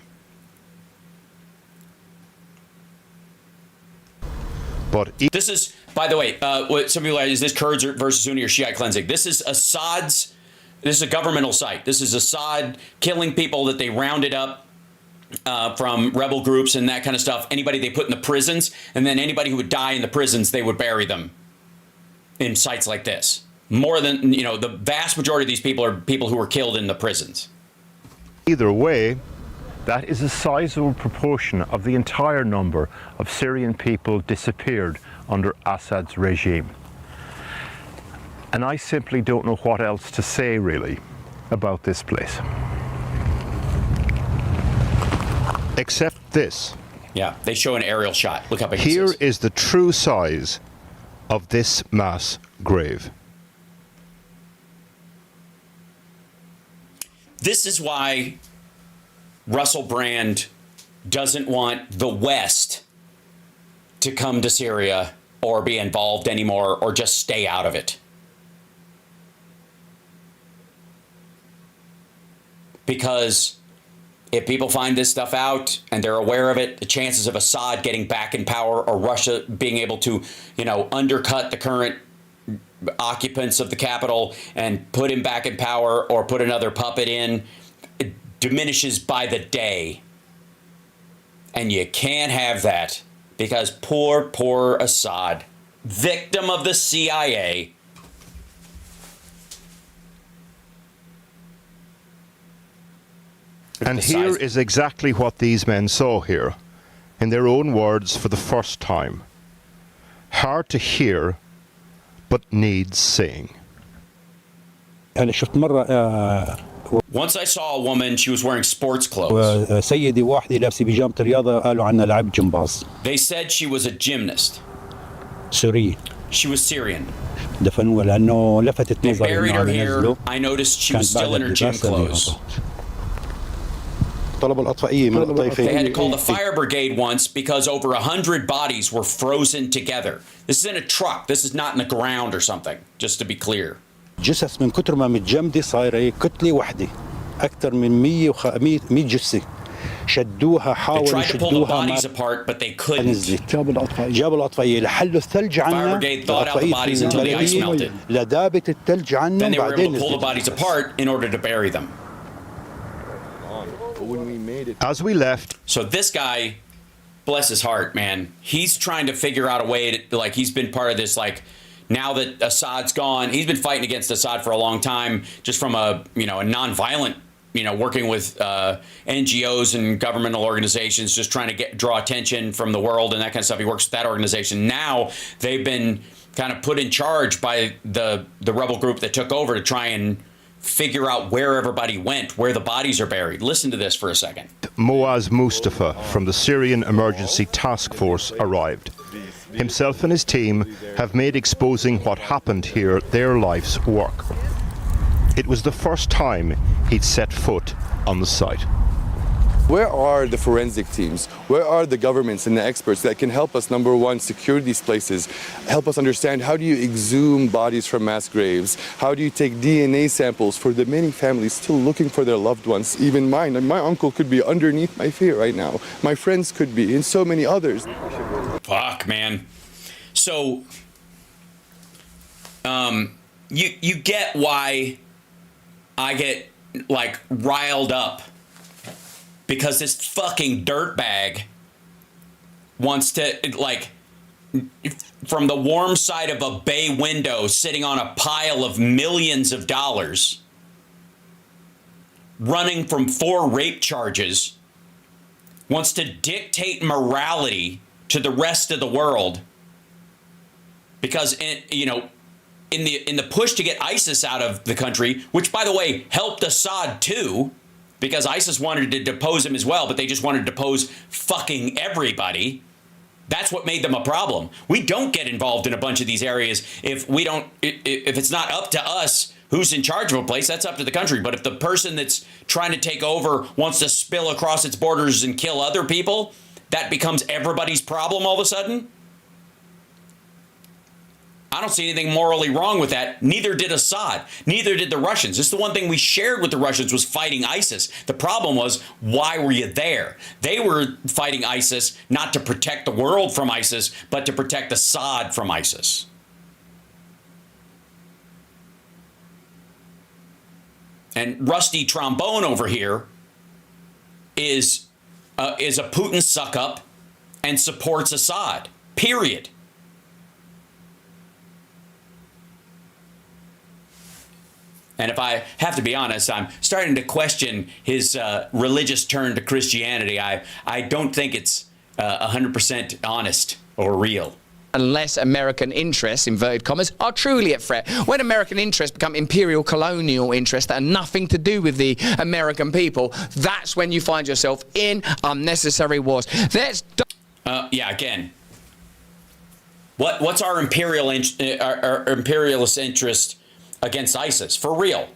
But this is, by the way, what some people are, is this Kurds versus Sunni or Shiite cleansing? This is Assad's, this is a governmental site. This is Assad killing people that they rounded up from rebel groups and that kind of stuff. Anybody they put in the prisons, and then anybody who would die in the prisons, they would bury them in sites like this. More than, the vast majority of these people are people who were killed in the prisons. either way, that is a sizable proportion of the entire number of Syrian people disappeared under Assad's regime. And I simply don't know what else to say, really, about this place. Except this. Yeah, they show an aerial shot. Look how big this Here is. is the true size of this mass grave. This is why Russell Brand doesn't want the West to come to Syria or be involved anymore or just stay out of it. Because if people find this stuff out and they're aware of it, the chances of Assad getting back in power or Russia being able to, undercut the current occupants of the capital and put him back in power or put another puppet in, it diminishes by the day. And you can't have that because poor Assad, victim of the CIA. And here is exactly what these men saw here, in their own words for the first time. Hard to hear, but needs saying. Once I saw a woman, she was wearing sports clothes. سيدة واحدة لابسة بيجامة الرياضة قالوا عنها لاعب جمباز. They said she was a gymnast. سورية. She was Syrian. دفنوها لأنه لفتت They نظري buried إنه her عم here. ينزلوا. I noticed she was still in her gym clothes. طلب الأطفائية من الطائفين. They had to call the fire brigade once because over 100 bodies were frozen together. This is in a truck. This is not in the ground or something, just to be clear. جثث من كتر ما متجمدة صايرة كتلة واحدة أكثر من 100 جثة شدوها They حاولوا tried to pull the يشدوها bodies ما apart, but they couldn't. نزلت. جابوا الأطفائية لحلوا الثلج Fire عنا brigade thawed out the bodies until the ice melted. لذابت الثلج عنهم Then they were بعدين able to pull the نزلت. bodies apart in order to bury them. As we left, So this guy, bless his heart, man, he's trying to figure out a way to, like, he's been part of this, like, now that Assad's gone, he's been fighting against Assad for a long time, just from a, you know, a non-violent, you know, working with NGOs and governmental organizations, just trying to draw attention from the world and that kind of stuff. He works with that organization. Now they've been kind of put in charge by the rebel group that took over to try and figure out where everybody went, where the bodies are buried. Listen to this for a second. Moaz Mustafa from the Syrian Emergency Task Force arrived. Himself and his team have made exposing what happened here their life's work. It was the first time he'd set foot on the site. Where are the forensic teams? Where are the governments and the experts that can help us, number one, secure these places, help us understand how do you exhume bodies from mass graves? How do you take DNA samples for the many families still looking for their loved ones, even mine? And my uncle could be underneath my feet right now. My friends could be, and so many others. Fuck, man. So, you get why I get, like, riled up. Because this fucking dirtbag wants to, like, from the warm side of a bay window, sitting on a pile of millions of dollars, running from 4 rape charges, wants to dictate morality to the rest of the world. Because, you know, in the push to get ISIS out of the country, which, by the way, helped Assad too, because ISIS wanted to depose him as well, but they just wanted to depose fucking everybody. That's what made them a problem. We don't get involved in a bunch of these areas if it's not up to us who's in charge of a place. That's up to the country. But if the person that's trying to take over wants to spill across its borders and kill other people, that becomes everybody's problem all of a sudden. I don't see anything morally wrong with that. Neither did Assad. Neither did the Russians. This is the one thing we shared with the Russians was fighting ISIS. The problem was, why were you there? They were fighting ISIS not to protect the world from ISIS, but to protect Assad from ISIS. And Rusty Trombone over here is a Putin suck-up and supports Assad. Period. And if I have to be honest, I'm starting to question his religious turn to Christianity. I don't think it's 100% honest or real. Unless American interests, inverted commas, are truly at threat. When American interests become imperial colonial interests that are nothing to do with the American people, that's when you find yourself in unnecessary wars. Yeah, again, what's our imperialist interest against ISIS? For real?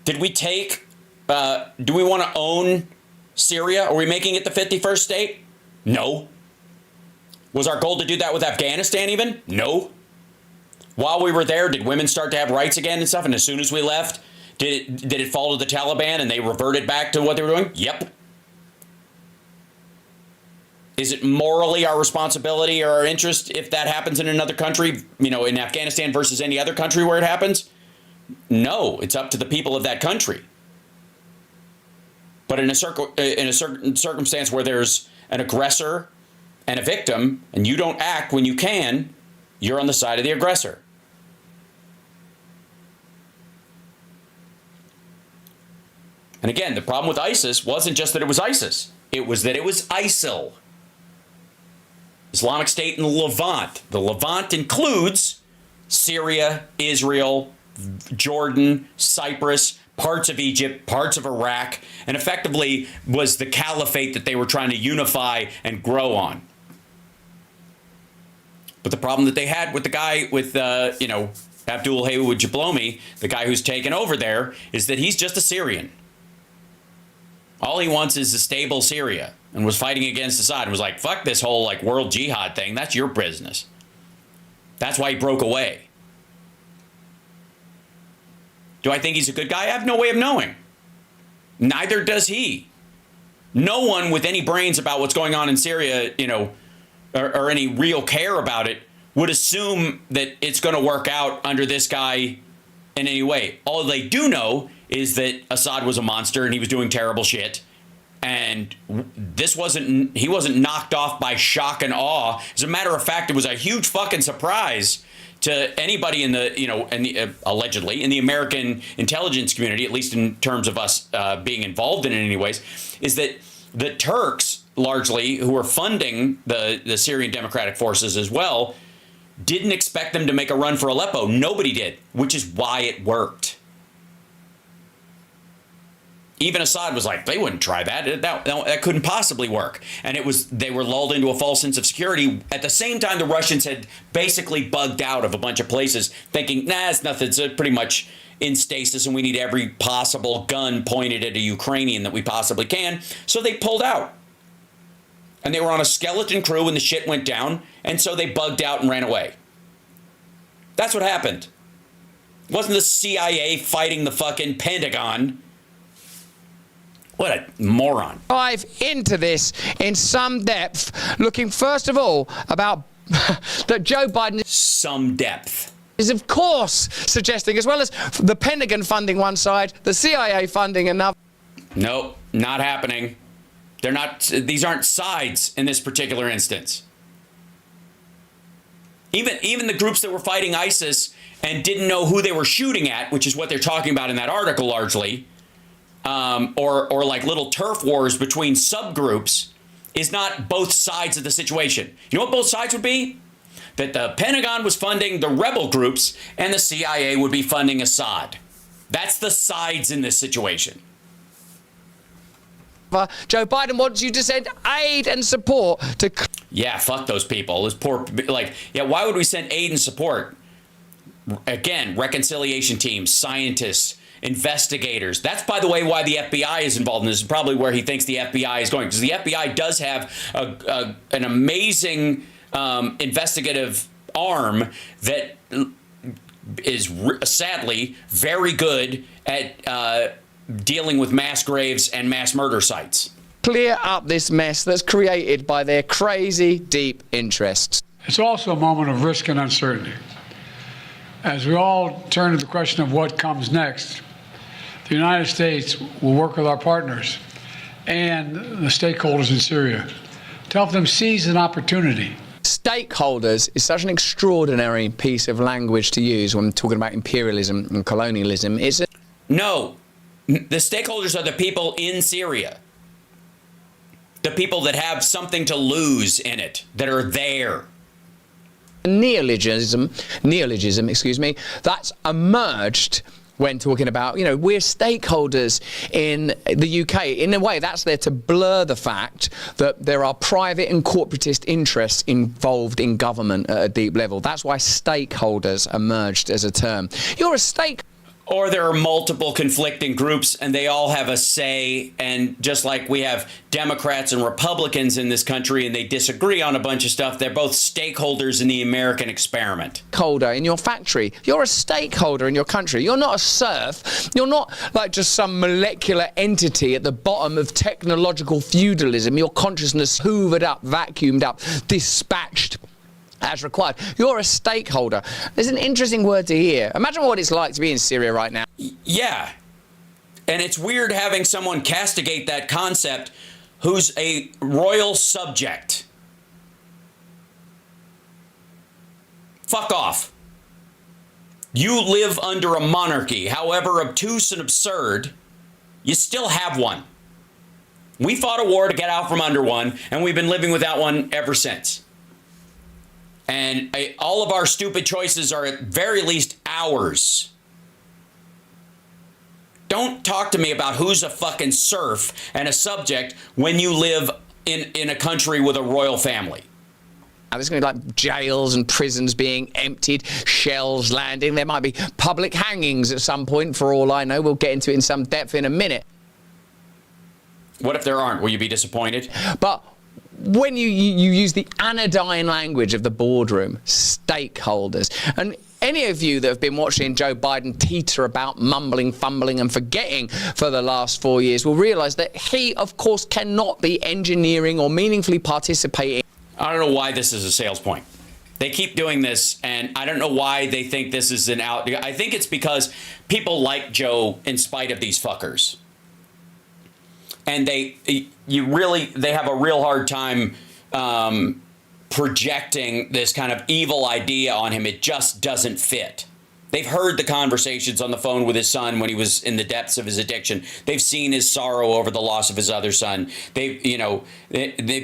Did we take, do we want to own Syria? Are we making it the 51st state? No. Was our goal to do that with Afghanistan even? No. While we were there, did women start to have rights again and stuff? And as soon as we left, did it fall to the Taliban and they reverted back to what they were doing? Yep. Is it morally our responsibility or our interest if that happens in another country, you know, in Afghanistan versus any other country where it happens? No, it's up to the people of that country. But in a certain circumstance where there's an aggressor and a victim, and you don't act when you can, you're on the side of the aggressor. And again, the problem with ISIS wasn't just that it was ISIS. It was that it was ISIL. Islamic State in the Levant. The Levant includes Syria, Israel, Jordan, Cyprus, parts of Egypt, parts of Iraq, and effectively was the caliphate that they were trying to unify and grow on. But the problem that they had with the guy with, Abdul Haywood Jablomi, the guy who's taken over there, is that he's just a Syrian. All he wants is a stable Syria, and was fighting against Assad and was like, fuck this whole like world jihad thing. That's your business. That's why he broke away. Do I think he's a good guy? I have no way of knowing. Neither does he. No one with any brains about what's going on in Syria, or any real care about it, would assume that it's going to work out under this guy in any way. All they do know is that Assad was a monster and he was doing terrible shit. And he wasn't knocked off by shock and awe. As a matter of fact, it was a huge fucking surprise to anybody in the, allegedly in the American intelligence community, at least in terms of us being involved in it in any ways, is that the Turks, largely, who are funding the Syrian Democratic Forces as well, didn't expect them to make a run for Aleppo. Nobody did, which is why it worked. Even Assad was like, they wouldn't try that. That couldn't possibly work. And they were lulled into a false sense of security. At the same time, the Russians had basically bugged out of a bunch of places, thinking, nah, it's nothing. It's pretty much in stasis, and we need every possible gun pointed at a Ukrainian that we possibly can. So they pulled out. And they were on a skeleton crew when the shit went down, and so they bugged out and ran away. That's what happened. It wasn't the CIA fighting the fucking Pentagon. What a moron. Dive into this in some depth, looking first of all about that Joe Biden... Some depth. ...is of course suggesting, as well as the Pentagon funding one side, the CIA funding another. Nope, not happening. They're not. These aren't sides in this particular instance. Even the groups that were fighting ISIS and didn't know who they were shooting at, which is what they're talking about in that article largely, or like little turf wars between subgroups, is not both sides of the situation. You know what both sides would be? That the Pentagon was funding the rebel groups and the CIA would be funding Assad. That's the sides in this situation. Joe Biden wants you to send aid and support to... Yeah, fuck those people. Those poor, why would we send aid and support? Again, reconciliation teams, scientists, investigators. That's, by the way, why the FBI is involved in this. Is probably where he thinks the FBI is going, because the FBI does have an amazing investigative arm that is sadly very good at dealing with mass graves and mass murder sites. Clear up this mess that's created by their crazy deep interests. It's also a moment of risk and uncertainty. As we all turn to the question of what comes next, the United States will work with our partners and the stakeholders in Syria to help them seize an opportunity. Stakeholders is such an extraordinary piece of language to use when talking about imperialism and colonialism. No, the stakeholders are the people in Syria. The people that have something to lose in it, that are there. Neologism, that's emerged when talking about, we're stakeholders in the UK. In a way, that's there to blur the fact that there are private and corporatist interests involved in government at a deep level. That's why stakeholders emerged as a term. You're a stake. Or there are multiple conflicting groups and they all have a say. And just like we have Democrats and Republicans in this country and they disagree on a bunch of stuff, they're both stakeholders in the American experiment. Stakeholder in your factory. You're a stakeholder in your country. You're not a serf. You're not like just some molecular entity at the bottom of technological feudalism. Your consciousness hoovered up, vacuumed up, dispatched as required. You're a stakeholder. There's an interesting word to hear. Imagine what it's like to be in Syria right now. Yeah. And it's weird having someone castigate that concept who's a royal subject. Fuck off. You live under a monarchy, however obtuse and absurd, you still have one. We fought a war to get out from under one, and we've been living without one ever since. And all of our stupid choices are at very least ours. Don't talk to me about who's a fucking serf and a subject when you live in a country with a royal family. Now, there's going to be like jails and prisons being emptied, shells landing. There might be public hangings at some point, for all I know. We'll get into it in some depth in a minute. What if there aren't? Will you be disappointed? But when you use the anodyne language of the boardroom, stakeholders, and any of you that have been watching Joe Biden teeter about mumbling, fumbling and forgetting for the last 4 years will realise that he, of course, cannot be engineering or meaningfully participating. I don't know why this is a sales point. They keep doing this, and I don't know why they think this is an out. I think it's because people like Joe in spite of these fuckers. And they have a real hard time projecting this kind of evil idea on him. It just doesn't fit. They've heard the conversations on the phone with his son when he was in the depths of his addiction. They've seen his sorrow over the loss of his other son. They've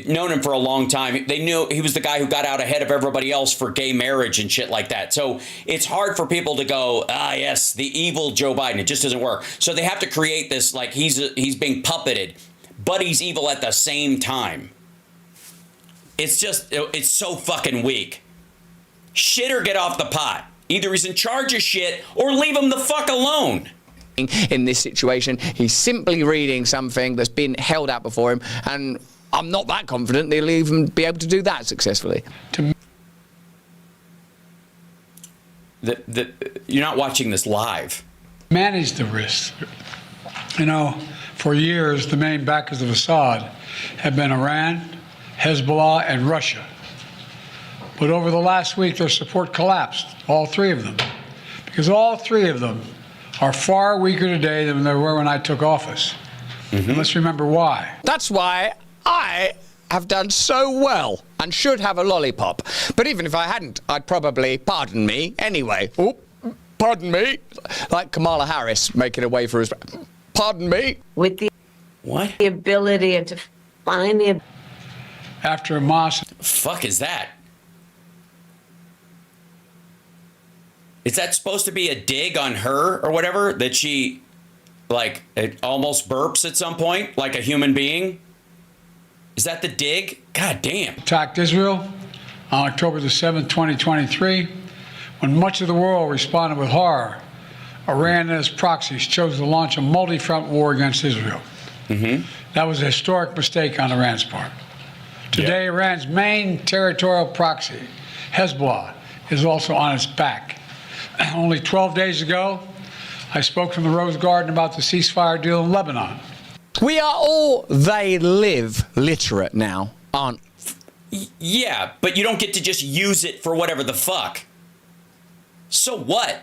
known him for a long time. They knew he was the guy who got out ahead of everybody else for gay marriage and shit like that. So it's hard for people to go, yes, the evil Joe Biden. It just doesn't work. So they have to create this like he's being puppeted, but he's evil at the same time. It's so fucking weak. Shit or get off the pot. Either he's in charge of shit or leave him the fuck alone. In this situation, he's simply reading something that's been held out before him, and I'm not that confident they'll even be able to do that successfully. You're not watching this live. Manage the risk. You know, for years, the main backers of Assad have been Iran, Hezbollah, and Russia. But over the last week, their support collapsed, all three of them, because all three of them are far weaker today than they were when I took office. And let's remember why. That's why I have done so well and should have a lollipop. But even if I hadn't, I'd probably pardon me anyway. Oh, pardon me. Like Kamala Harris making a way for his... Pardon me. With the ability to find the... After Hamas... Fuck is that? Is that supposed to be a dig on her or whatever? That she, like, it almost burps at some point, like a human being? Is that the dig? God damn. Attacked Israel on October the 7th, 2023, when much of the world responded with horror. Iran and its proxies chose to launch a multi-front war against Israel. That was a historic mistake on Iran's part. Today, Iran's main territorial proxy, Hezbollah, is also on its back. Only 12 days ago, I spoke from the Rose Garden about the ceasefire deal in Lebanon. We are all they live literate now, aren't we? Yeah, but you don't get to just use it for whatever the fuck. So what?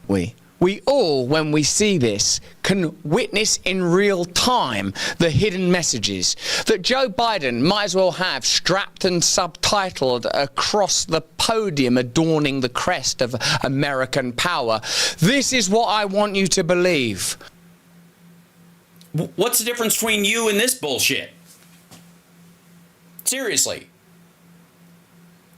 We all, when we see this, can witness in real time the hidden messages that Joe Biden might as well have strapped and subtitled across the podium adorning the crest of American power. This is what I want you to believe. What's the difference between you and this bullshit? Seriously.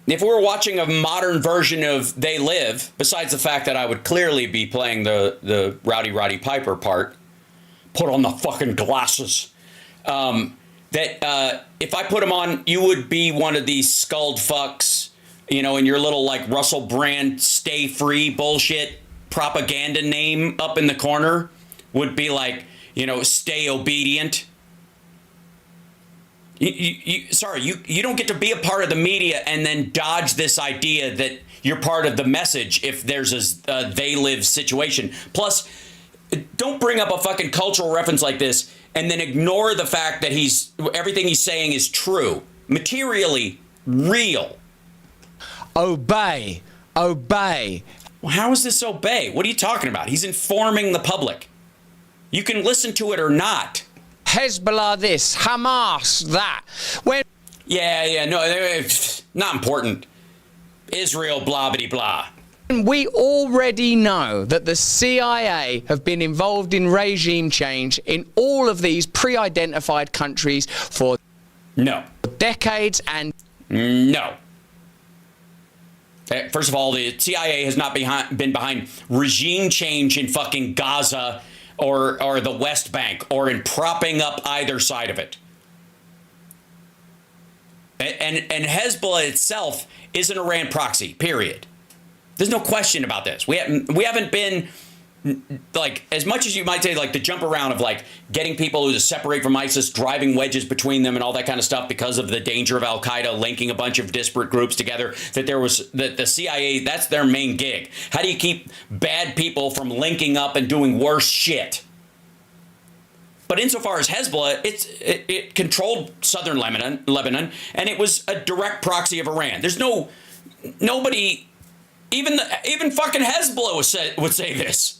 If we were watching a modern version of They Live, besides the fact that I would clearly be playing the Rowdy Roddy Piper part, put on the fucking glasses, if I put them on, you would be one of these skulled fucks, you know, in your little like Russell Brand stay free bullshit propaganda name up in the corner would be like, you know, stay obedient. You don't get to be a part of the media and then dodge this idea that you're part of the message if there's a they live situation. Plus, don't bring up a fucking cultural reference like this and then ignore the fact that everything he's saying is true, materially real. Obey. Well, how is this obey? What are you talking about? He's informing the public. You can listen to it or not. Hezbollah this, Hamas that. No, not important. Israel, blah, blah, blah. We already know that the CIA have been involved in regime change in all of these pre-identified countries for decades and... No. First of all, the CIA has not been behind regime change in fucking Gaza or the West Bank, or in propping up either side of it. And Hezbollah itself is an Iran proxy, period. There's no question about this. We haven't been like, as much as you might say, like, the jump around of, like, getting people to separate from ISIS, driving wedges between them and all that kind of stuff because of the danger of Al-Qaeda linking a bunch of disparate groups together, that the CIA, that's their main gig. How do you keep bad people from linking up and doing worse shit? But insofar as Hezbollah, it controlled southern Lebanon, and it was a direct proxy of Iran. There's nobody, even fucking Hezbollah would say this.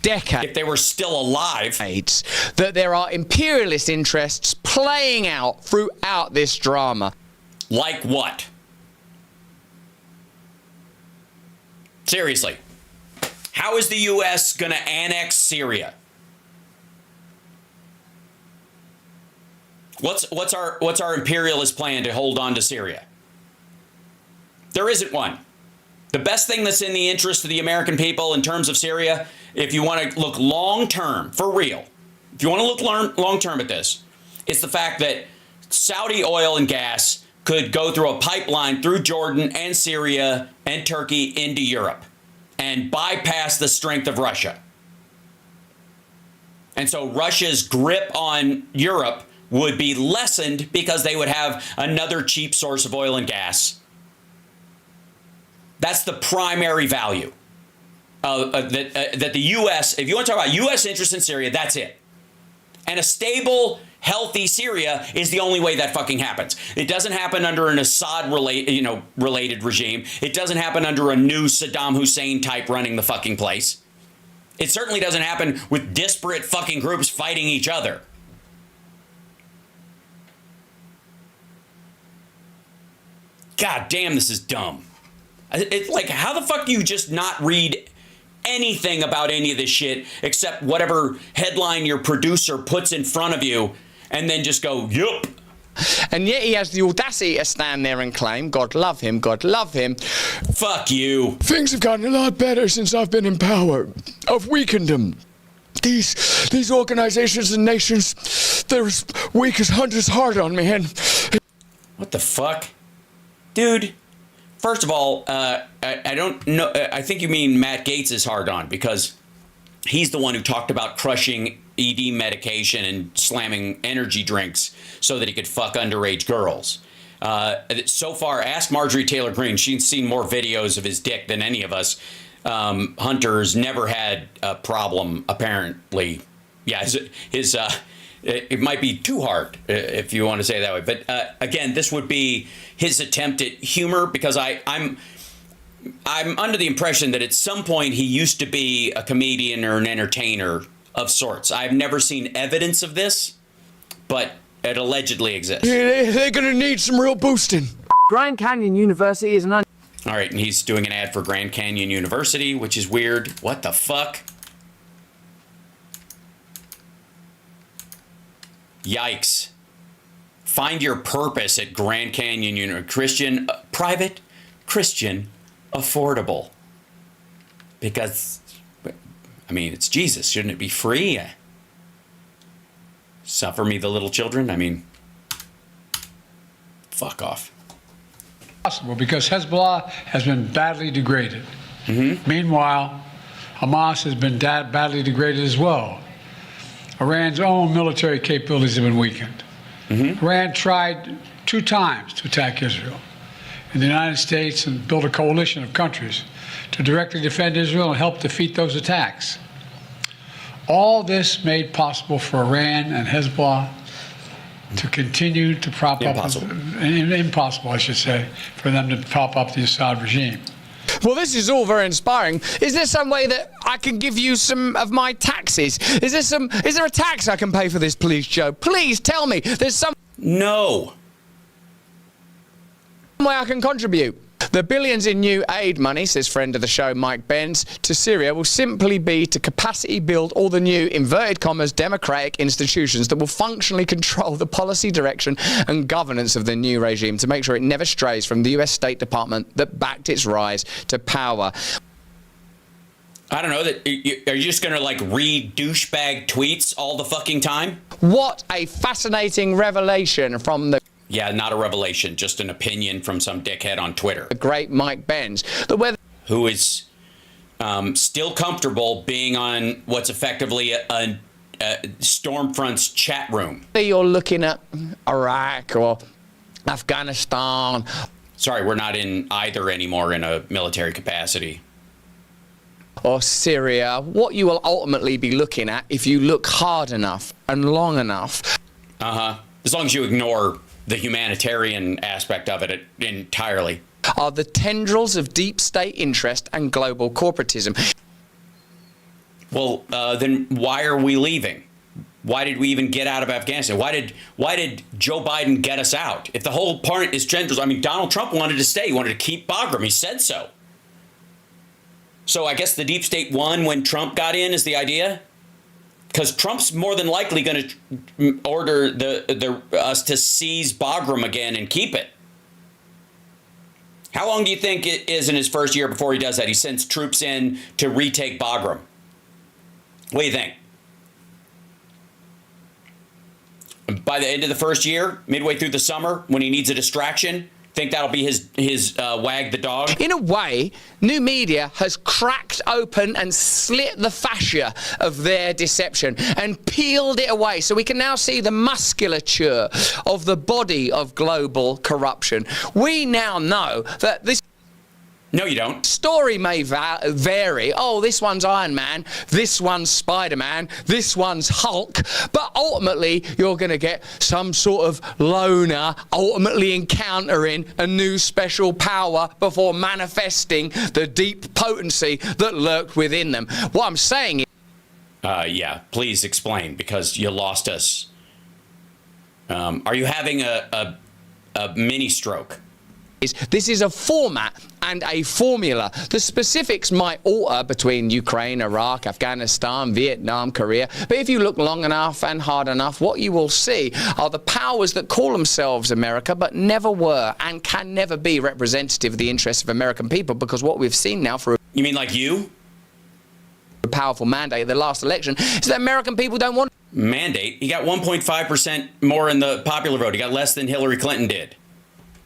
Decades, if they were still alive, that there are imperialist interests playing out throughout this drama. Like what? Seriously, how is the U.S. going to annex Syria? What's our imperialist plan to hold on to Syria? There isn't one. The best thing that's in the interest of the American people in terms of Syria, if you want to look long-term, for real, if you want to look long-term at this, it's the fact that Saudi oil and gas could go through a pipeline through Jordan and Syria and Turkey into Europe and bypass the strength of Russia. And so Russia's grip on Europe would be lessened because they would have another cheap source of oil and gas. That's the primary value that the U.S., if you want to talk about U.S. interest in Syria, that's it. And a stable, healthy Syria is the only way that fucking happens. It doesn't happen under an Assad related regime. It doesn't happen under a new Saddam Hussein type running the fucking place. It certainly doesn't happen with disparate fucking groups fighting each other. God damn, this is dumb. It's like, how the fuck do you just not read anything about any of this shit except whatever headline your producer puts in front of you and then just go, yup. And yet he has the audacity to stand there and claim, God love him, God love him. Fuck you. Things have gotten a lot better since I've been in power. I've weakened them. These organizations and nations, they're as weak as Hunter's heart on me. And what the fuck? Dude, first of all, I don't know. I think you mean Matt Gaetz is hard on because he's the one who talked about crushing ED medication and slamming energy drinks so that he could fuck underage girls. So far, ask Marjorie Taylor Greene. She's seen more videos of his dick than any of us. Hunter's never had a problem, apparently. Yeah, it might be too hard, if you want to say it that way. But again, this would be his attempt at humor, because I'm under the impression that at some point he used to be a comedian or an entertainer of sorts. I've never seen evidence of this, but it allegedly exists. They're going to need some real boosting. Grand Canyon University is an... All right, and he's doing an ad for Grand Canyon University, which is weird. What the fuck? Yikes. Find your purpose at Grand Canyon University. Christian, private, Christian, affordable. Because, I mean, it's Jesus. Shouldn't it be free? Suffer me the little children? I mean, fuck off. Possible, because Hezbollah has been badly degraded. Mm-hmm. Meanwhile, Hamas has been badly degraded as well. Iran's own military capabilities have been weakened. Mm-hmm. Iran tried 2 times to attack Israel. And the United States and built a coalition of countries to directly defend Israel and help defeat those attacks. All this made possible for Iran and Hezbollah to continue to prop up... Impossible, I should say, for them to prop up the Assad regime. Well, this is all very inspiring. Is there some way that I can give you some of my taxes? Is there a tax I can pay for this, please, Joe? Please tell me. There's some... No. way I can contribute. The billions in new aid money, says friend of the show Mike Benz, to Syria will simply be to capacity build all the new, inverted commas, democratic institutions that will functionally control the policy direction and governance of the new regime to make sure it never strays from the US State Department that backed its rise to power. I don't know. Are you just going to, like, read douchebag tweets all the fucking time? What a fascinating revelation from the... Yeah, not a revelation, just an opinion from some dickhead on Twitter. The great Mike Benz. Who is still comfortable being on what's effectively a Stormfront's chat room. You're looking at Iraq or Afghanistan. Sorry, we're not in either anymore in a military capacity. Or Syria. What you will ultimately be looking at, if you look hard enough and long enough. As long as you ignore the humanitarian aspect of it entirely. Are the tendrils of deep state interest and global corporatism. Well, then why are we leaving? Why did we even get out of Afghanistan? Why did Joe Biden get us out? If the whole point is tendrils, I mean, Donald Trump wanted to stay. He wanted to keep Bagram. He said so. So I guess the deep state won when Trump got in is the idea? Because Trump's more than likely going to order us to seize Bagram again and keep it. How long do you think it is in his first year before he does that? He sends troops in to retake Bagram. What do you think? By the end of the first year, midway through the summer, when he needs a distraction, think that'll be his wag the dog? In a way, new media has cracked open and slit the fascia of their deception and peeled it away. So we can now see the musculature of the body of global corruption. We now know that this... No, you don't. Story may vary. Oh, this one's Iron Man, this one's Spider-Man, this one's Hulk. But ultimately, you're going to get some sort of loner ultimately encountering a new special power before manifesting the deep potency that lurked within them. What I'm saying is... Yeah, please explain, because you lost us. Are you having a mini stroke? This is a format and a formula. The specifics might alter between Ukraine, Iraq, Afghanistan, Vietnam, Korea. But if you look long enough and hard enough, what you will see are the powers that call themselves America but never were and can never be representative of the interests of American people, because what we've seen now for... You mean like you? A powerful mandate at the last election is that American people don't want... Mandate? He got 1.5% more in the popular vote. He got less than Hillary Clinton did.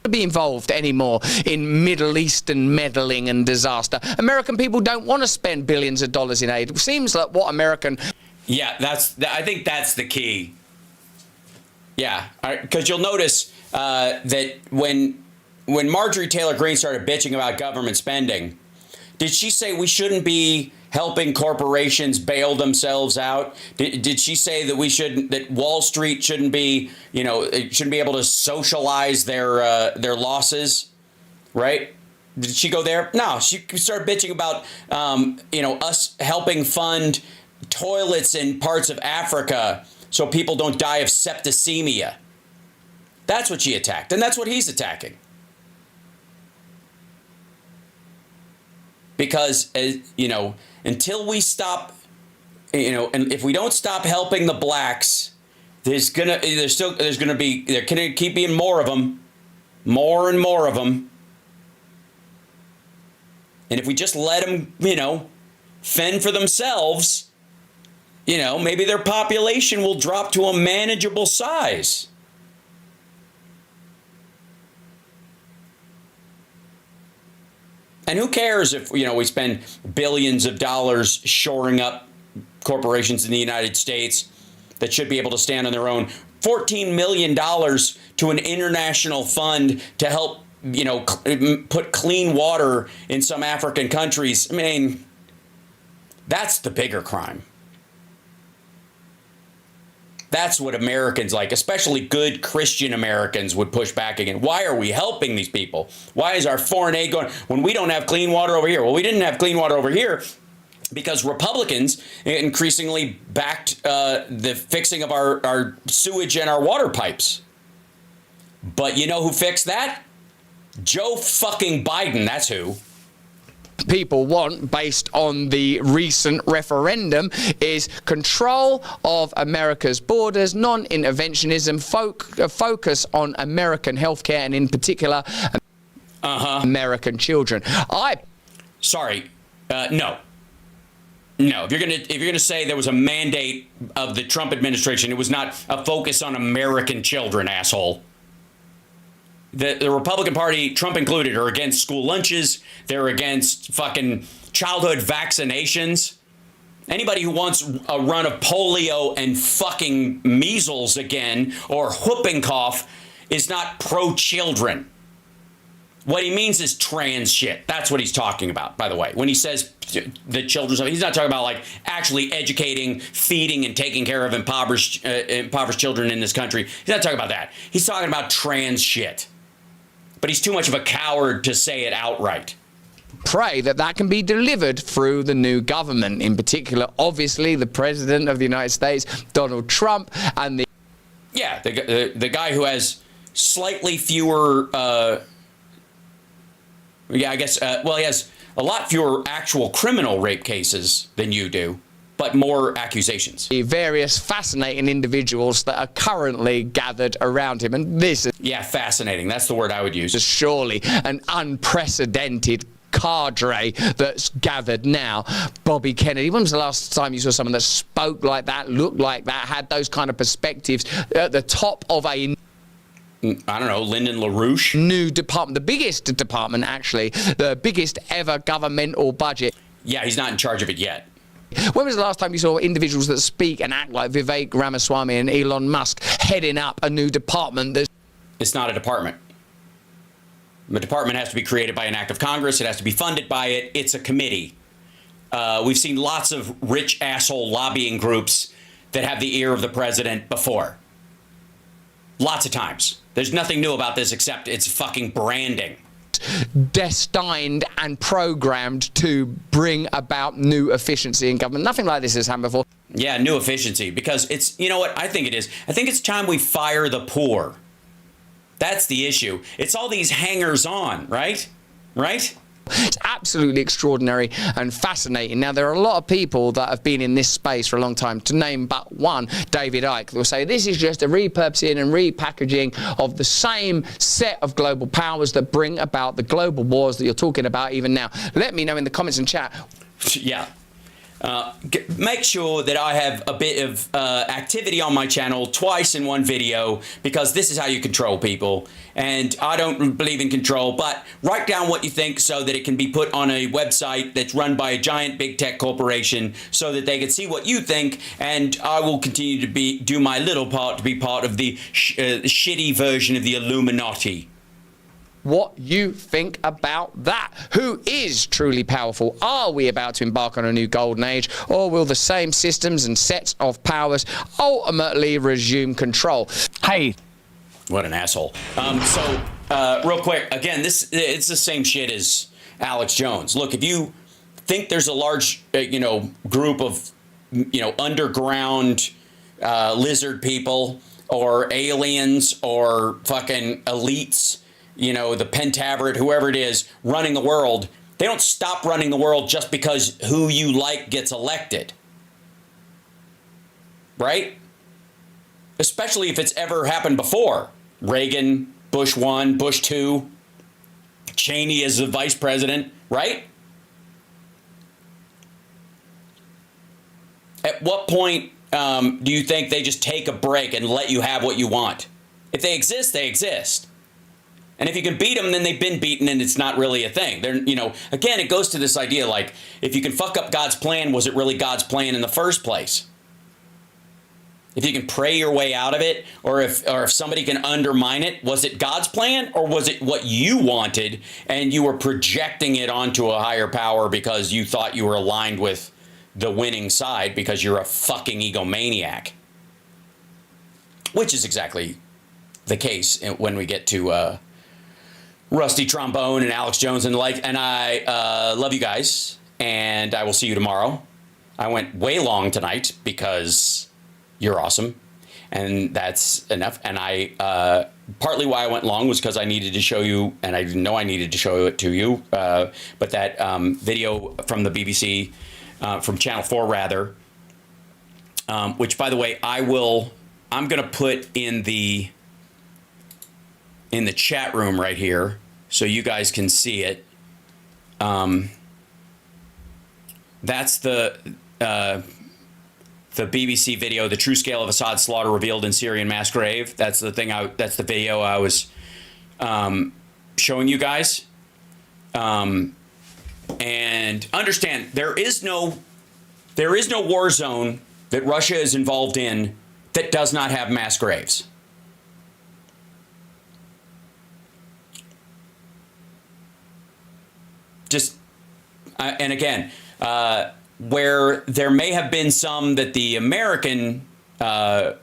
To be involved anymore in Middle Eastern meddling and disaster. American people don't want to spend billions of dollars in aid. It seems like what American... Yeah, I think that's the key. Yeah, because you'll notice that when Marjorie Taylor Greene started bitching about government spending, did she say we shouldn't be helping corporations bail themselves out? Did she say that that Wall Street shouldn't be, shouldn't be able to socialize their losses, right? Did she go there? No, she started bitching about, us helping fund toilets in parts of Africa so people don't die of septicemia. That's what she attacked, and that's what he's attacking. Because, until we stop, and if we don't stop helping the blacks, there can keep being more of them, more and more of them. And if we just let them, fend for themselves, maybe their population will drop to a manageable size. And who cares if, we spend billions of dollars shoring up corporations in the United States that should be able to stand on their own? $14 million to an international fund to help, put clean water in some African countries. I mean, that's the bigger crime. That's what Americans like, especially good Christian Americans, would push back against. Why are we helping these people? Why is our foreign aid going when we don't have clean water over here? Well, we didn't have clean water over here because Republicans increasingly backed the fixing of our sewage and our water pipes. But you know who fixed that? Joe fucking Biden, that's who. People want, based on the recent referendum, is control of America's borders, non-interventionism, focus on American healthcare, and in particular, American children. Sorry, no. If you're gonna say there was a mandate of the Trump administration, it was not a focus on American children, asshole. The Republican Party, Trump included, are against school lunches. They're against fucking childhood vaccinations. Anybody who wants a run of polio and fucking measles again or whooping cough is not pro-children. What he means is trans shit. That's what he's talking about, by the way. When he says the children's, he's not talking about like actually educating, feeding, and taking care of impoverished children in this country. He's not talking about that. He's talking about trans shit. But he's too much of a coward to say it outright. Pray that can be delivered through the new government, in particular, obviously, the President of the United States, Donald Trump, and the guy who has slightly fewer, he has a lot fewer actual criminal rape cases than you do, but more accusations. The various fascinating individuals that are currently gathered around him, and this is... Yeah, fascinating. That's the word I would use. Surely an unprecedented cadre that's gathered now. Bobby Kennedy, when was the last time you saw someone that spoke like that, looked like that, had those kind of perspectives at the top of a... I don't know, Lyndon LaRouche? New department, the biggest department, actually, the biggest ever governmental budget. Yeah, he's not in charge of it yet. When was the last time you saw individuals that speak and act like Vivek Ramaswamy and Elon Musk heading up a new department? It's not a department. The department has to be created by an act of Congress. It has to be funded by it. It's a committee. We've seen lots of rich asshole lobbying groups that have the ear of the president before. Lots of times. There's nothing new about this except it's fucking branding. Destined and programmed to bring about new efficiency in government. Nothing like this has happened before. Yeah, new efficiency, because it's, you know what I think it is? I think it's time we fire the poor. That's the issue. It's all these hangers-on, right? Right? It's absolutely extraordinary and fascinating. Now, there are a lot of people that have been in this space for a long time, to name but one, David Icke, will say this is just a repurposing and repackaging of the same set of global powers that bring about the global wars that you're talking about even now. Let me know in the comments and chat. Yeah. Make sure that I have a bit of activity on my channel twice in one video, because this is how you control people. And I don't believe in control, but write down what you think so that it can be put on a website that's run by a giant big tech corporation so that they can see what you think. And I will continue to do my little part to be part of the shitty version of the Illuminati. What you think about that? Who is truly powerful? Are we about to embark on a new golden age, or will the same systems and sets of powers ultimately resume control? Hey. What an asshole. Real quick, again, it's the same shit as Alex Jones. Look, if you think there's a large, group of, underground lizard people or aliens or fucking elites, the Pentaveret, whoever it is, running the world, they don't stop running the world just because who you like gets elected. Right? Especially if it's ever happened before. Reagan, Bush 1, Bush 2, Cheney as the vice president, right? At what point do you think they just take a break and let you have what you want? If they exist, they exist. And if you can beat them, then they've been beaten and it's not really a thing. They're, again, it goes to this idea like, if you can fuck up God's plan, was it really God's plan in the first place? If you can pray your way out of it, or if somebody can undermine it, was it God's plan, or was it what you wanted and you were projecting it onto a higher power because you thought you were aligned with the winning side because you're a fucking egomaniac? Which is exactly the case when we get to Rusty Trombone and Alex Jones and the like. And I love you guys, and I will see you tomorrow. I went way long tonight because you're awesome, and that's enough. And I partly why I went long was because I needed to show you, and I didn't know I needed to show it to you, but that video from the BBC, from Channel 4 rather, which, by the way, I'm going to put in the chat room right here so you guys can see it. That's the BBC video, The True Scale of Assad's Slaughter Revealed in Syrian Mass Grave. That's the thing. That's the video I was showing you guys. And understand there is no war zone that Russia is involved in that does not have mass graves. Just and again, where there may have been some that the American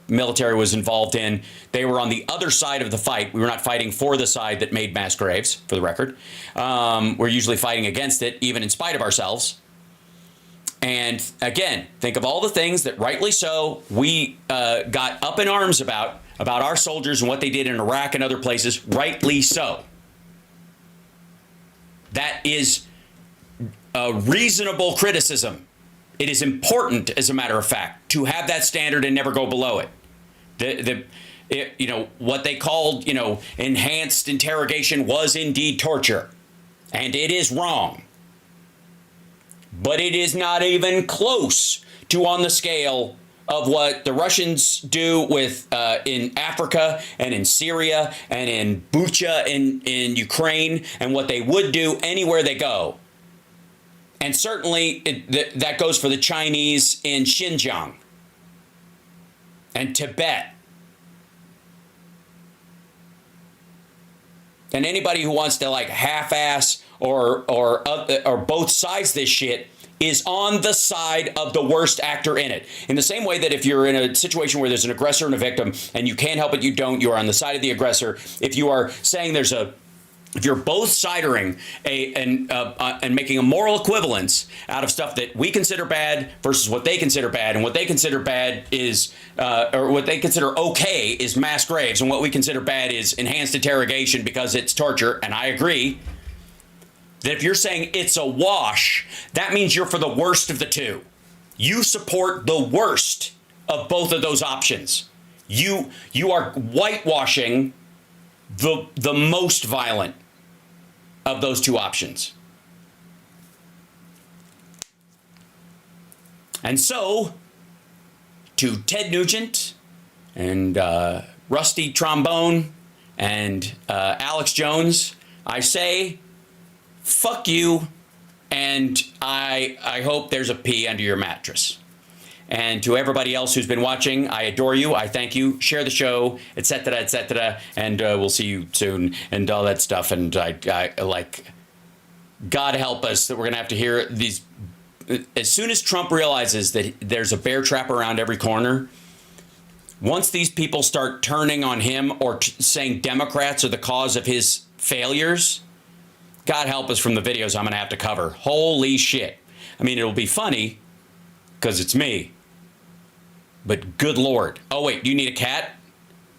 military was involved in, they were on the other side of the fight. We were not fighting for the side that made mass graves, for the record. We're usually fighting against it, even in spite of ourselves. And again, think of all the things that rightly so we got up in arms about our soldiers and what they did in Iraq and other places, rightly so. That is a reasonable criticism. It is important, as a matter of fact, to have that standard and never go below it. What they called, enhanced interrogation was indeed torture, and it is wrong. But it is not even close to on the scale of what the Russians do with in Africa and in Syria and in Bucha in Ukraine, and what they would do anywhere they go. And certainly that goes for the Chinese in Xinjiang and Tibet. And anybody who wants to half-ass or both sides this shit is on the side of the worst actor in it. In the same way that if you're in a situation where there's an aggressor and a victim and you can't help it, you don't, you're on the side of the aggressor. If you are saying if you're both sidering and making a moral equivalence out of stuff that we consider bad versus what they consider bad, and what they consider bad is, or what they consider okay is mass graves, and what we consider bad is enhanced interrogation because it's torture, and I agree, that if you're saying it's a wash, that means you're for the worst of the two. You support the worst of both of those options. You are whitewashing the most violent of those two options. And so, to Ted Nugent and Rusty Trombone and Alex Jones, I say, fuck you, and I hope there's a pee under your mattress. And to everybody else who's been watching, I adore you. I thank you. Share the show, etc., and we'll see you soon and all that stuff. And I God help us that we're going to have to hear these. As soon as Trump realizes that there's a bear trap around every corner, once these people start turning on him or saying Democrats are the cause of his failures, God help us from the videos I'm going to have to cover. Holy shit. I mean, it'll be funny because it's me. But good Lord. Oh, wait, do you need a cat?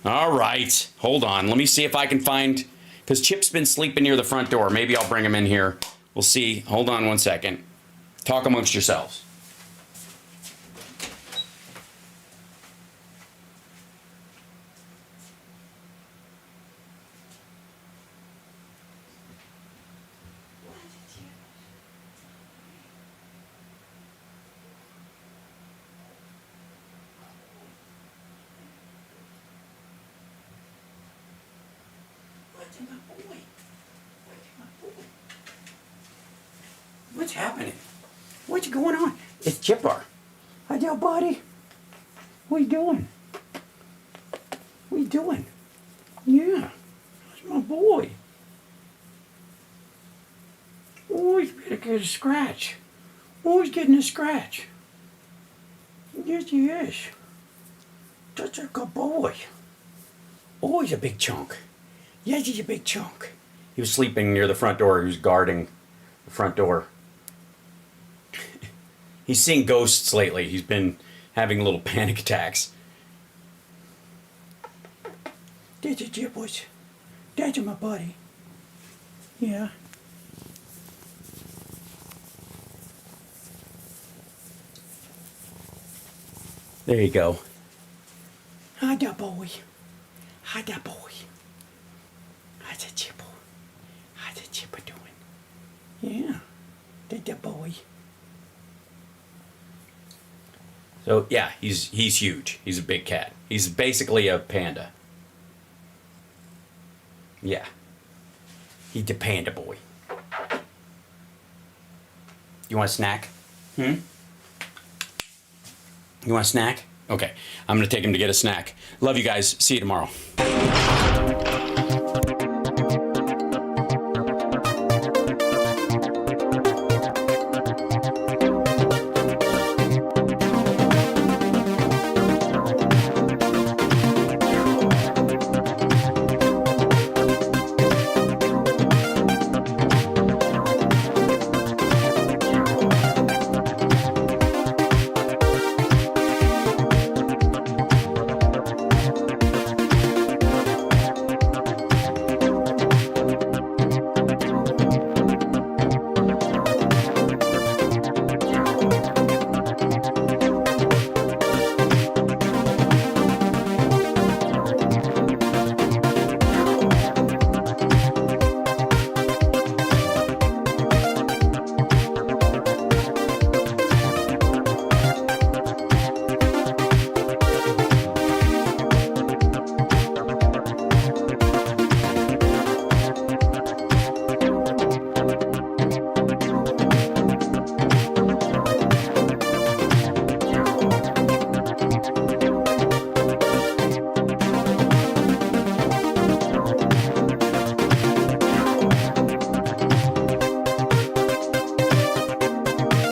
All right. Hold on. Let me see if I can find, because Chip's been sleeping near the front door. Maybe I'll bring him in here. We'll see. Hold on 1 second. Talk amongst yourselves. What's happening? What's going on? It's Chipper. Hi there, buddy. What are you doing? What are you doing? Yeah, that's my boy. Oh, he's better get a scratch. Oh, he's getting a scratch. Yes, he is. That's a good boy. Oh, he's a big chunk. Yes, he's a big chunk. He was sleeping near the front door. He was guarding the front door. He's seen ghosts lately. He's been having little panic attacks. That's a Jibbos. That's my buddy. Yeah. There you go. Hi there, boy. Hi there, boy. How's a Chippo? How's a Chippo doing? Yeah. That's a boy. So yeah, he's huge. He's a big cat. He's basically a panda. Yeah. He's the panda boy. You want a snack? You want a snack? Okay. I'm going to take him to get a snack. Love you guys. See you tomorrow.